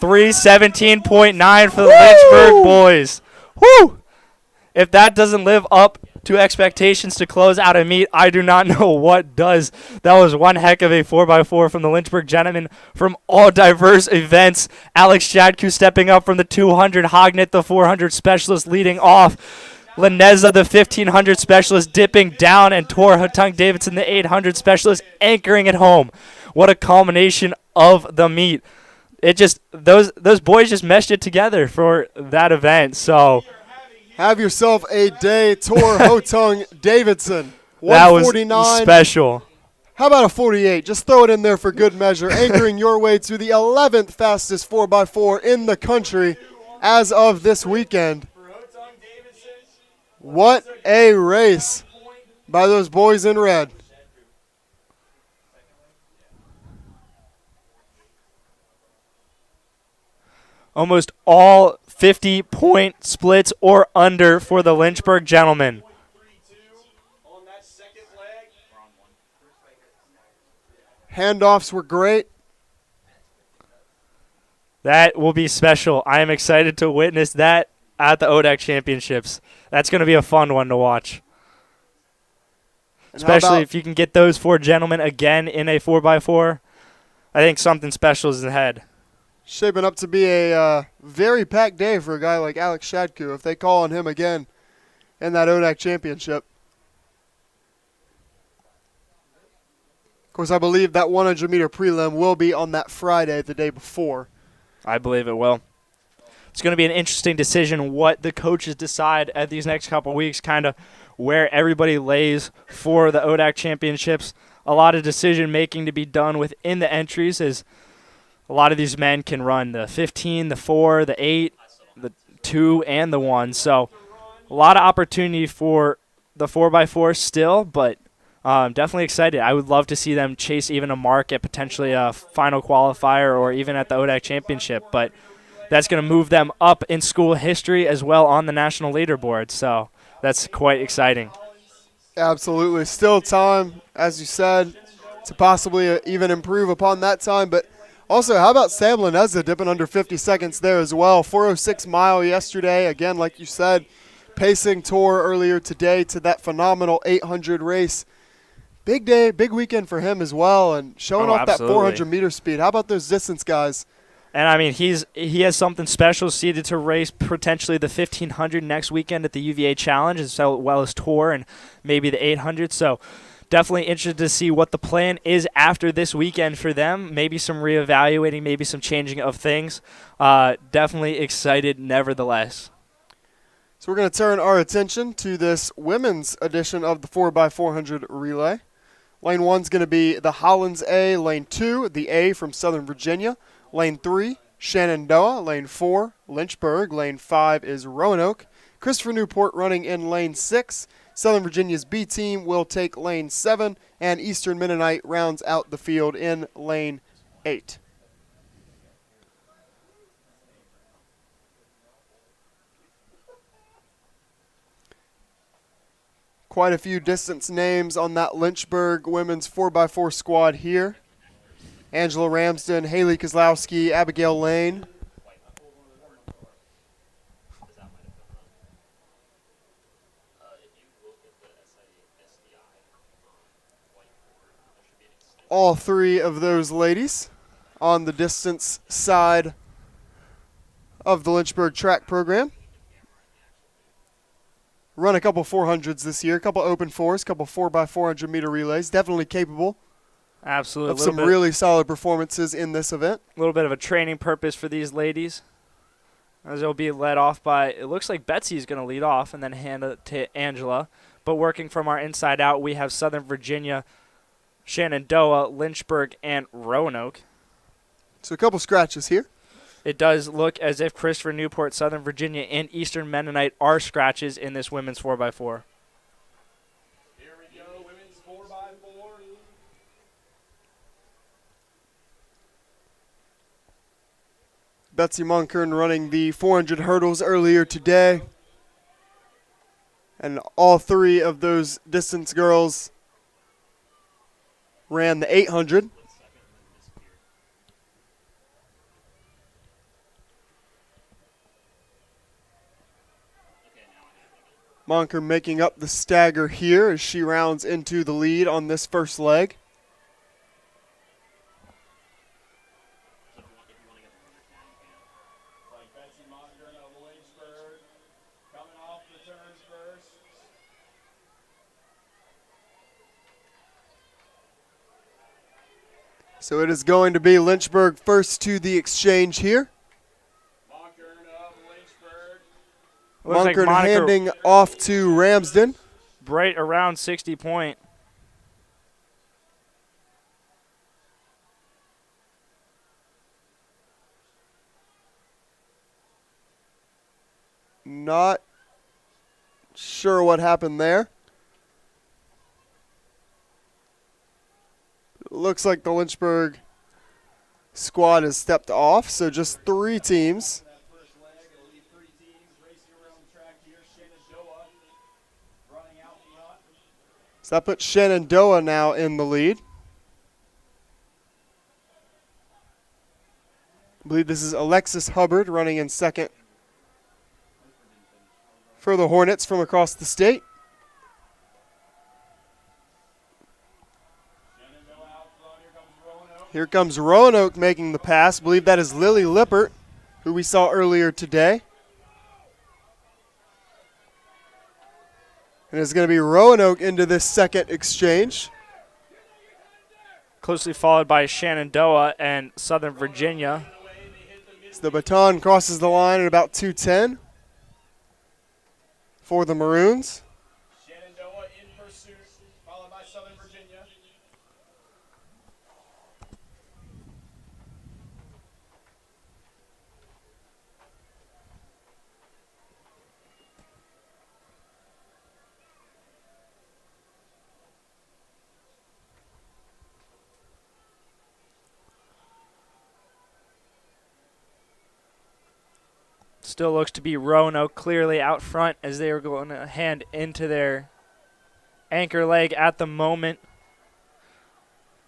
317.9 for the Lynchburg boys. Woo! If that doesn't live up to expectations to close out a meet, I do not know what does. That was one heck of a 4x4 from the Lynchburg gentlemen from all diverse events. Alex Shadku stepping up from the 200, Hognett the 400 specialist leading off. Lineza, the 1500 specialist, dipping down, and Tor Hotung Davidson, the 800 specialist, anchoring it home. What a culmination of the meet. It just those boys just meshed it together for that event. So Have yourself a day, Tor Hotung Davidson. that was 149. special. How about a 48? Just throw it in there for good measure, anchoring your way to the 11th fastest 4x4 in the country as of this weekend. What a race by those boys in red. Almost all 50-point splits or under for the Lynchburg gentlemen. on that second leg. Handoffs were great. That will be special. I am excited to witness that at the ODAC Championships. That's going to be a fun one to watch. And how Especially about- if you can get those four gentlemen again in a 4x4. I think something special is ahead. Shaping up to be a very packed day for a guy like Alex Shadku if they call on him again in that ODAC championship. Of course, I believe that 100-meter prelim will be on that Friday, the day before. I believe it will. It's going to be an interesting decision what the coaches decide at these next couple weeks, kind of where everybody lays for the ODAC championships. A lot of decision-making to be done within the entries as a lot of these men can run the 15, the 4, the 8, the 2, and the 1. So a lot of opportunity for the 4x4 still, but definitely excited. I would love to see them chase even a mark at potentially a final qualifier or even at the ODAC championship, but that's going to move them up in school history as well on the national leaderboard. So that's quite exciting. Absolutely. Still time, as you said, to possibly even improve upon that time. But also, how about Sam Lineza dipping under 50 seconds there as well? 4:06 mile yesterday. Again, like you said, pacing Tor earlier today to that phenomenal 800 race. Big day, big weekend for him as well, and showing off absolutely. that 400-meter speed. How about those distance guys? And, I mean, he has something special seated to race potentially the 1,500 next weekend at the UVA Challenge as well as Tor and maybe the 800. So definitely interested to see what the plan is after this weekend for them. Maybe some reevaluating, maybe some changing of things. Definitely excited nevertheless. So we're going to turn our attention to this women's edition of the 4x400 relay. Lane 1's going to be the Hollins A. Lane 2, the A from Southern Virginia. Lane 3, Shenandoah. Lane 4, Lynchburg. Lane 5 is Roanoke. Christopher Newport running in Lane 6. Southern Virginia's B team will take Lane 7, and Eastern Mennonite rounds out the field in Lane 8. Quite a few distance names on that Lynchburg women's 4x4 squad here. Angela Ramsden, Haley Kozlowski, Abigail Lane. All three of those ladies on the distance side of the Lynchburg track program. Run a couple 400s this year, a couple open fours, a couple 4x400 meter relays. Definitely capable Absolutely. of some really solid performances in this event. A little bit of a training purpose for these ladies, as it'll be led off by, it looks like Betsy's going to lead off and then hand it to Angela. But working from our inside out, we have Southern Virginia, Shenandoah, Lynchburg, and Roanoke. So a couple scratches here. It does look as if Christopher Newport, Southern Virginia, and Eastern Mennonite are scratches in this women's 4x4. Here we go, women's 4x4. Betsy Monkern running the 400 hurdles earlier today. And all three of those distance girls ran the 800. Monker making up the stagger here as she rounds into the lead on this first leg. Like Betsy Monger of Lynchburg coming off the turns first. So it is going to be Lynchburg first to the exchange here. Monger of Lynchburg. Looks like Monkern Monica handing off to Ramsden. right around 60 point. Not sure what happened there. Looks like the Lynchburg squad has stepped off, so just three teams. That first leg, it'll be 3 teams racing around the track here. Shenandoah running out front. So that puts Shenandoah now in the lead. I believe this is Alexis Hubbard running in second for the Hornets from across the state. Shenandoah out front. Here comes Roanoke. Here comes Roanoke making the pass. I believe that is Lily Lippert, who we saw earlier today. And it's going to be Roanoke into this second exchange. Closely followed by Shenandoah and Southern Virginia. So the baton crosses the line at about 2:10 for the Maroons. Shenandoah in pursuit, followed by Southern Virginia. Still looks to be Roanoke clearly out front as they are going to hand into their anchor leg at the moment.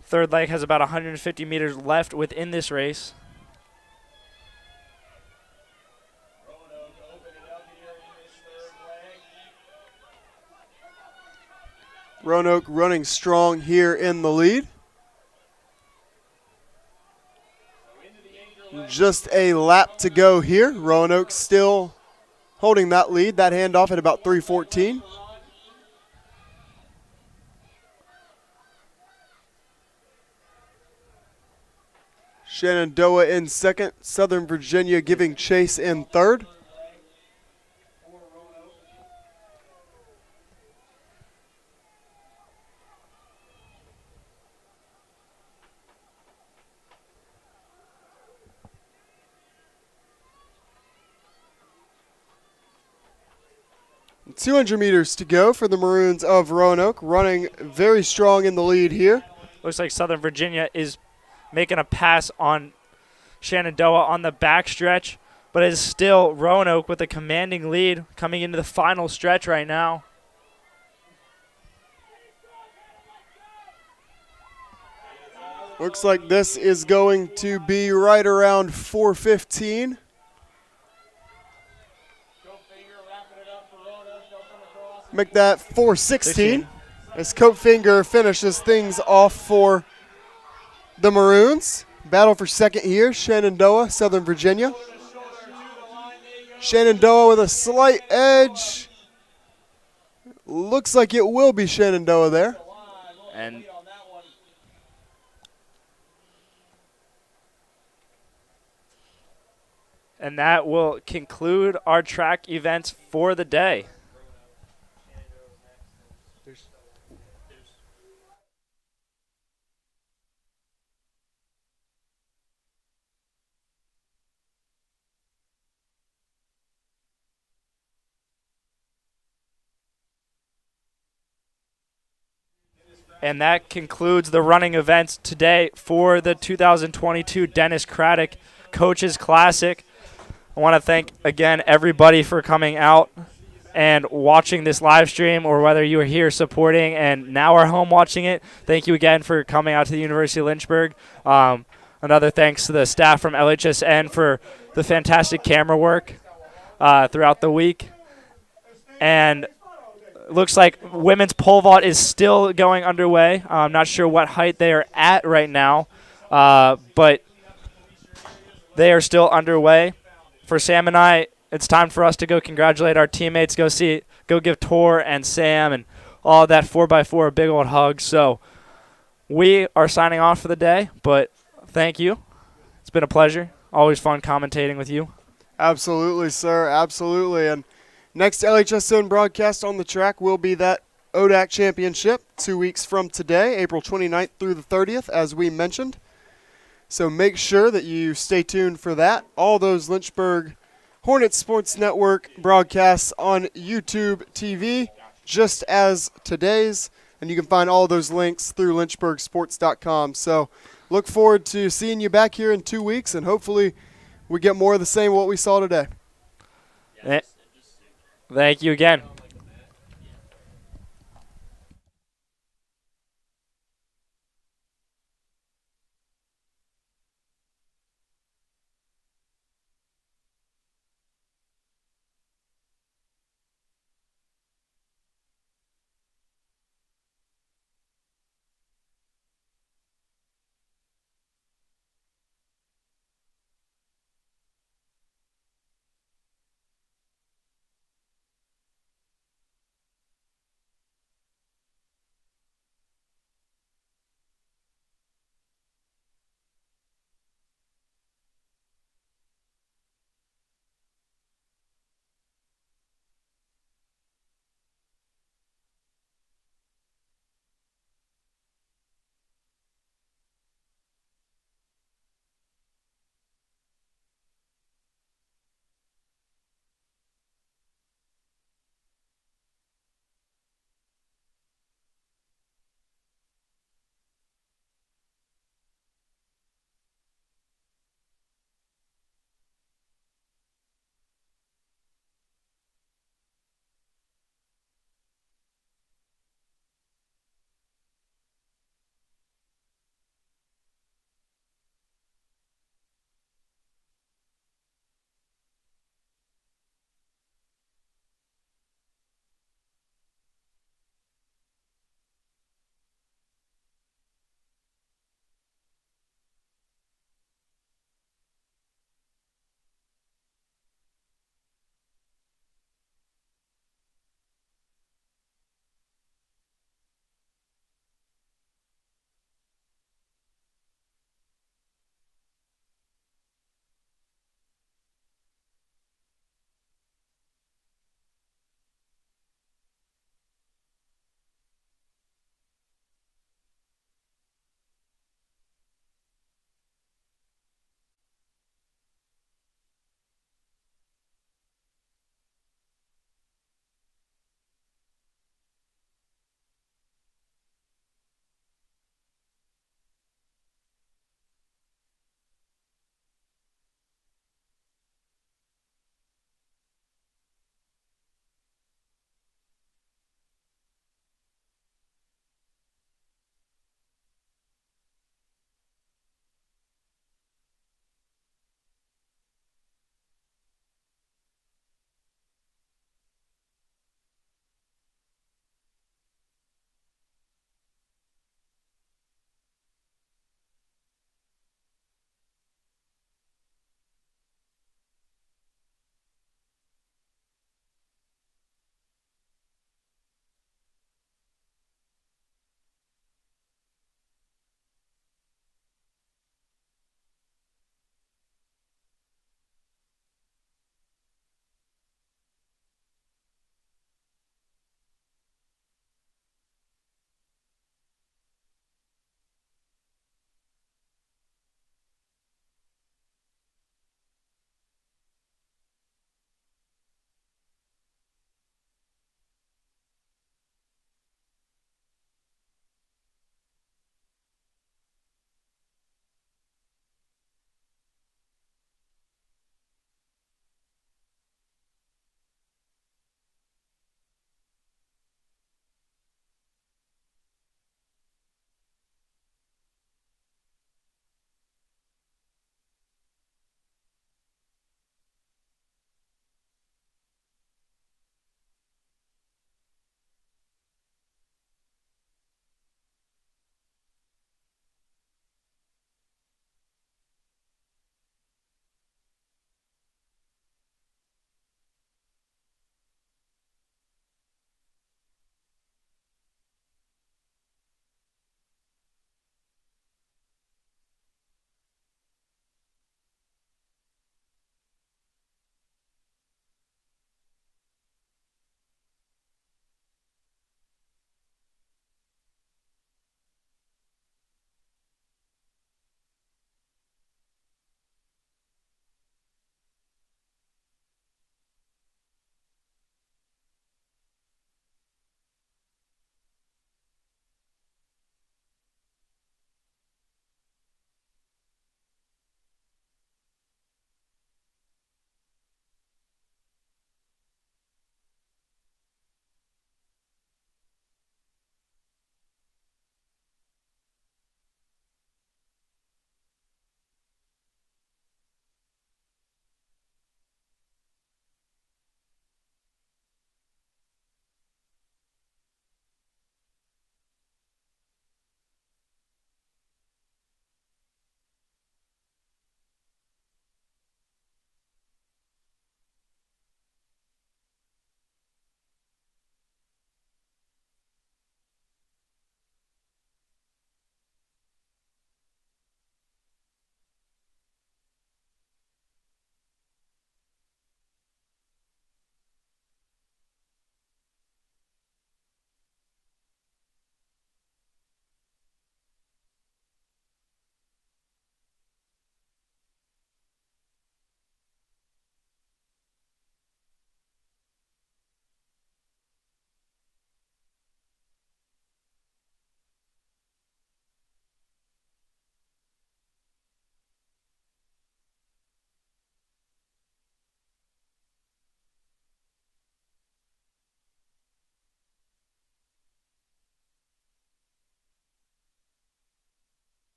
Third leg has about 150 meters left within this race. Roanoke opening up here in this third leg. Roanoke running strong here in the lead. Just a lap to go here. Roanoke still holding that lead. That handoff at about 3:14. Shenandoah in second. Southern Virginia giving chase in third. 200 meters to go for the Maroons of Roanoke, running very strong in the lead here. Looks like Southern Virginia is making a pass on Shenandoah on the backstretch, but it is still Roanoke with a commanding lead coming into the final stretch right now. Looks like this is going to be right around 4:15. Make that 4:16 as Coatfinger finishes things off for the Maroons. Battle for second here, Shenandoah, Southern Virginia. Shenandoah with a slight edge. Looks like it will be Shenandoah there. And that will conclude our track events for the day. And that concludes the running events today for the 2022 Dennis Craddock Coaches Classic. I want to thank, again, everybody for coming out and watching this live stream, or whether you are here supporting and now are home watching it. Thank you again for coming out to the University of Lynchburg. Another thanks to the staff from LHSN for the fantastic camera work throughout the week. And looks like women's pole vault is still going underway. I'm not sure what height they are at right now, but they are still underway. For Sam and I, it's time for us to go congratulate our teammates, go give Tor and Sam and all that 4x4 a big old hug. So we are signing off for the day, but thank you. It's been a pleasure. Always fun commentating with you. Absolutely, sir. Absolutely. And next LHSN broadcast on the track will be that ODAC Championship 2 weeks from today, April 29th through the 30th, as we mentioned. So make sure that you stay tuned for that. All those Lynchburg Hornets Sports Network broadcasts on YouTube TV, just as today's. And you can find all those links through lynchburgsports.com. So look forward to seeing you back here in 2 weeks, and hopefully we get more of the same what we saw today. Thank you again.